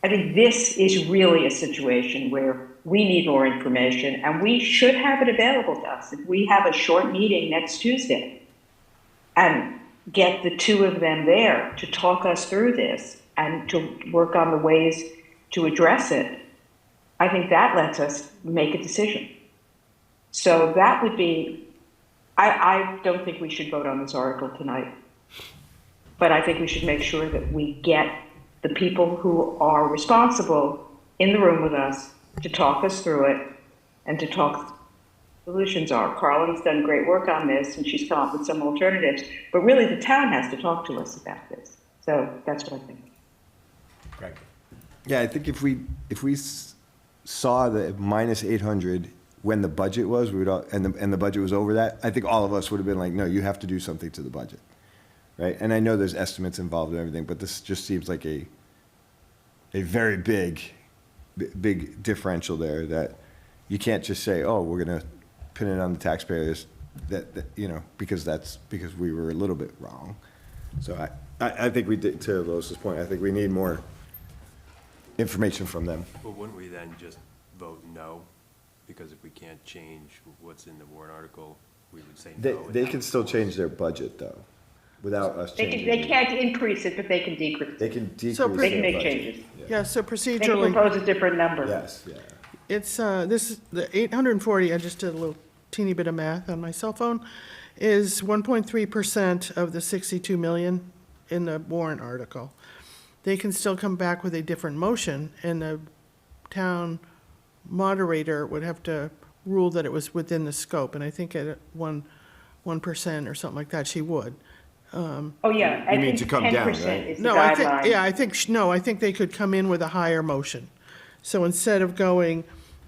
I think this is really a situation where we need more information, and we should have it available to us. If we have a short meeting next Tuesday and get the two of them there to talk us through this and to work on the ways to address it, I think that lets us make a decision. So that would be, I don't think we should vote on this article tonight. but I think we should make sure that we get the people who are responsible in the room with us to talk us through it and to talk solutions are. Carlin's done great work on this, and she's come up with some alternatives, but really the town has to talk to us about this. So that's what I think. Greg? Yeah, I think if we saw the minus 800 when the budget was, we would all, and the budget was over that, I think all of us would have been like, no, you have to do something to the budget, right? And I know there's estimates involved and everything, but this just seems like a very big differential there that you can't just say, oh, we're gonna pin it on the taxpayers that you know, because we were a little bit wrong. So I think we did, to Lois's point, I think we need more information from them. Well, wouldn't we then just vote no? Because if we can't change what's in the warrant article, we would say no. They can still change their budget though, without us changing. They can't increase it, but they can decrease it. They can decrease So They can their make budget. changes. Yeah, so They can procedurally, propose a different number. Yes, yeah. it's, this is, the 840, I just did a little teeny bit of math on my cell phone, is 1.3% of the 62 million in the warrant article. They can still come back with a different motion, and the town moderator would have to rule that it was within the scope, and I think at 1% or something like that, she would. Oh, yeah, I You mean think to come down, 10% right? is the No, I think, guideline. yeah, I think they could come in with a higher motion. So instead of going,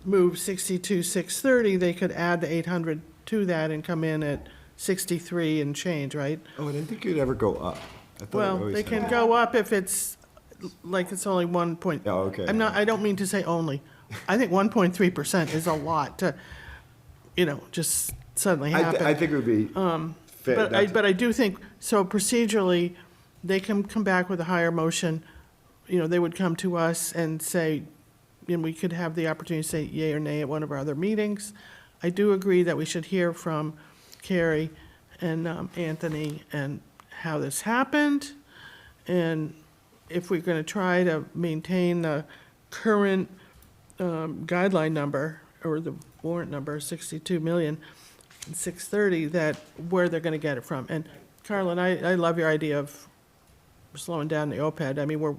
move 62,630, they could add the 800 to that and come in at 63 and change, right? Oh, I didn't think you'd ever go up. I thought it Well, always they had- can go up if it's, like, it's only 1 point. Oh, okay. I don't mean to say only. I think 1.3% is a lot to, just suddenly happen. I think it would be fair. But I do think, so procedurally, they can come back with a higher motion. They would come to us and say, we could have the opportunity to say yea or nay at one of our other meetings. I do agree that we should hear from Carrie and Anthony and how this happened. And if we're going to try to maintain the current guideline number, or the warrant number, 62,630,000, that where they're going to get it from. And Carlin, I love your idea of slowing down the OPED. I mean, we're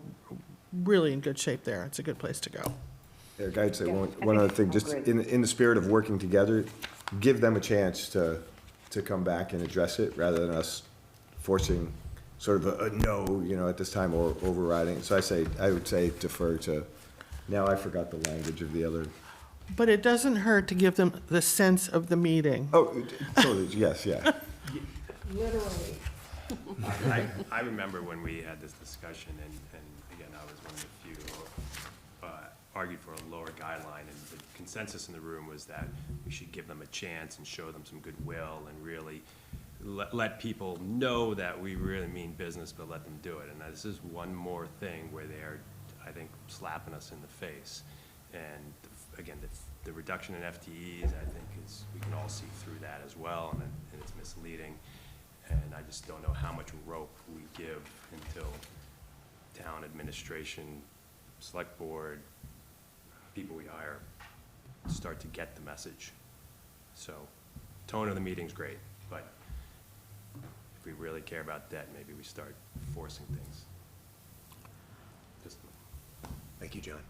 really in good shape there. It's a good place to go. Eric, I'd say one other thing, just in the spirit of working together, give them a chance to come back and address it, rather than us forcing sort of a no, at this time, or overriding. So I would say defer to, now I forgot the language of the other. But it doesn't hurt to give them the sense of the meeting. Oh, totally, yes, yeah. Literally. I remember when we had this discussion, and again, I was one of the few who argued for a lower guideline, and the consensus in the room was that we should give them a chance and show them some goodwill and really let people know that we really mean business, but let them do it. And this is one more thing where they are, I think, slapping us in the face. And again, the reduction in FTEs, I think, we can all see through that as well, and it's misleading. And I just don't know how much rope we give until town administration, select board, people we hire start to get the message. So tone of the meeting's great, but if we really care about debt, maybe we start forcing things. Thank you, John.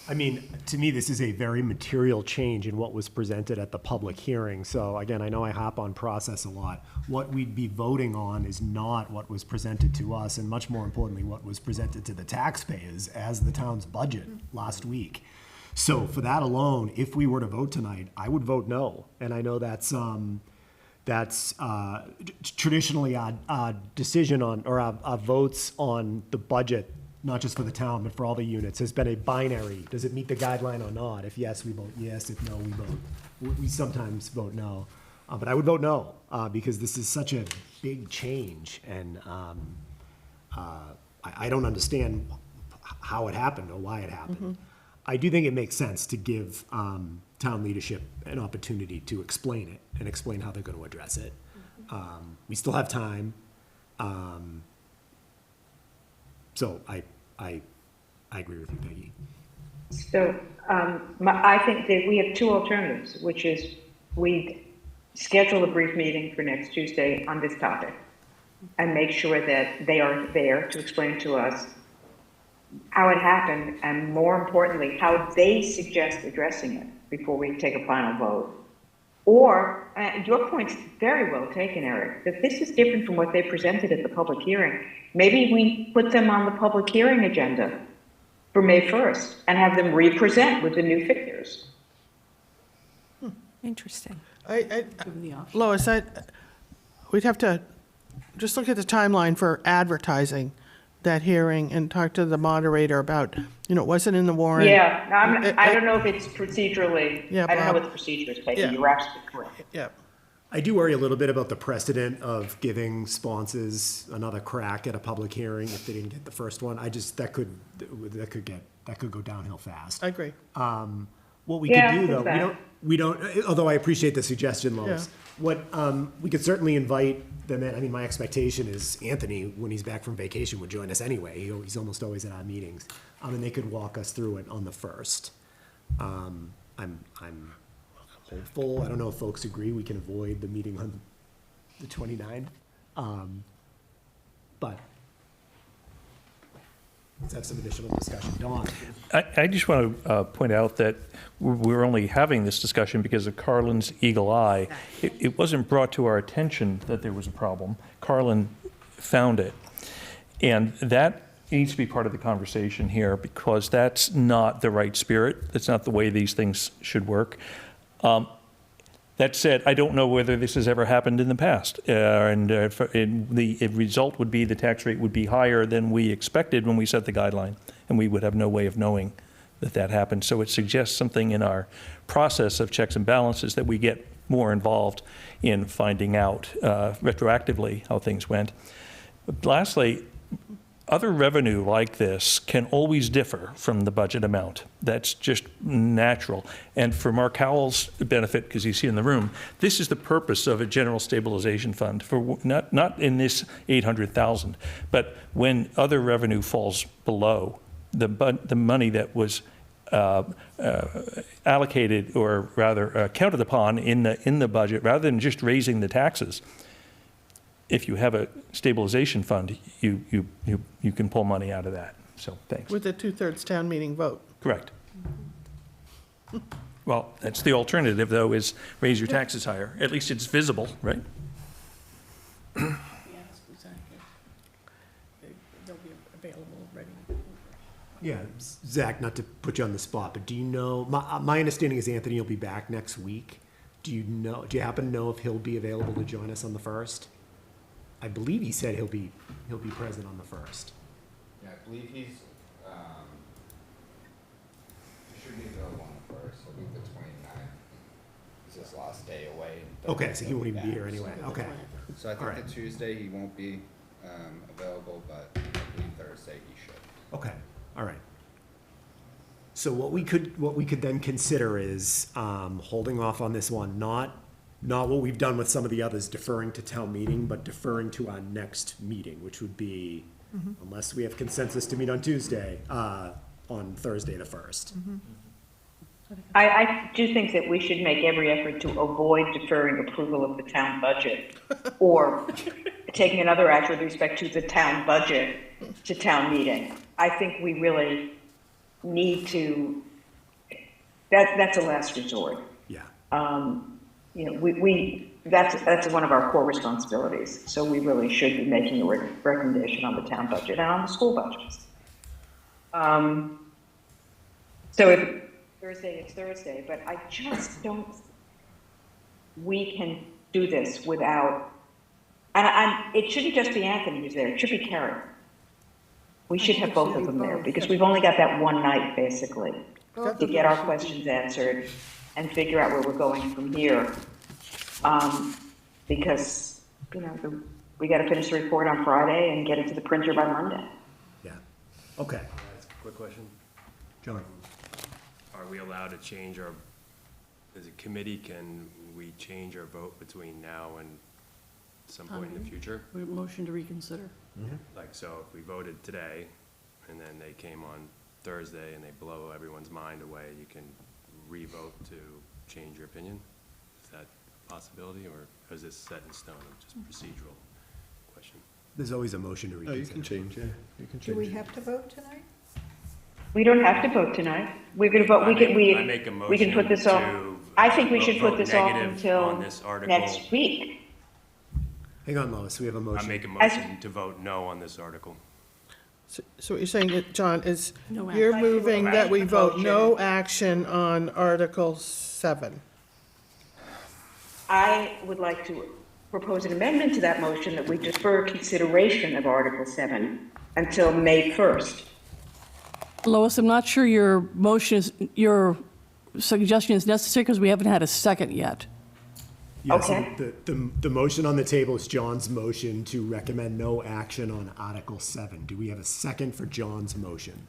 I mean, to me, this is a very material change in what was presented at the public hearing. So again, I know I hop on process a lot. What we'd be voting on is not what was presented to us, and much more importantly, what was presented to the taxpayers as the town's budget last week. So for that alone, if we were to vote tonight, I would vote no. And I know that's traditionally our decision on, or our votes on the budget, not just for the town, but for all the units, has been a binary. Does it meet the guideline or not? If yes, we vote yes. If no, we vote. We sometimes vote no. But I would vote no, because this is such a big change, and I don't understand how it happened or why it happened. Mm-hmm. I do think it makes sense to give town leadership an opportunity to explain it and explain how they're going to address it. We still have time. So I agree with you, Peggy. So I think that we have two alternatives, which is we schedule a brief meeting for next Tuesday on this topic, and make sure that they are there to explain to us how it happened, and more importantly, how they suggest addressing it before we take a final vote. Or, your point's very well taken, Eric, that this is different from what they presented at the public hearing. Maybe we put them on the public hearing agenda for May 1st and have them re-present with the new figures. Interesting. Lois, we'd have to just look at the timeline for advertising that hearing and talk to the moderator about, was it in the warrant? Yeah, I don't know if it's procedurally, Yeah, I don't know Bob. what the procedure is taking, Yeah. you're absolutely correct. Yeah. I do worry a little bit about the precedent of giving sponsors another crack at a public hearing if they didn't get the first one. that could go downhill fast. I agree. What we Yeah, could do, I though, think we don't, although I appreciate the suggestion, Lois. What, we could certainly invite them in. I mean, my expectation is Anthony, when he's back from vacation, would join us anyway. He's almost always at our meetings. And they could walk us through it on the 1st. I'm hopeful. I don't know if folks agree we can avoid the meeting on the 29th. But let's have some additional discussion. Dawn? I just want to point out that we're only having this discussion because of Carlin's eagle eye. It wasn't brought to our attention that there was a problem. Carlin found it. And that needs to be part of the conversation here, because that's not the right spirit. That's not the way these things should work. That said, I don't know whether this has ever happened in the past. The result would be the tax rate would be higher than we expected when we set the guideline, and we would have no way of knowing that happened. So it suggests something in our process of checks and balances that we get more involved in finding out retroactively how things went. But lastly, other revenue like this can always differ from the budget amount. That's just natural. And for Mark Howell's benefit, because he's here in the room, this is the purpose of a general stabilization fund, for not in this 800,000, but when other revenue falls below the money that was allocated, or rather counted upon in the budget, rather than just raising the taxes. If you have a stabilization fund, you can pull money out of that. So, thanks. With a 2/3 town meeting vote. Correct. Well, that's the alternative, though, is raise your taxes higher. At least it's visible, right? Yes, exactly. They'll be available, ready. Yeah, Zach, not to put you on the spot, but do you know, my understanding is Anthony will be back next week. Do you happen to know if he'll be available to join us on the 1st? I believe he said he'll be present on the 1st. Yeah, I believe he should be available on the 1st, I believe the 29th. It's his last day away. Okay, so he won't even be here anyway, okay. So I think Alright. the Tuesday he won't be available, but I believe Thursday he should. Okay, all right. So what we could then consider is holding off on this one, not what we've done with some of the others, deferring to town meeting, but deferring to our next meeting, which would be, unless we have consensus to meet on Tuesday, on Thursday the 1st. I do think that we should make every effort to avoid deferring approval of the town budget, or taking another action with respect to the town budget to town meeting. I think we really need to, that's a last resort. Yeah. That's one of our core responsibilities. So we really should be making a recommendation on the town budget and on the school budgets. So if Thursday, it's Thursday, but I just don't, we can do this without, and it shouldn't just be Anthony who's there, it should be Karen. We should have both of them there, because we've only got that one night, basically, to get our questions answered and figure out where we're going from here. Because, we got to finish the report on Friday and get it to the printer by Monday. Yeah, okay. Quick question. John? Are we allowed to change as a committee, can we change our vote between now and some point in the future? We motion to reconsider. Like, so if we voted today, and then they came on Thursday and they blow everyone's mind away, you can re-vote to change your opinion? Is that a possibility, or is this set in stone, just procedural question? There's always a motion to Oh, you reconsider. can change, yeah. You can Do we change. have to vote tonight? We don't have to vote tonight. We're gonna vote, we can, I make a we can put motion this off. to, I think we vote- should put vote this off negative until on this article. next week. Hang on, Lois, we have a I motion. make a motion to vote no on this article. So what you're saying, John, is No you're action. moving No that we action. vote no action on Article 7. I would like to propose an amendment to that motion that we defer consideration of Article 7 until May 1st. Lois, I'm not sure your suggestion is necessary because we haven't had a second yet. Yes, Okay. the motion on the table is John's motion to recommend no action on Article 7. Do we have a second for John's motion?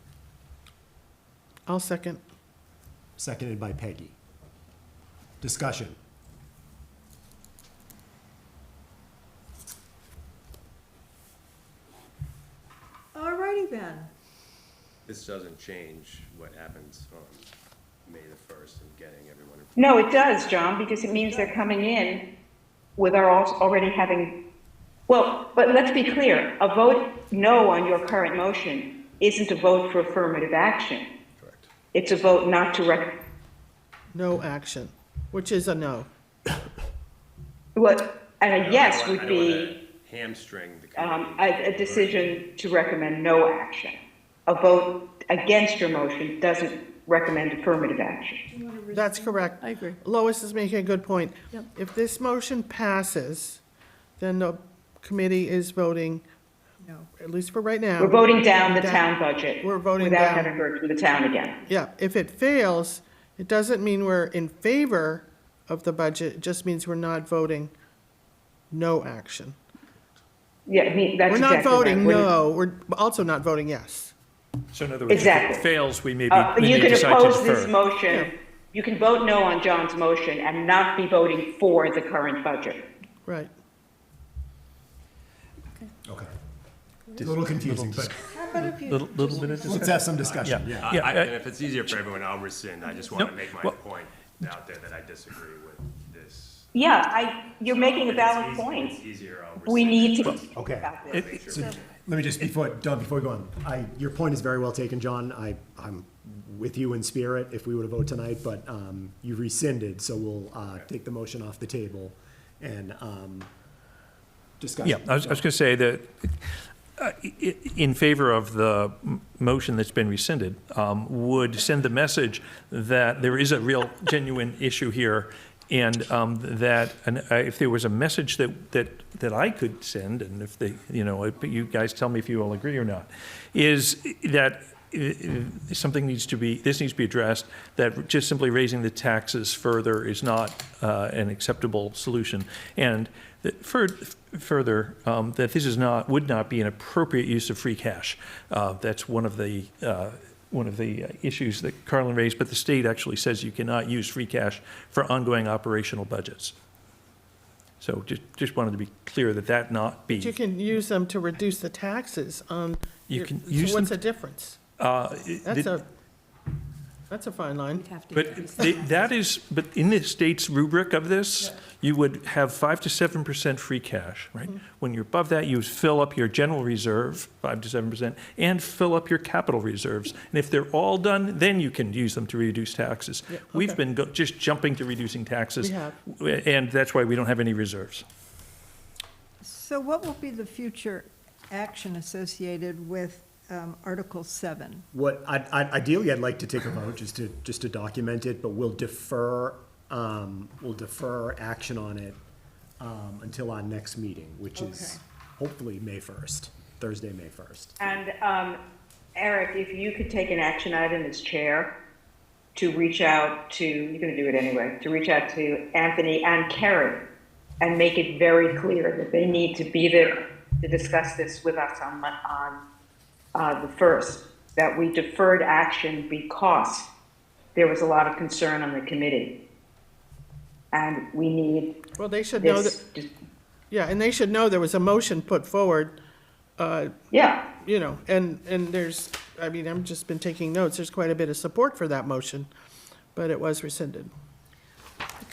I'll second. Seconded by Peggy. Discussion. All righty then. This doesn't change what happens on May the 1st and getting everyone. No, it does, John, because it means they're coming in with our already having, well, but let's be clear, a vote no on your current motion isn't a vote for affirmative action. Correct. It's a vote not to No action, which is a no. what, and a yes I would don't be wanna hamstring the committee. a decision to recommend no action. A vote against your motion doesn't recommend affirmative action. That's correct. I agree. Lois is making a good point. Yep. If this motion passes, then the committee is voting, No. at least for right now. We're voting down the town budget. We're voting without down. having heard from the town again. Yeah, if it fails, it doesn't mean we're in favor of the budget, it just means we're not voting no action. Yeah, I mean, that's We're not exactly right. voting We're- no, we're also not voting yes. So in other words, if Exactly. it fails, we may You may can decide to oppose this defer. motion, you can vote no on John's motion and not be voting for the current budget. Right. Okay. A little confusing, but How about if you Little bit of let's discussion. have some discussion, yeah. Yeah, And if it's easier for everyone, I'll rescind. I just want to No, make my well- point out there that I disagree with this. Yeah, you're making a If valid it's point. easier, I'll rescind. We need to think Okay. about this. So, let me just, before we go on, your point is very well taken, John. I'm with you in spirit if we were to vote tonight, but, you rescinded, so we'll, take the motion off the table and, discuss. Yeah, I was going to say that in favor of the motion that's been rescinded, would send the message that there is a real genuine issue here, and that if there was a message that I could send, and if you guys tell me if you all agree or not, is that something needs to be addressed, that just simply raising the taxes further is not an acceptable solution, and that further, that this would not be an appropriate use of free cash. That's one of the issues that Carlin raised, but the state actually says you cannot use free cash for ongoing operational budgets. So just wanted to be clear that not be. But you can use them to reduce the taxes on. You can so use what's them- the difference? That's a fine line. But but in the state's rubric of this, you would have 5 to 7% free cash, right? When you're above that, you fill up your general reserve, 5 to 7%, and fill up your capital reserves. And if they're all done, then you can use them to reduce taxes. Yeah, We've okay. been just jumping to reducing taxes. We have. And that's why we don't have any reserves. So what will be the future action associated with Article 7? Ideally, I'd like to take a vote just to document it, but we'll defer action on it until our next meeting, which is hopefully May 1st, Thursday, May 1st. And Eric, if you could take an action item as chair to reach out to, you're going to do it anyway, to reach out to Anthony and Kerry and make it very clear that they need to be there to discuss this with us on the 1st, that we deferred action because there was a lot of concern on the committee. And we need Well, they should know this. that, yeah, and they should know there was a motion put forward. Yeah. You know, and there's, I've just been taking notes, there's quite a bit of support for that motion, but it was rescinded.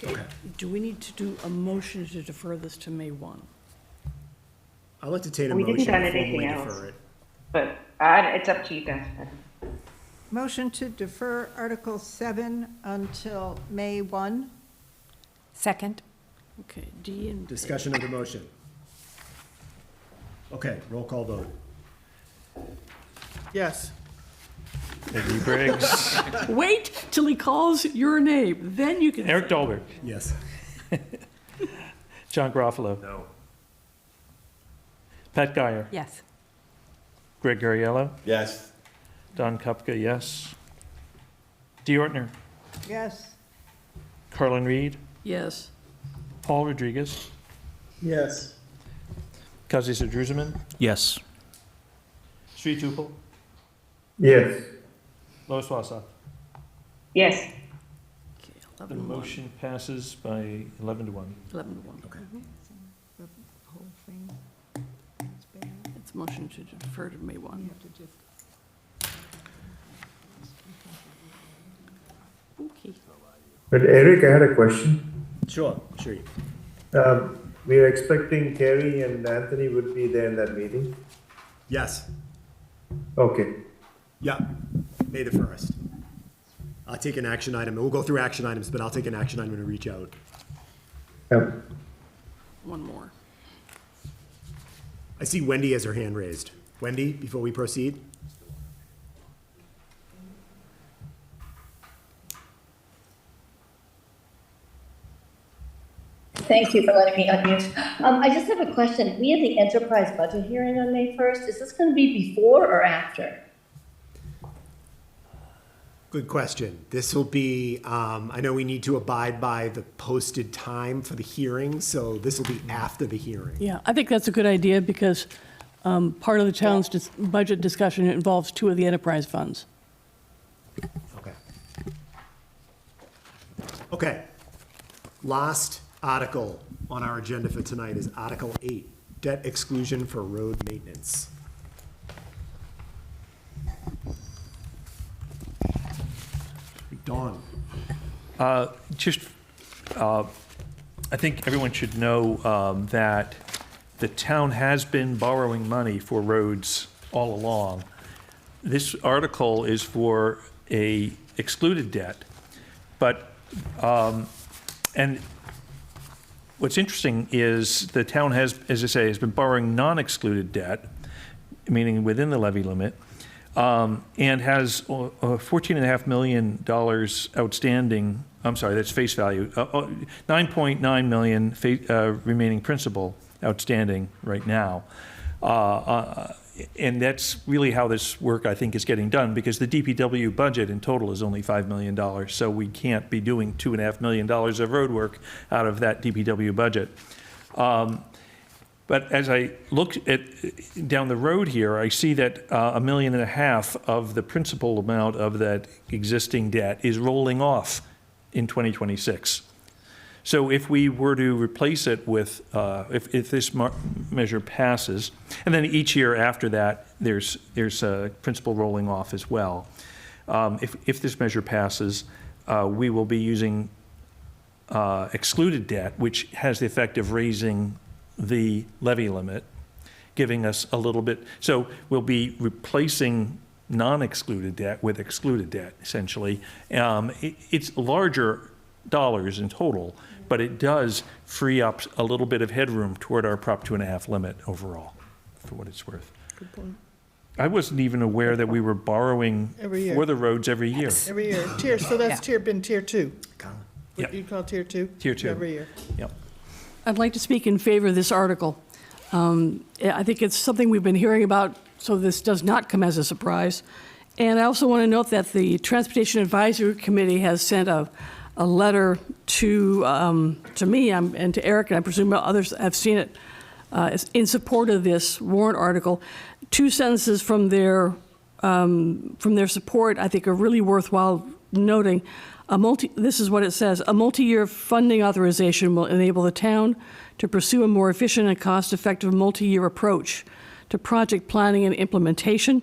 Okay, do we need to do a motion to defer this to May 1? I'll entertain a We didn't motion done to formally anything else. defer it. But it's up to you guys. Motion to defer Article 7 until May 1. Second? Okay, D and. Discussion of the motion. Okay, roll call vote. Yes. Eddie Briggs, Wait till he calls your name, then you can. Eric Dahlberg, Yes. John Garofalo. No. Pat Guyer. Yes. Greg Gariello. Yes. Don Kupka, yes. Dee Ortner. Yes. Carlin Reed. Yes. Paul Rodriguez. Yes. Kazi Sadruzaman. Yes. Sri Tupel. Yes. Lois Wassach. Yes. Okay, The 11 to 1. motion passes by 11 to 1. 11 to 1. Okay. The whole thing is bad. It's motion to defer to May 1. You have to just. Okay. But Eric, I had a question. Sure. We are expecting Kerry and Anthony would be there in that meeting? Yes. Okay. Yeah, May the 1st. I'll take an action item. We'll go through action items, but I'll take an action item to reach out. Yep. One more. I see Wendy has her hand raised. Wendy, before we proceed? Thank you for letting me unmute. I just have a question. We have the enterprise budget hearing on May 1st. Is this going to be before or after? Good question. This will be, I know we need to abide by the posted time for the hearing, so this will be after the hearing. Yeah, I think that's a good idea because part of the town's budget discussion involves 2 of the enterprise funds. Okay. Okay. Last article on our agenda for tonight is Article 8, debt exclusion for road maintenance. Dawn. I think everyone should know that the town has been borrowing money for roads all along. This article is for a excluded debt, but, and what's interesting is the town has, as I say, has been borrowing non-excluded debt, meaning within the levy limit, and has $14.5 million outstanding. I'm sorry, that's face value. 9.9 million remaining principal outstanding right now. And that's really how this work, I think, is getting done, because the DPW budget in total is only $5 million. So we can't be doing $2.5 million of road work out of that DPW budget. But as I look down the road here, I see that $1.5 million of the principal amount of that existing debt is rolling off in 2026. So if we were to replace it with, if this measure passes, and then each year after that, there's a principal rolling off as well. If this measure passes, we will be using excluded debt, which has the effect of raising the levy limit, giving us a little bit. So we'll be replacing non-excluded debt with excluded debt, essentially. It's larger dollars in total, but it does free up a little bit of headroom toward our Prop 2.5 limit overall, for what it's worth. Good point. I wasn't even aware that we were borrowing Every year. for the roads every year. Every year. Tier, so that's been tier 2. Yep. What you call tier 2? Tier 2. Every year. Yep. I'd like to speak in favor of this article. I think it's something we've been hearing about, so this does not come as a surprise. And I also want to note that the Transportation Advisory Committee has sent a letter to me and to Eric, and I presume others have seen it, in support of this warrant article. 2 sentences from their support, I think, are really worthwhile noting. This is what it says: a multi-year funding authorization will enable the town to pursue a more efficient and cost-effective multi-year approach to project planning and implementation.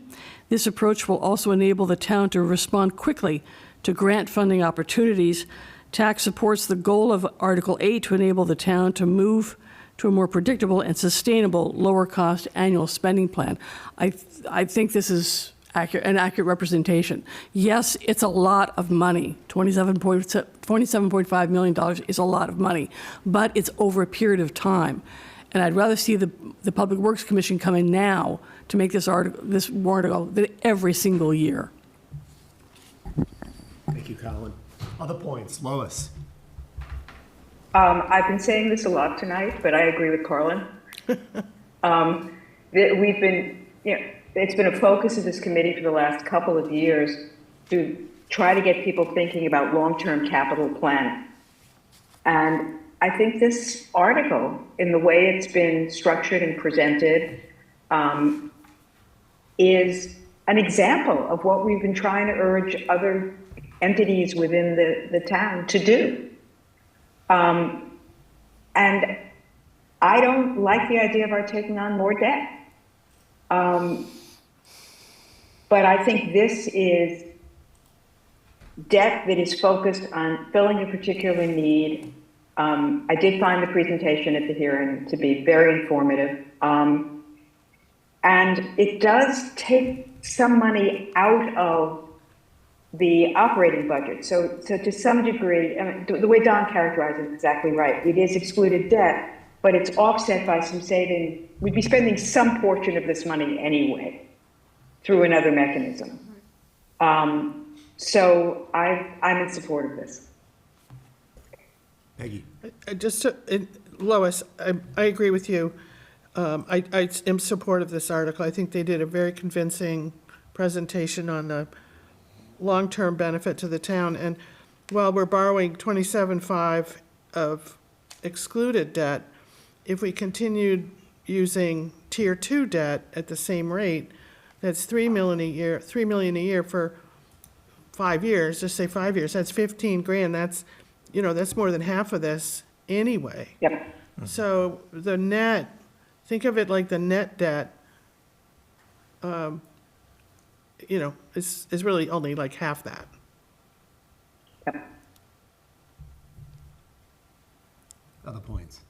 This approach will also enable the town to respond quickly to grant funding opportunities. TAC supports the goal of Article 8 to enable the town to move to a more predictable and sustainable lower-cost annual spending plan. I think this is an accurate representation. Yes, it's a lot of money. $27.5 million is a lot of money, but it's over a period of time. And I'd rather see the Public Works Commission come in now to make this warrant article than every single year. Thank you, Colin. Other points, Lois? I've been saying this a lot tonight, but I agree with Carlin. We've been, it's been a focus of this committee for the last couple of years to try to get people thinking about long-term capital planning. And I think this article, in the way it's been structured and presented, is an example of what we've been trying to urge other entities within the town to do. And I don't like the idea of our taking on more debt. But I think this is debt that is focused on filling a particular need. I did find the presentation at the hearing to be very informative. And it does take some money out of the operating budget. So to some degree, the way Don characterized it is exactly right. It is excluded debt, but it's offset by some saving. We'd be spending some portion of this money anyway through another mechanism. So I'm in support of this. Peggy? Lois, I agree with you. I am support of this article. I think they did a very convincing presentation on the long-term benefit to the town. And while we're borrowing 27.5 of excluded debt, if we continued using tier 2 debt at the same rate, that's $3 million a year for 5 years. Just say 5 years. That's 15 grand. That's more than half of this anyway. Yep. So the net, think of it like the net debt, is really only like half that. Yep. Other points?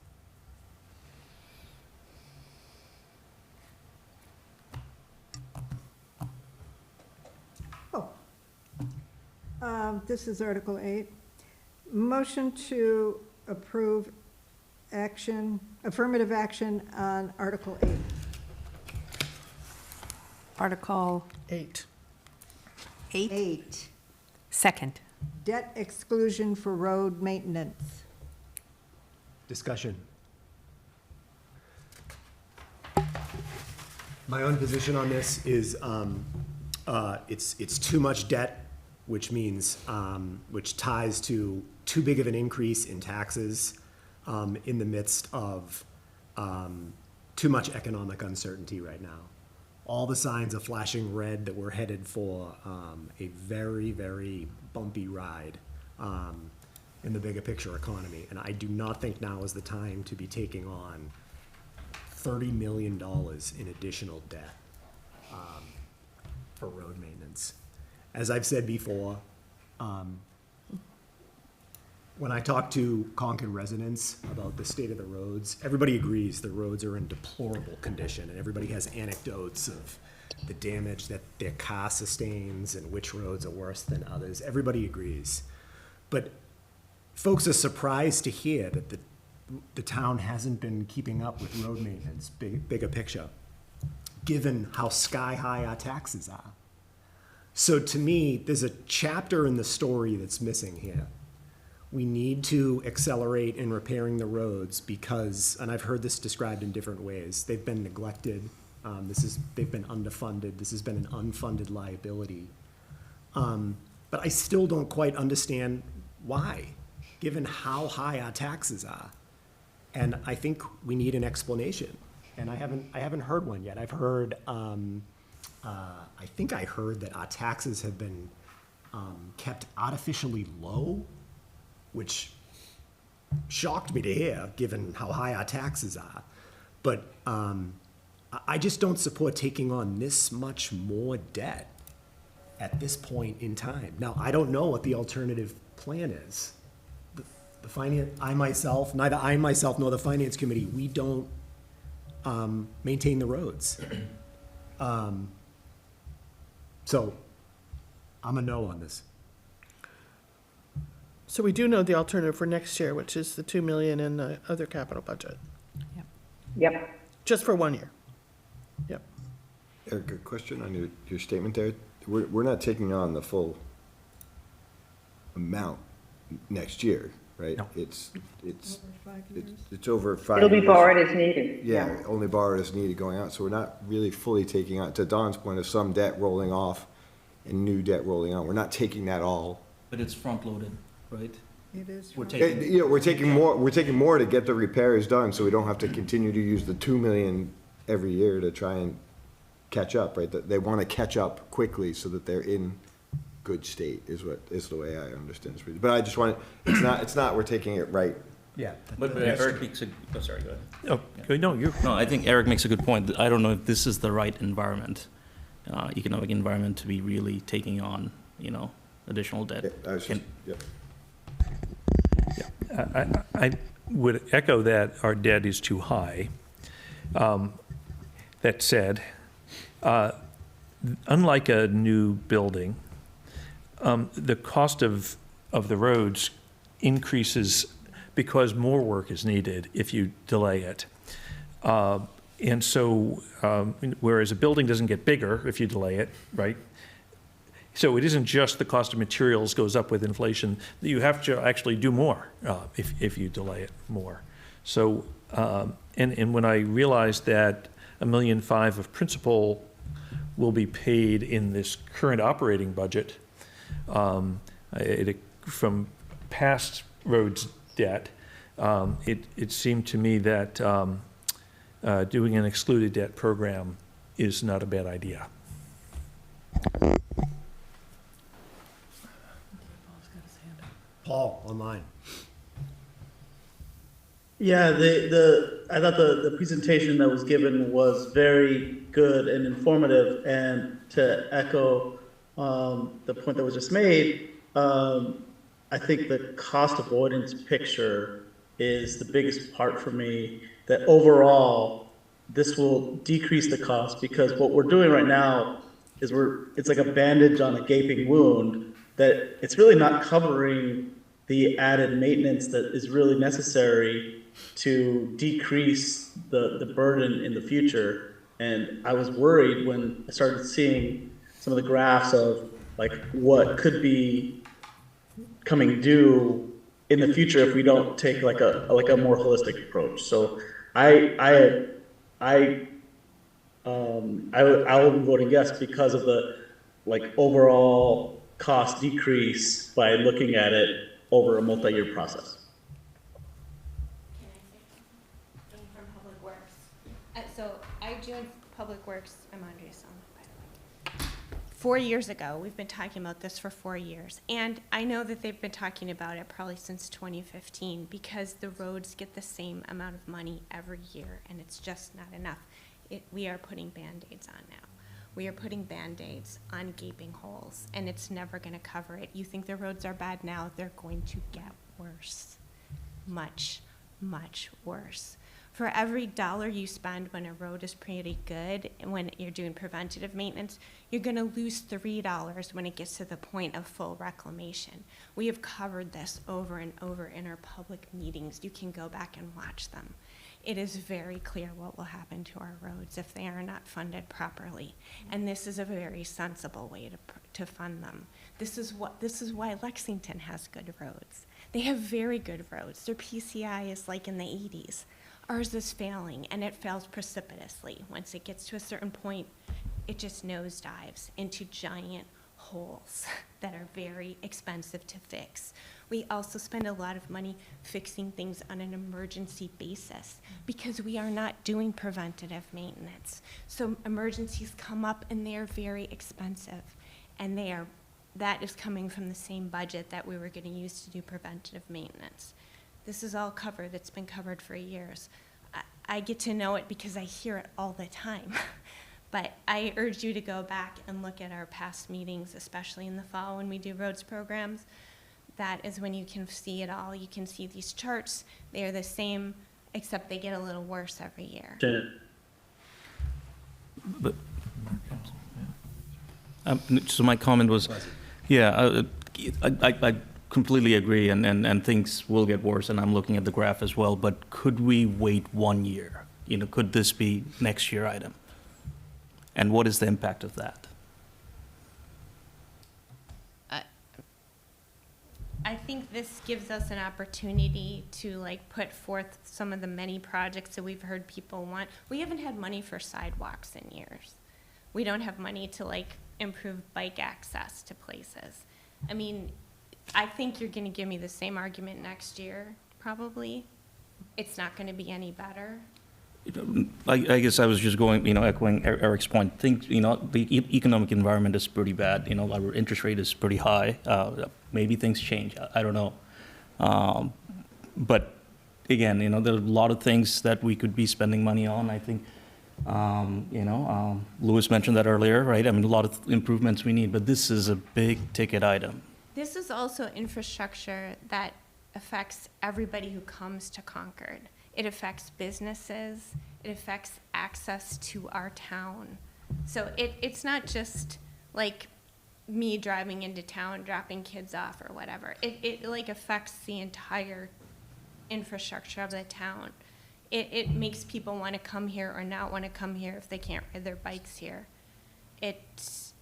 This is Article 8. Motion to approve affirmative action on Article 8. Article 8. 8. Second. Debt exclusion for road maintenance. Discussion. My own position on this is it's too much debt, which means which ties to too big of an increase in taxes in the midst of too much economic uncertainty right now. All the signs are flashing red that we're headed for a very, very bumpy ride in the bigger picture economy. And I do not think now is the time to be taking on $30 million in additional debt for road maintenance. As I've said before, when I talk to Concord residents about the state of the roads, everybody agrees the roads are in deplorable condition, and everybody has anecdotes of the damage that their car sustains and which roads are worse than others. Everybody agrees. But folks are surprised to hear that the town hasn't been keeping up with road maintenance, bigger picture, given how sky-high our taxes are. So to me, there's a chapter in the story that's missing here. We need to accelerate in repairing the roads because, and I've heard this described in different ways, they've been neglected, they've been underfunded, this has been an unfunded liability. But I still don't quite understand why, given how high our taxes are. And I think we need an explanation, and I haven't heard one yet. I've heard, I think I heard that our taxes have been kept artificially low, which shocked me to hear, given how high our taxes are. But I just don't support taking on this much more debt at this point in time. Now, I don't know what the alternative plan is. neither I myself nor the finance committee, we don't maintain the roads. So I'm a no on this. So we do know the alternative for next year, which is the 2 million in the other capital budget, Yep. just for 1 year. Yep. Eric, a question on your statement there. We're not taking on the full amount next year, right? No. It's Over 5 years. it's over 5 It'll be years. borrowed as needed. Yeah, only borrowed as needed going out, so we're not really fully taking on, to Don's point of some debt rolling off and new debt rolling on, we're not taking that all. But it's front-loaded, right? It is. We're right. taking- You know, we're taking more to get the repairs done, so we don't have to continue to use the 2 million every year to try and catch up, right? That they want to catch up quickly so that they're in good state is the way I understand this. But I just want, it's not, we're taking it right. Yeah. But Eric makes a, oh, sorry, go ahead. Oh, no, you. No, I think Eric makes a good point. I don't know if this is the right environment, economic environment to be really taking on, additional debt. I was just, yep. I would echo that our debt is too high. That said, unlike a new building, the cost of the roads increases because more work is needed if you delay it. And so, whereas a building doesn't get bigger if you delay it, right? So it isn't just the cost of materials goes up with inflation, you have to actually do more if you delay it more. So, and when I realized that $1.5 million of principal will be paid in this current operating budget, from past roads debt, it seemed to me that doing an excluded debt program is not a bad idea. Paul, online. Yeah, I thought the presentation that was given was very good and informative, and to echo the point that was just made, I think the cost avoidance picture is the biggest part for me, that overall, this will decrease the cost, because what we're doing right now is it's like a bandage on a gaping wound, that it's really not covering the added maintenance that is really necessary to decrease the burden in the future. And I was worried when I started seeing some of the graphs of like what could be coming due in the future if we don't take like a more holistic approach. So I will be voting yes because of the like overall cost decrease by looking at it over a multi-year process. Can I say something from Public Works? So I joined Public Works, I'm Andrea's son, by the way. 4 years ago, we've been talking about this for 4 years. And I know that they've been talking about it probably since 2015 because the roads get the same amount of money every year and it's just not enough. We are putting Band-Aids on now. We are putting Band-Aids on gaping holes, and it's never going to cover it. You think the roads are bad now, they're going to get worse. Much, much worse. For every dollar you spend when a road is pretty good, and when you're doing preventative maintenance, you're going to lose $3 when it gets to the point of full reclamation. We have covered this over and over in our public meetings. You can go back and watch them. It is very clear what will happen to our roads if they are not funded properly. And this is a very sensible way to fund them. This is why Lexington has good roads. They have very good roads. Their PCI is like in the 80s. Ours is failing, and it fails precipitously. Once it gets to a certain point, it just nosedives into giant holes that are very expensive to fix. We also spend a lot of money fixing things on an emergency basis because we are not doing preventative maintenance. So emergencies come up and they are very expensive, and that is coming from the same budget that we were going to use to do preventative maintenance. This is all covered. It's been covered for years. I get to know it because I hear it all the time. But I urge you to go back and look at our past meetings, especially in the fall when we do roads programs. that is when you can see it all. You can see these charts. They are the same, except they get a little worse every year. But, so my comment was, yeah, I completely agree, and things will get worse, and I'm looking at the graph as well, but could we wait 1 year? You know, could this be next year item? And what is the impact of that? I think this gives us an opportunity to like put forth some of the many projects that we've heard people want. We haven't had money for sidewalks in years. We don't have money to like improve bike access to places. I mean, I think you're gonna give me the same argument next year, probably. It's not gonna be any better. I guess I was just going, echoing Eric's point. Things, the economic environment is pretty bad. Our interest rate is pretty high. Maybe things change. I don't know. But again, there are a lot of things that we could be spending money on. I think, Louis mentioned that earlier, right? I mean, a lot of improvements we need, but this is a big ticket item. This is also infrastructure that affects everybody who comes to Concord. It affects businesses, it affects access to our town. So it's not just like me driving into town, dropping kids off or whatever. It like affects the entire infrastructure of the town. It makes people want to come here or not want to come here if they can't ride their bikes here. It's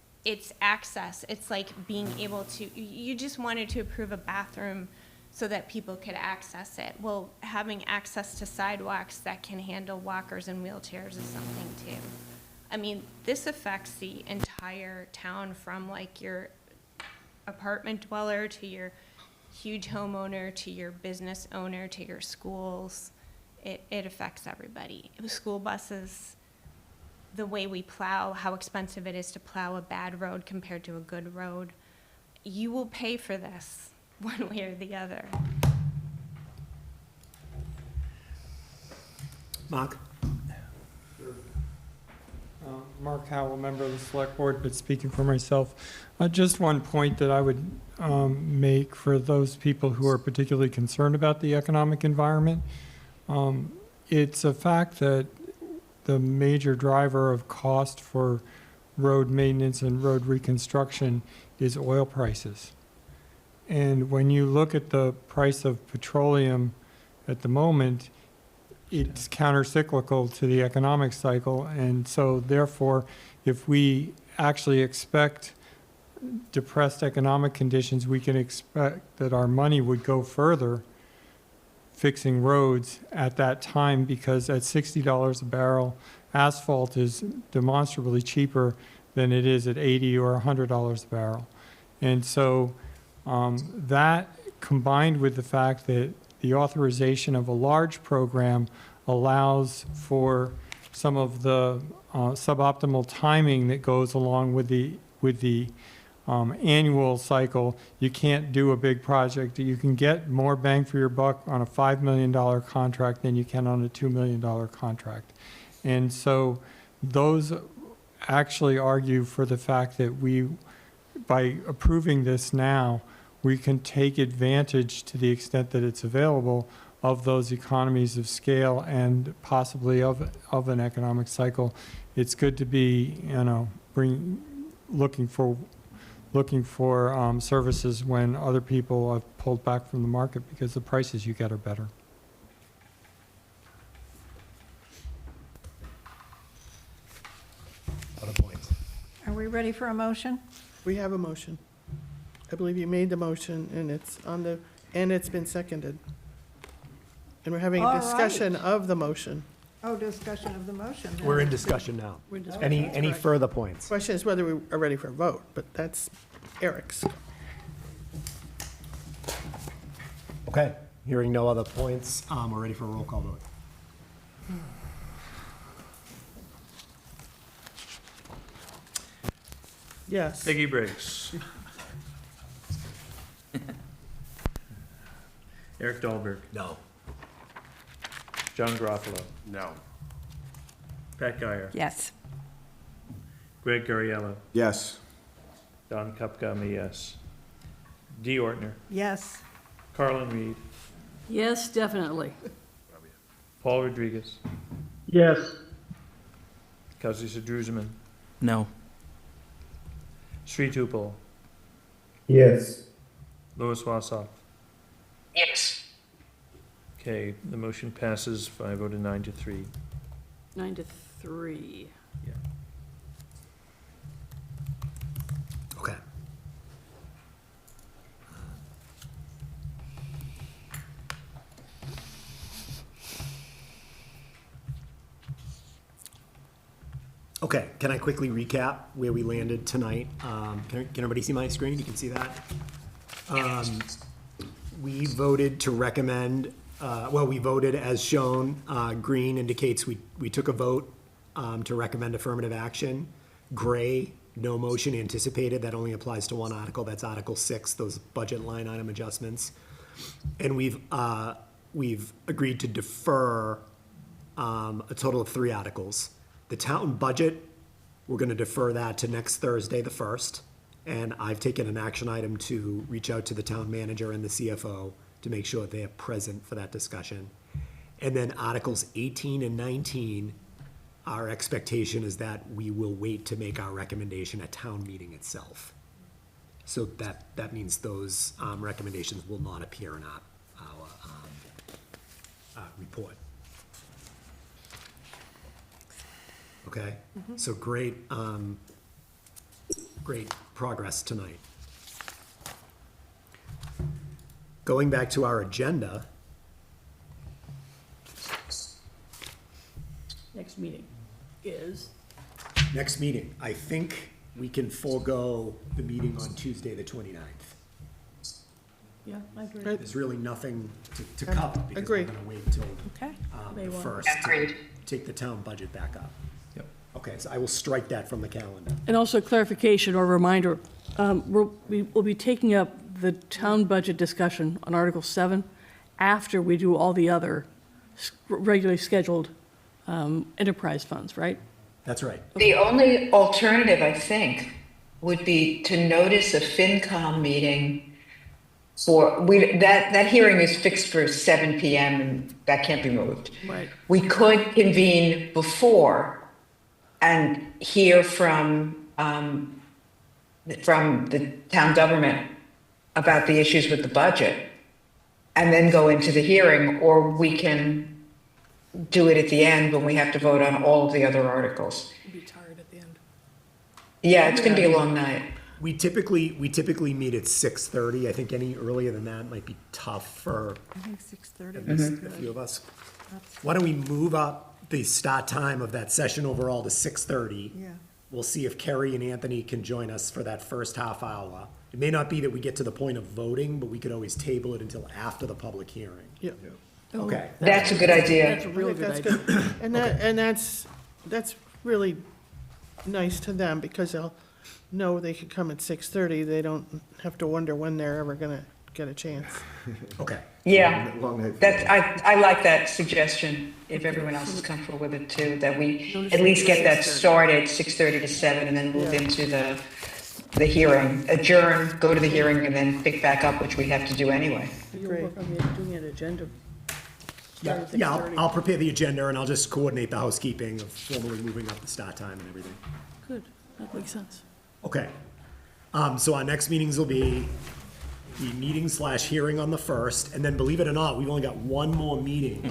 access. It's like being able to, you just wanted to approve a bathroom so that people could access it. Well, having access to sidewalks that can handle walkers and wheelchairs is something too. I mean, this affects the entire town, from like your apartment dweller to your huge homeowner to your business owner to your schools. It affects everybody. School buses, the way we plow, how expensive it is to plow a bad road compared to a good road. You will pay for this one way or the other. Mark? Mark Howell, member of the Select Board, but speaking for myself, just one point that I would make for those people who are particularly concerned about the economic environment. It's a fact that the major driver of cost for road maintenance and road reconstruction is oil prices. And when you look at the price of petroleum at the moment, it's counter-cyclical to the economic cycle. And so therefore, if we actually expect depressed economic conditions, we can expect that our money would go further fixing roads at that time, because at $60 a barrel, asphalt is demonstrably cheaper than it is at $80 or $100 a barrel. And so that, combined with the fact that the authorization of a large program allows for some of the suboptimal timing that goes along with the annual cycle. You can't do a big project. You can get more bang for your buck on a $5 million contract than you can on a $2 million contract. And so those actually argue for the fact that by approving this now, we can take advantage, to the extent that it's available, of those economies of scale and possibly of an economic cycle. It's good to be, looking for services when other people have pulled back from the market, because the prices you get are better. Other points? Are we ready for a motion? We have a motion. I believe you made the motion, and it's been seconded. And we're having All a right. discussion of the motion. Oh, discussion of the motion. We're in discussion now. We're in discussion. Any further points? Question is whether we are ready for a vote, but that's Eric's. Okay, hearing no other points, we're ready for a roll call vote. Yes. Peggy Briggs. Eric Dahlberg. No. John Garofalo. No. Pat Guyer. Yes. Greg Gariello. Yes. Don Kupka, me, yes. Dee Ortner, Yes. Carlin Reed, Yes, definitely. Paul Rodriguez, Yes. Kelsey Sedrusman, No. Sri Tupel, Yes. Louis Wassoff. Yes. Okay, the motion passes 5-0 to 9-3. 9-3. Yeah. Okay. Okay, can I quickly recap where we landed tonight? Can everybody see my screen? You can see that? We voted to recommend, we voted as shown. Green indicates we took a vote to recommend affirmative action. Gray, no motion anticipated. That only applies to one article. That's Article 6, those budget line item adjustments. And we've agreed to defer a total of 3 articles. The town budget, we're gonna defer that to next Thursday, the 1st. And I've taken an action item to reach out to the town manager and the CFO to make sure they are present for that discussion. And then Articles 18 and 19, our expectation is that we will wait to make our recommendation at town meeting itself. So that means those recommendations will not appear in our report. Okay, so great progress tonight. Going back to our agenda, Next meeting is? next meeting, I think we can forego the meeting on Tuesday, the 29th. Yeah, I agree. There's really nothing to cover because we're Agreed. gonna wait until Okay. the May 1. 1st to Agreed. take the town budget back up. Yep. Okay, so I will strike that from the calendar. And also clarification or reminder, we will be taking up the town budget discussion on Article 7 after we do all the other regularly scheduled enterprise funds, right? That's right. The only alternative, I think, would be to notice a FinCom meeting that hearing is fixed for 7 PM and that can't be moved. Right. We could convene before and hear from the town government about the issues with the budget and then go into the hearing, or we can do it at the end when we have to vote on all of the other articles. Be tired at the end. Yeah, it's gonna be a long night. We typically meet at 6:30. I think any earlier than that might be tough for I think 6:30. at least a few of us. Why don't we move up the start time of that session overall to 6:30? Yeah. We'll see if Kerry and Anthony can join us for that first half hour. It may not be that we get to the point of voting, but we could always table it until after the public hearing. Yeah. Okay. That's a good idea. That's a real I think good that's idea. good. And that's really nice to them because they'll know they can come at 6:30. They don't have to wonder when they're ever gonna get a chance. Okay. Yeah, Long night. I like that suggestion, if everyone else is comfortable with it too, that we at least get that started 6:30 to 7 and then move into the hearing, adjourn, go to the hearing and then pick back up, which we have to do anyway. You'll work on doing an agenda. Yeah, Start at 6:30. I'll prepare the agenda and I'll just coordinate the housekeeping of formally moving up the start time and everything. Good, that makes sense. Okay. So our next meetings will be the meeting/hearing on the 1st, and then believe it or not, we've only got one more meeting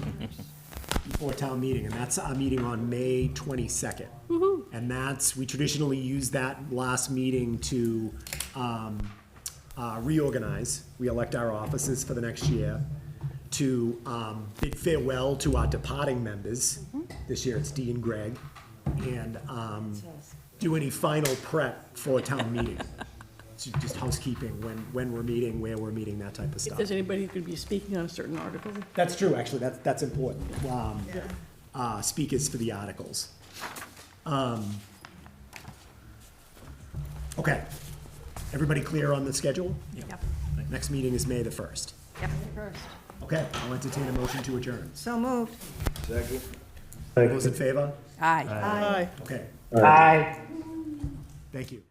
before town meeting, and that's our meeting on May 22nd. And we traditionally use that last meeting to reorganize. We elect our offices for the next year, to bid farewell to our departing members. This year it's Dee and Greg, and do any final prep for town meeting. So just housekeeping, when we're meeting, where we're meeting, that type of If stuff. there's anybody who could be speaking on a certain article. That's true, actually, that's important. Speakers for the articles. Okay, everybody clear on the schedule? Yep. Next meeting is May the 1st. Yep. First. Okay, I'll entertain a motion to adjourn. So moved. Second. All those in favor? Aye. Aye. Okay, Aye. thank you.